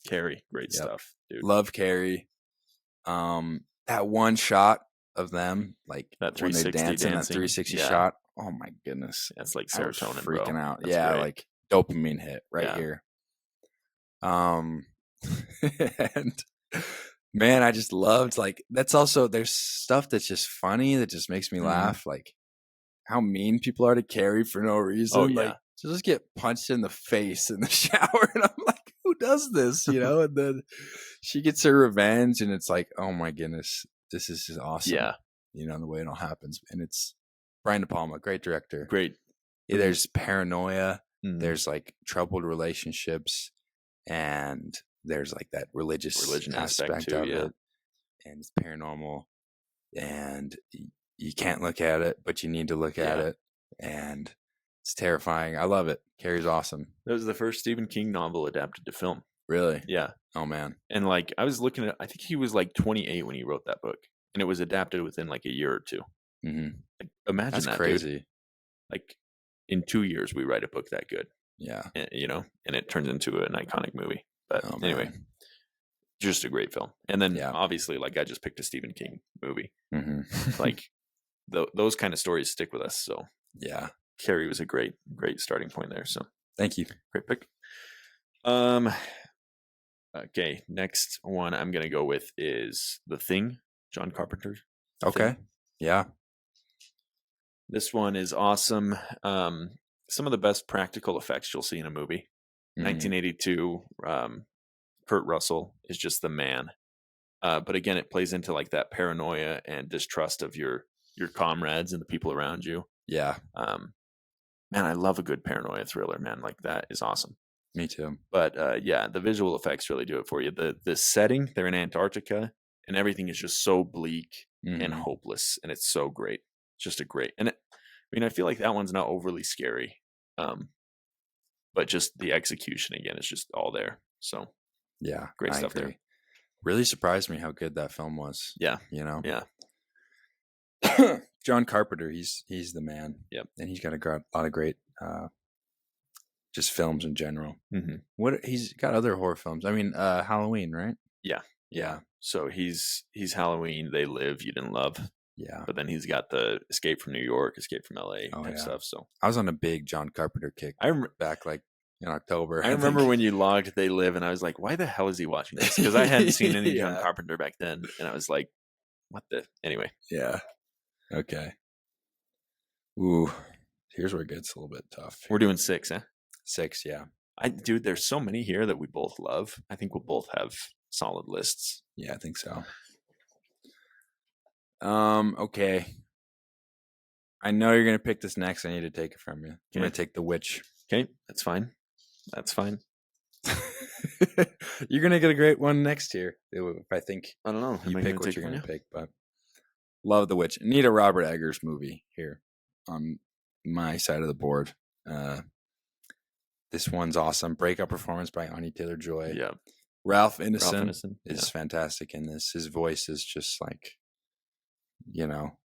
Speaker 9: Great stuff, dude.
Speaker 8: Love Carrie. That one shot of them, like
Speaker 9: that 360 dancing,
Speaker 8: that 360 shot. Oh my goodness,
Speaker 9: that's like serotonin,
Speaker 8: freaking out.
Speaker 9: That's
Speaker 8: great. Like dopamine hit here. And man, I just loved like that's also there's stuff that's just funny that just makes me laugh. Like how mean people are to Carrie for no reason.
Speaker 9: Oh yeah,
Speaker 8: like just get punched in the face in the shower, and I'm like, who does this? You know? And then she gets her revenge, and it's like, oh my goodness. This is just awesome.
Speaker 9: Yeah.
Speaker 8: You know, the way it all happens. And it's Brian De Palma, great director.
Speaker 9: Great.
Speaker 8: There's paranoia. There's like troubled relationships. And there's like that religion aspect of it. And it's paranormal. And you can't look at it, but you need to look at it. And it's terrifying. I love it. Carrie's awesome.
Speaker 9: That was the first Stephen King novel adapted to film.
Speaker 8: Really?
Speaker 9: Yeah.
Speaker 8: Oh man.
Speaker 9: And like I was looking at, I think he was like 28 when he wrote that book, and it was adapted within like a year or two. Like, imagine
Speaker 8: that's
Speaker 9: that,
Speaker 8: crazy.
Speaker 9: Dude. Like in 2 years, we write a book that good.
Speaker 8: Yeah.
Speaker 9: And, you know, and it turns into an iconic movie. But anyway, just a great film. And then obviously, like I just picked a Stephen King movie. Like those kind of stories stick with us. So
Speaker 8: yeah,
Speaker 9: Carrie was a great starting point there. So
Speaker 8: thank you.
Speaker 9: Great pick. Okay, next one I'm gonna go with is The Thing, John Carpenter.
Speaker 8: Okay. Yeah.
Speaker 9: This one is awesome. Some of the best practical effects you'll see in a movie. 1982. Kurt Russell is just the man. But again, it plays into like that paranoia and distrust of your comrades and the people around you.
Speaker 8: Yeah.
Speaker 9: Man, I love a good paranoia thriller, man. Like that is awesome.
Speaker 8: Me too.
Speaker 9: But the visual effects really do it for you. The setting, they're in Antarctica, and everything is just so bleak and hopeless, and it's so great. It's just a great, and I feel like that one's not overly scary, but just the execution again is just all there. So
Speaker 8: yeah,
Speaker 9: great stuff there.
Speaker 8: Really surprised me how good that film was.
Speaker 9: Yeah,
Speaker 8: you know.
Speaker 9: Yeah.
Speaker 8: John Carpenter, he's the man.
Speaker 9: Yep,
Speaker 8: and he's got a lot of great. Just films in general. What he's got other horror films. I mean, Halloween, right?
Speaker 9: Yeah. So he's Halloween. They Live, You Didn't Love.
Speaker 8: Yeah.
Speaker 9: But then he's got the Escape from New York, Escape from LA
Speaker 8: Oh,
Speaker 9: type
Speaker 8: yeah.
Speaker 9: stuff. So
Speaker 8: I was on a big John Carpenter kick
Speaker 9: I remember.
Speaker 8: back like in October.
Speaker 9: I remember when you logged They Live, and I was like, "Why the hell is he watching this?" Because I hadn't seen any John
Speaker 8: Yeah.
Speaker 9: Carpenter back then, and I was like, "What the?" Anyway,
Speaker 8: Yeah. Okay. Ooh. Here's where it gets a little bit tough.
Speaker 9: we're doing 6, huh?
Speaker 8: 6, yeah.
Speaker 9: Dude, there's so many here that we both love. I think we'll both have solid lists.
Speaker 8: Yeah, I think so. Okay. I know you're gonna pick this next. I need to take it from you. I'm gonna
Speaker 9: Okay.
Speaker 8: take The Witch.
Speaker 9: Okay, that's fine. That's fine.
Speaker 8: You're gonna get a great one next year. If I think
Speaker 9: I don't know.
Speaker 8: you
Speaker 9: Am I
Speaker 8: pick
Speaker 9: gonna
Speaker 8: what
Speaker 9: take
Speaker 8: you're
Speaker 9: one
Speaker 8: gonna
Speaker 9: now?
Speaker 8: pick, but love The Witch. Need a Robert Eggers movie here on my side of the board. This one's awesome. Breakout performance by Anya Taylor-Joy.
Speaker 9: Yeah,
Speaker 8: Ralph
Speaker 9: Ralph
Speaker 8: Ineson
Speaker 9: Ineson.
Speaker 8: is
Speaker 9: Yeah.
Speaker 8: fantastic in this. His voice is just like,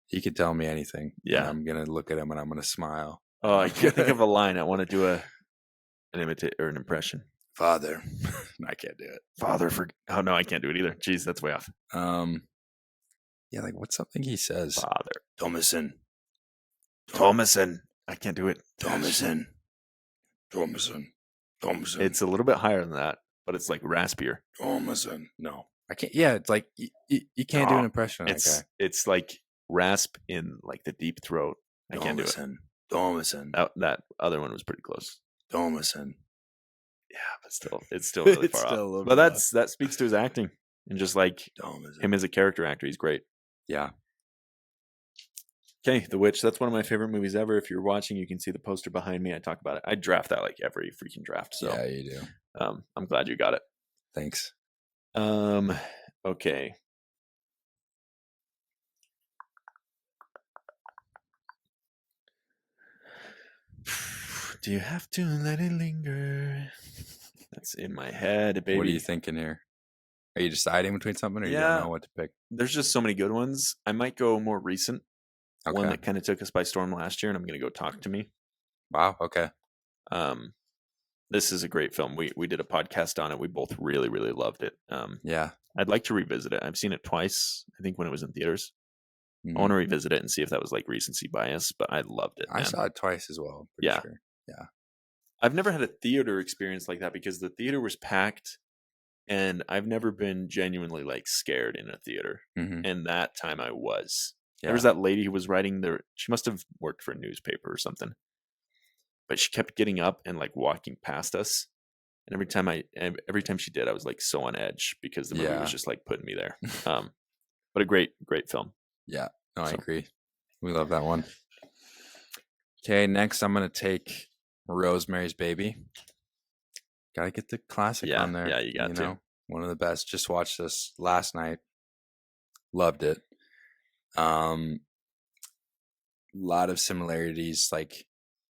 Speaker 8: he could tell me anything.
Speaker 9: Yeah.
Speaker 8: And I'm gonna look at him and I'm gonna smile.
Speaker 9: Oh, I can't think of a line. I want to do an imitate or an impression.
Speaker 8: Father. No, I can't do it.
Speaker 9: Father for. Oh no, I can't do it either. Jeez, that's way off.
Speaker 8: Yeah, like what's something he says?
Speaker 9: Father
Speaker 8: Thomason.
Speaker 9: Thomason. I can't do it.
Speaker 8: Thomason. Thomason. Thomason.
Speaker 9: It's a little bit higher than that, but it's like raspier.
Speaker 8: Thomason. No, I can't. Yeah, it's like you can't do an impression of that guy.
Speaker 9: It's like rasp in like the deep throat. I can't do it.
Speaker 8: Thomason.
Speaker 9: That other one was pretty close.
Speaker 8: Thomason.
Speaker 9: Yeah, but still, it's still really
Speaker 8: It's
Speaker 9: far
Speaker 8: still a
Speaker 9: off.
Speaker 8: little
Speaker 9: But
Speaker 8: bit
Speaker 9: that speaks to his acting and just like
Speaker 8: Thomason.
Speaker 9: him as a character actor. He's great.
Speaker 8: Yeah.
Speaker 9: Okay, The Witch. That's one of my favorite movies ever. If you're watching, you can see the poster behind me. I talk about it. I draft that like every freaking draft. So
Speaker 8: Yeah, you do.
Speaker 9: I'm glad you got it.
Speaker 8: Thanks.
Speaker 9: Okay. Do you have to let it linger? That's in my head, baby.
Speaker 8: What are you thinking here? Are you deciding between something, or you
Speaker 9: Yeah.
Speaker 8: don't know what to pick?
Speaker 9: There's just so many good ones. I might go more recent.
Speaker 8: Okay.
Speaker 9: One that kind of took us by storm last year, and I'm going to go Talk to Me.
Speaker 8: Wow. Okay.
Speaker 9: This is a great film. We did a podcast on it. We both really, really loved it.
Speaker 8: Yeah.
Speaker 9: I'd like to revisit it. I've seen it twice, I think, when it was in theaters.
Speaker 8: Mhm.
Speaker 9: I want to revisit it and see if that was like recency bias, but I loved it.
Speaker 8: I
Speaker 9: man.
Speaker 8: saw it twice as well. Pretty
Speaker 9: Yeah.
Speaker 8: Sure.
Speaker 9: I've never had a theater experience like that because the theater was packed, and I've never been genuinely like scared in a theater.
Speaker 8: Mm-hmm.
Speaker 9: And that time I was.
Speaker 8: Yeah.
Speaker 9: There was that lady who was writing she must have worked for a newspaper or something, but she kept getting up and like walking past us. And every time she did, I was like so on edge because the movie
Speaker 8: Yeah.
Speaker 9: was just like putting me there. But a great film.
Speaker 8: Yeah. No, I
Speaker 9: So-
Speaker 8: agree. We love that one. Okay. Next, I'm gonna take Rosemary's Baby. Gotta get the classic
Speaker 9: Yeah,
Speaker 8: on there.
Speaker 9: yeah, you got to.
Speaker 8: One of the best. Just watched this last night. Loved it. Lot of similarities. Like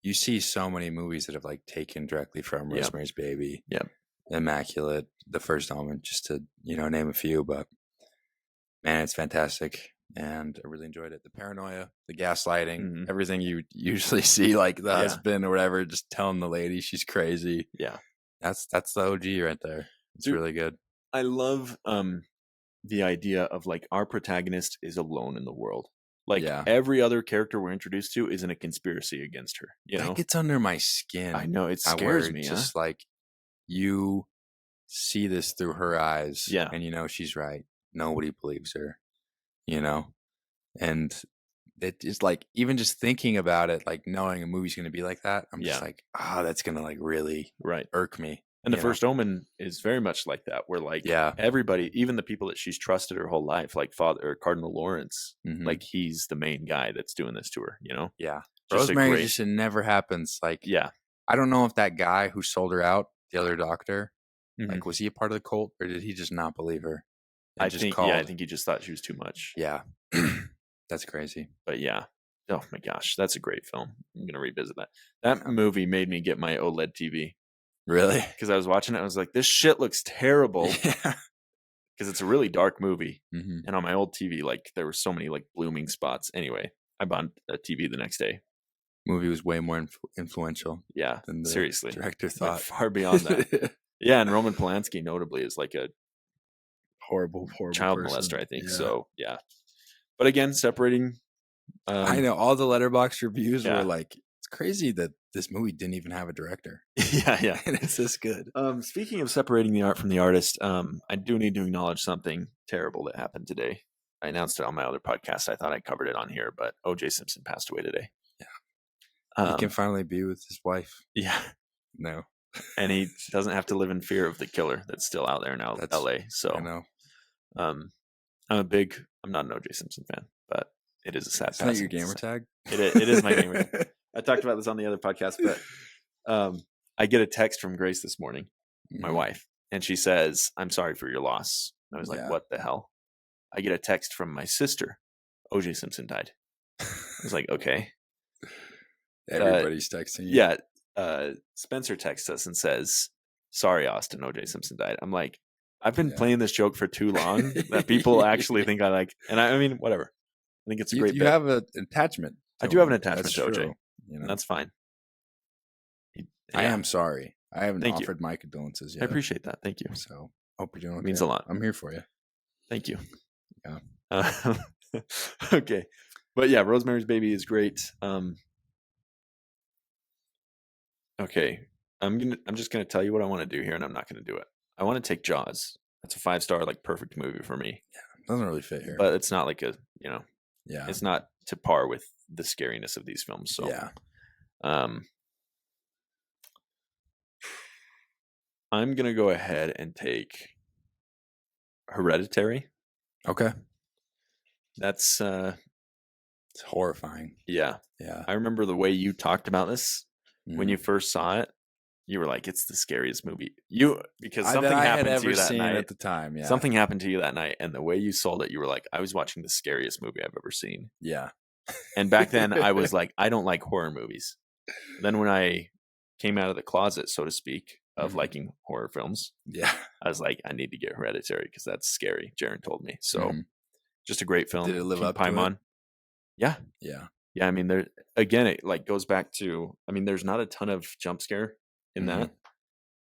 Speaker 8: you see so many movies that have like taken directly from
Speaker 9: Yep.
Speaker 8: Rosemary's Baby.
Speaker 9: Yep.
Speaker 8: Immaculate, The First Omen, just to name a few. But man, it's fantastic, and I really enjoyed it. The paranoia, the gaslighting,
Speaker 9: Mhm.
Speaker 8: everything you usually see, like the
Speaker 9: Yeah.
Speaker 8: husband or whatever, just telling the lady she's crazy.
Speaker 9: Yeah.
Speaker 8: That's the OG right there. It's
Speaker 9: Dude,
Speaker 8: really good.
Speaker 9: I love the idea of like our protagonist is alone in the world. Like
Speaker 8: Yeah.
Speaker 9: every other character we're introduced to is in a conspiracy against her. You know,
Speaker 8: That gets under my skin.
Speaker 9: I know it
Speaker 8: I
Speaker 9: scares
Speaker 8: worry,
Speaker 9: me.
Speaker 8: just like you see this through her eyes,
Speaker 9: Yeah.
Speaker 8: and she's right. Nobody believes her, and it is like even just thinking about it, like knowing a movie's going to be like that, I'm just
Speaker 9: Yeah.
Speaker 8: like, that's going to like really
Speaker 9: Right.
Speaker 8: irk me.
Speaker 9: And the
Speaker 8: you know?
Speaker 9: First Omen is very much like that, where like
Speaker 8: Yeah.
Speaker 9: everybody, even the people that she's trusted her whole life, like Father or Cardinal Lawrence,
Speaker 8: Mhm.
Speaker 9: like he's the main guy that's doing this to her.
Speaker 8: yeah,
Speaker 9: Just a
Speaker 8: Rosemary
Speaker 9: great-
Speaker 8: just it never happens. Like,
Speaker 9: Yeah.
Speaker 8: I don't know if that guy who sold her out, the other doctor,
Speaker 9: Mhm.
Speaker 8: like, was he a part of the cult, or did he just not believe her? And
Speaker 9: I
Speaker 8: just
Speaker 9: think
Speaker 8: called?
Speaker 9: I think he just thought she was too much.
Speaker 8: Yeah. That's crazy.
Speaker 9: But yeah. Oh my gosh, that's a great film. I'm gonna revisit that. That movie made me get my OLED TV
Speaker 8: Really?
Speaker 9: because I was watching it. I was like, this shit looks terrible
Speaker 8: Yeah.
Speaker 9: because it's a really dark movie.
Speaker 8: Mm-hmm.
Speaker 9: And on my old TV, like there were so many like blooming spots. Anyway, I bought a TV the next day.
Speaker 8: Movie was way more influential
Speaker 9: Yeah,
Speaker 8: than the
Speaker 9: seriously,
Speaker 8: director
Speaker 9: Went
Speaker 8: thought.
Speaker 9: far beyond that. Yeah, and Roman Polanski notably is like a
Speaker 8: horrible
Speaker 9: child
Speaker 8: person.
Speaker 9: molester, I think.
Speaker 8: Yeah.
Speaker 9: So yeah, But again, separating.
Speaker 8: I know all the letterbox reviews
Speaker 9: yeah.
Speaker 8: were like, it's crazy that this movie didn't even have a director.
Speaker 9: yeah.
Speaker 8: And it's this good.
Speaker 9: Speaking of separating the art from the artist, I do need to acknowledge something terrible that happened today. I announced it on my other podcast. I thought I covered it on here, but O.J. Simpson passed away today.
Speaker 8: He can finally be with his wife.
Speaker 9: Yeah.
Speaker 8: No.
Speaker 9: And he doesn't have to live in fear of the killer that's still out there in L.A. So
Speaker 8: I know.
Speaker 9: I'm not an O.J. Simpson fan, but it is a sad
Speaker 8: Isn't that
Speaker 9: passing.
Speaker 8: your gamer tag?
Speaker 9: It is my gamer tag. I talked about this on the other podcast, but I get a text from Grace this morning, my wife, and she says, "I'm sorry for your loss." I was like, "What the hell?" I get a text from my sister, O.J. Simpson died. I was like, "Okay."
Speaker 8: Everybody's texting you.
Speaker 9: Yeah. Spencer texts us and says, "Sorry, Austin, O.J. Simpson died." I'm like, I've been playing this joke for too long that people actually think I like, and I mean, whatever. I think it's a great.
Speaker 8: You have an attachment.
Speaker 9: I do have an attachment to OJ.
Speaker 8: You know?
Speaker 9: That's fine.
Speaker 8: I am sorry. I haven't
Speaker 9: Thank
Speaker 8: offered my condolences yet.
Speaker 9: I appreciate that. Thank you.
Speaker 8: So hope you're doing okay.
Speaker 9: It means a lot.
Speaker 8: I'm here for you.
Speaker 9: Thank you.
Speaker 8: Yeah.
Speaker 9: Okay. But yeah, Rosemary's Baby is great. Okay. I'm just gonna tell you what I want to do here, and I'm not gonna do it. I want to take Jaws. That's a 5-star, like perfect movie for me.
Speaker 8: Yeah. Doesn't really fit here.
Speaker 9: But it's not like
Speaker 8: yeah.
Speaker 9: It's not to par with the scariness of these films. So
Speaker 8: yeah.
Speaker 9: I'm gonna go ahead and take Hereditary.
Speaker 8: Okay.
Speaker 9: That's
Speaker 8: it's horrifying.
Speaker 9: Yeah.
Speaker 8: Yeah.
Speaker 9: I remember the way you talked about this when you first saw it. You were like, "It's the scariest movie." Because something happened to you that night
Speaker 8: at the time. Yeah.
Speaker 9: Something happened to you that night, and the way you sold it, you were like, "I was watching the scariest movie I've ever seen."
Speaker 8: Yeah.
Speaker 9: And back then, I was like, "I don't like horror movies." Then when I came out of the closet, so to speak, of liking horror films,
Speaker 8: yeah,
Speaker 9: I was like, "I need to get Hereditary because that's scary." Jaron told me. So, just a great film.
Speaker 8: Did it live up
Speaker 9: to it? Yeah.
Speaker 8: Yeah.
Speaker 9: Yeah. I mean, it like goes back to. I mean, there's not a ton of jump scare in that,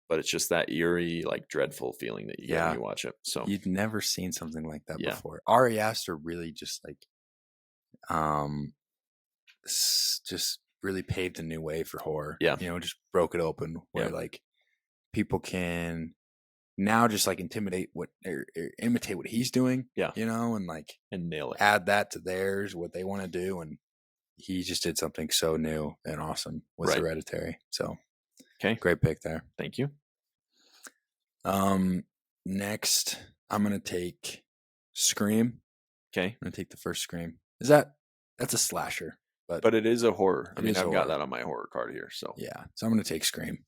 Speaker 9: but it's just that eerie, like dreadful feeling that you get when you watch it. So
Speaker 8: you'd never seen something like that before. Ari Aster really just like, just really paved a new way for horror.
Speaker 9: Yeah,
Speaker 8: just broke it open where like people can now just like imitate what he's doing.
Speaker 9: Yeah,
Speaker 8: and like
Speaker 9: and nail it,
Speaker 8: add that to theirs, what they want to do, and he just did something so new and awesome with Hereditary. So.
Speaker 9: Okay.
Speaker 8: Great pick there.
Speaker 9: Thank you.
Speaker 8: Next, I'm going to take Scream.
Speaker 9: Okay.
Speaker 8: I'm going to take the first Scream. That's a slasher,
Speaker 9: but it is a horror. I mean, I've got that on my horror card here. So
Speaker 8: yeah. So I'm going to take Scream.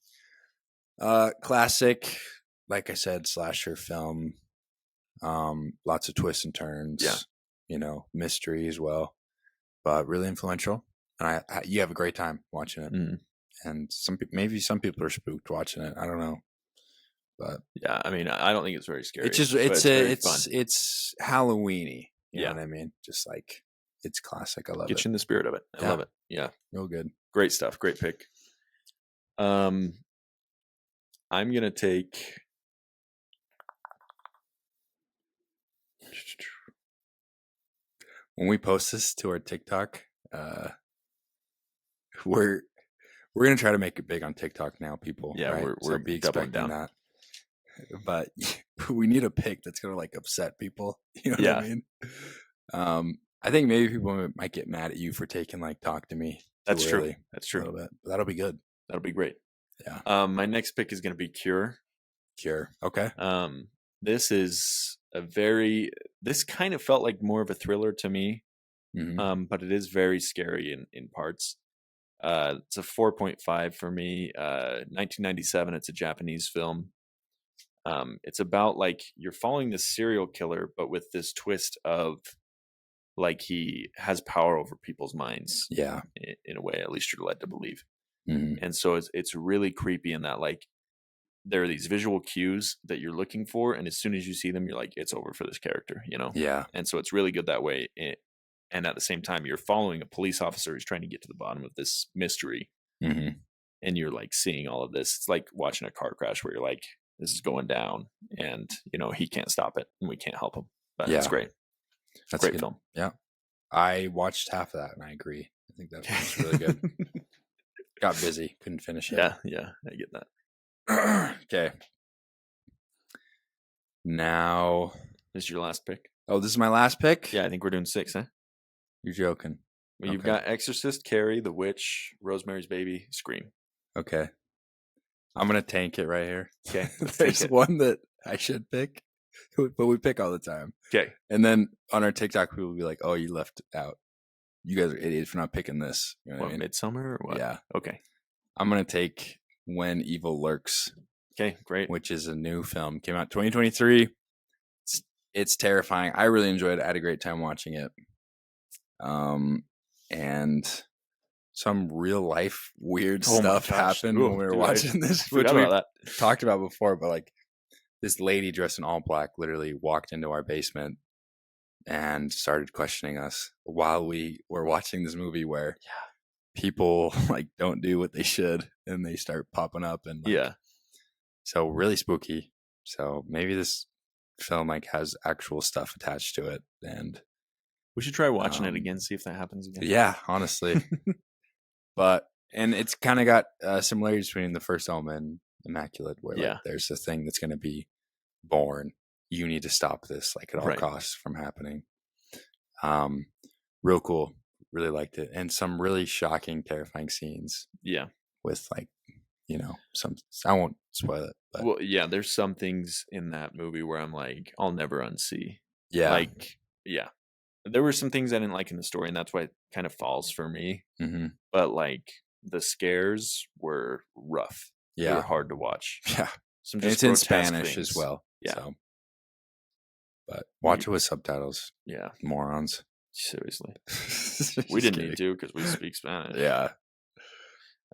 Speaker 8: Classic, like I said, slasher film. Lots of twists and turns.
Speaker 9: Yeah.
Speaker 8: Mystery as well, but really influential. And you have a great time watching it.
Speaker 9: Mm.
Speaker 8: And maybe some people are spooked watching it. I don't know, but
Speaker 9: yeah, I mean, I don't think it's very scary.
Speaker 8: It's just it's Halloweeny. You know what I mean? Just like it's classic. I love it.
Speaker 9: Get you in the spirit of it. I love it. Yeah,
Speaker 8: real good.
Speaker 9: Great stuff. Great pick. I'm gonna take.
Speaker 8: When we post this to our TikTok, we're going to try to make it big on TikTok now, people.
Speaker 9: Yeah,
Speaker 8: right?
Speaker 9: we're
Speaker 8: be expecting that. But we need a pick that's going to like upset people. You know what I mean? I think maybe people might get mad at you for taking like Talk to Me.
Speaker 9: That's true. That's true.
Speaker 8: A little bit. But that'll be good.
Speaker 9: That'll be great.
Speaker 8: Yeah.
Speaker 9: My next pick is going to be Cure.
Speaker 8: Cure. Okay.
Speaker 9: This is this kind of felt like more of a thriller to me.
Speaker 8: Mm-hmm.
Speaker 9: But it is very scary in parts. It's a 4.5 for me. 1997. It's a Japanese film. It's about like you're following this serial killer, but with this twist of like he has power over people's minds.
Speaker 8: Yeah,
Speaker 9: in a way, at least you're led to believe.
Speaker 8: Mm-hmm.
Speaker 9: And so it's really creepy in that like there are these visual cues that you're looking for, and as soon as you see them, you're like, it's over for this character,
Speaker 8: Yeah.
Speaker 9: And so it's really good that way. And at the same time, you're following a police officer who's trying to get to the bottom of this mystery.
Speaker 8: Mm-hmm.
Speaker 9: And you're like seeing all of this. It's like watching a car crash where you're like, this is going down and, he can't stop it and we can't help him. But it's great.
Speaker 8: That's
Speaker 9: great film.
Speaker 8: Yeah. I watched half of that and I agree. I think that was really good. Got busy, couldn't finish it.
Speaker 9: Yeah, I get that.
Speaker 8: Okay. Now,
Speaker 9: This is your last pick.
Speaker 8: oh, this is my last pick?
Speaker 9: Yeah, I think we're doing 6, huh?
Speaker 8: You're joking.
Speaker 9: Well, you've
Speaker 8: Okay.
Speaker 9: got Exorcist, Carrie, The Witch, Rosemary's Baby, Scream.
Speaker 8: Okay. I'm going to tank it right here.
Speaker 9: Okay,
Speaker 8: There's one that I should pick, but we pick all the time.
Speaker 9: Okay.
Speaker 8: And then on our TikTok, people will be like, oh, you left out. You guys are idiots for not picking this. You know what I mean?
Speaker 9: Midsummer or what?
Speaker 8: Yeah.
Speaker 9: Okay.
Speaker 8: I'm going to take When Evil Lurks,
Speaker 9: Okay, great.
Speaker 8: which is a new film. Came out 2023. It's terrifying. I really enjoyed it. I had a great time watching it. And some real life weird
Speaker 9: Oh my
Speaker 8: stuff
Speaker 9: gosh.
Speaker 8: happened
Speaker 9: Ooh,
Speaker 8: when we were
Speaker 9: dude,
Speaker 8: watching this,
Speaker 9: Forgot
Speaker 8: which we
Speaker 9: about that.
Speaker 8: talked about before, but like this lady dressed in all black literally walked into our basement and started questioning us while we were watching this movie where people like don't do what they should and they start popping up and like,
Speaker 9: Yeah.
Speaker 8: so really spooky. So maybe this film like has actual stuff attached to it, and
Speaker 9: We should try watching it again, see if that happens again.
Speaker 8: yeah, honestly. And it's kind of got similarities between the First Omen, Immaculate, where like, there's a thing that's going to be born. You need to stop this like at all costs from happening. Real cool. Really liked it. And some really shocking, terrifying scenes.
Speaker 9: Yeah.
Speaker 8: With like, you know, some, I won't spoil it. But
Speaker 9: Well, yeah, there's some things in that movie where I'm like, I'll never unsee.
Speaker 8: yeah.
Speaker 9: Like, yeah. There were some things I didn't like in the story, and that's why it kind of falls for me.
Speaker 8: Mm-hmm.
Speaker 9: But like the scares were rough. They were hard to watch.
Speaker 8: Yeah.
Speaker 9: Some
Speaker 8: And
Speaker 9: just
Speaker 8: it's in
Speaker 9: grotesque
Speaker 8: Spanish
Speaker 9: things.
Speaker 8: as well.
Speaker 9: Yeah.
Speaker 8: So. But watch it with subtitles.
Speaker 9: Yeah.
Speaker 8: Morons.
Speaker 9: Seriously.
Speaker 8: Just
Speaker 9: We didn't
Speaker 8: kidding.
Speaker 9: need to because we speak Spanish.
Speaker 8: Yeah.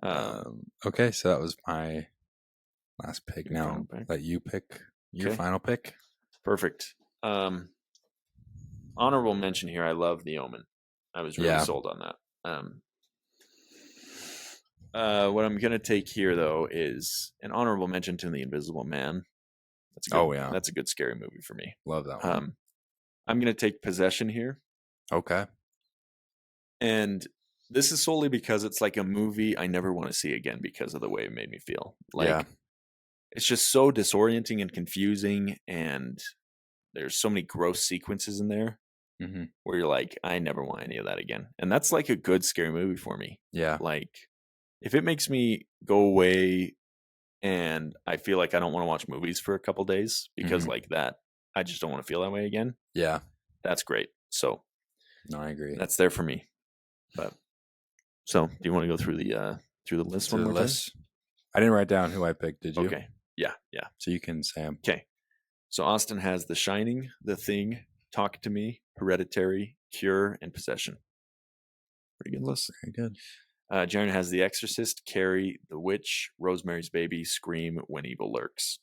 Speaker 9: Um,
Speaker 8: Okay, so that was my last pick.
Speaker 9: Your
Speaker 8: Now
Speaker 9: final pick?
Speaker 8: let you pick your
Speaker 9: Okay.
Speaker 8: final pick.
Speaker 9: Perfect. Honorable mention here. I love The Omen. I was really sold on that. What I'm gonna take here though is an honorable mention to The Invisible Man. That's a good, that's a good scary movie for me.
Speaker 8: Love that one.
Speaker 9: I'm gonna take Possession here.
Speaker 8: Okay.
Speaker 9: And this is solely because it's like a movie I never want to see again because of the way it made me feel. Like it's just so disorienting and confusing, and there's so many gross sequences in there where you're like, I never want any of that again. And that's like a good scary movie for me.
Speaker 8: Yeah.
Speaker 9: Like if it makes me go away and I feel like I don't want to watch movies for a couple days because like that, I just don't want to feel that way again.
Speaker 8: Yeah.
Speaker 9: That's great. So
Speaker 8: no, I agree.
Speaker 9: That's there for me. But so do you want to go through the list
Speaker 8: Through
Speaker 9: one
Speaker 8: the
Speaker 9: more
Speaker 8: list? I didn't write down who I picked. Did you?
Speaker 9: Okay. Yeah. Yeah.
Speaker 8: So you can say 'em.
Speaker 9: Okay. So Austin has The Shining, The Thing, Talk to Me, Hereditary, Cure, and Possession. Pretty good list.
Speaker 8: Very good.
Speaker 9: Jaron has The Exorcist, Carrie, The Witch, Rosemary's Baby, Scream, When Evil Lurks.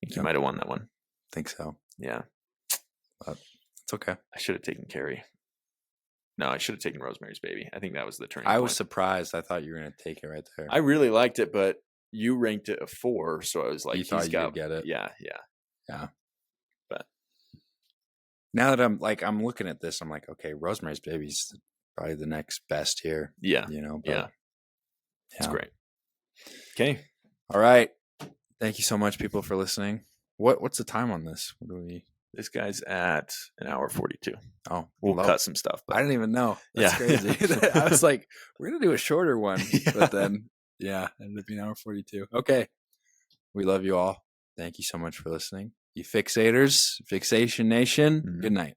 Speaker 9: I think you might have won that one.
Speaker 8: Think so.
Speaker 9: Yeah.
Speaker 8: But it's okay.
Speaker 9: I should have taken Carrie. No, I should have taken Rosemary's Baby. I think that was the turning
Speaker 8: I
Speaker 9: point.
Speaker 8: was surprised. I thought you were going to take it right there.
Speaker 9: I really liked it, but you ranked it a 4, so I was like,
Speaker 8: You thought you could get it.
Speaker 9: Yeah. But
Speaker 8: now that I'm looking at this, I'm like, okay, Rosemary's Baby's probably the next best here.
Speaker 9: Yeah.
Speaker 8: You know,
Speaker 9: but it's great. Okay.
Speaker 8: All right. Thank you so much, people, for listening. What's the time on this? What do we?
Speaker 9: This guy's at 1 hour 42.
Speaker 8: Oh,
Speaker 9: we'll cut some stuff. But
Speaker 8: I didn't even know. That's crazy. I was like, we're gonna do a shorter one, but then ended up being 1 hour 42. Okay. We love you all. Thank you so much for listening. You fixators, Fixation Nation. Good night.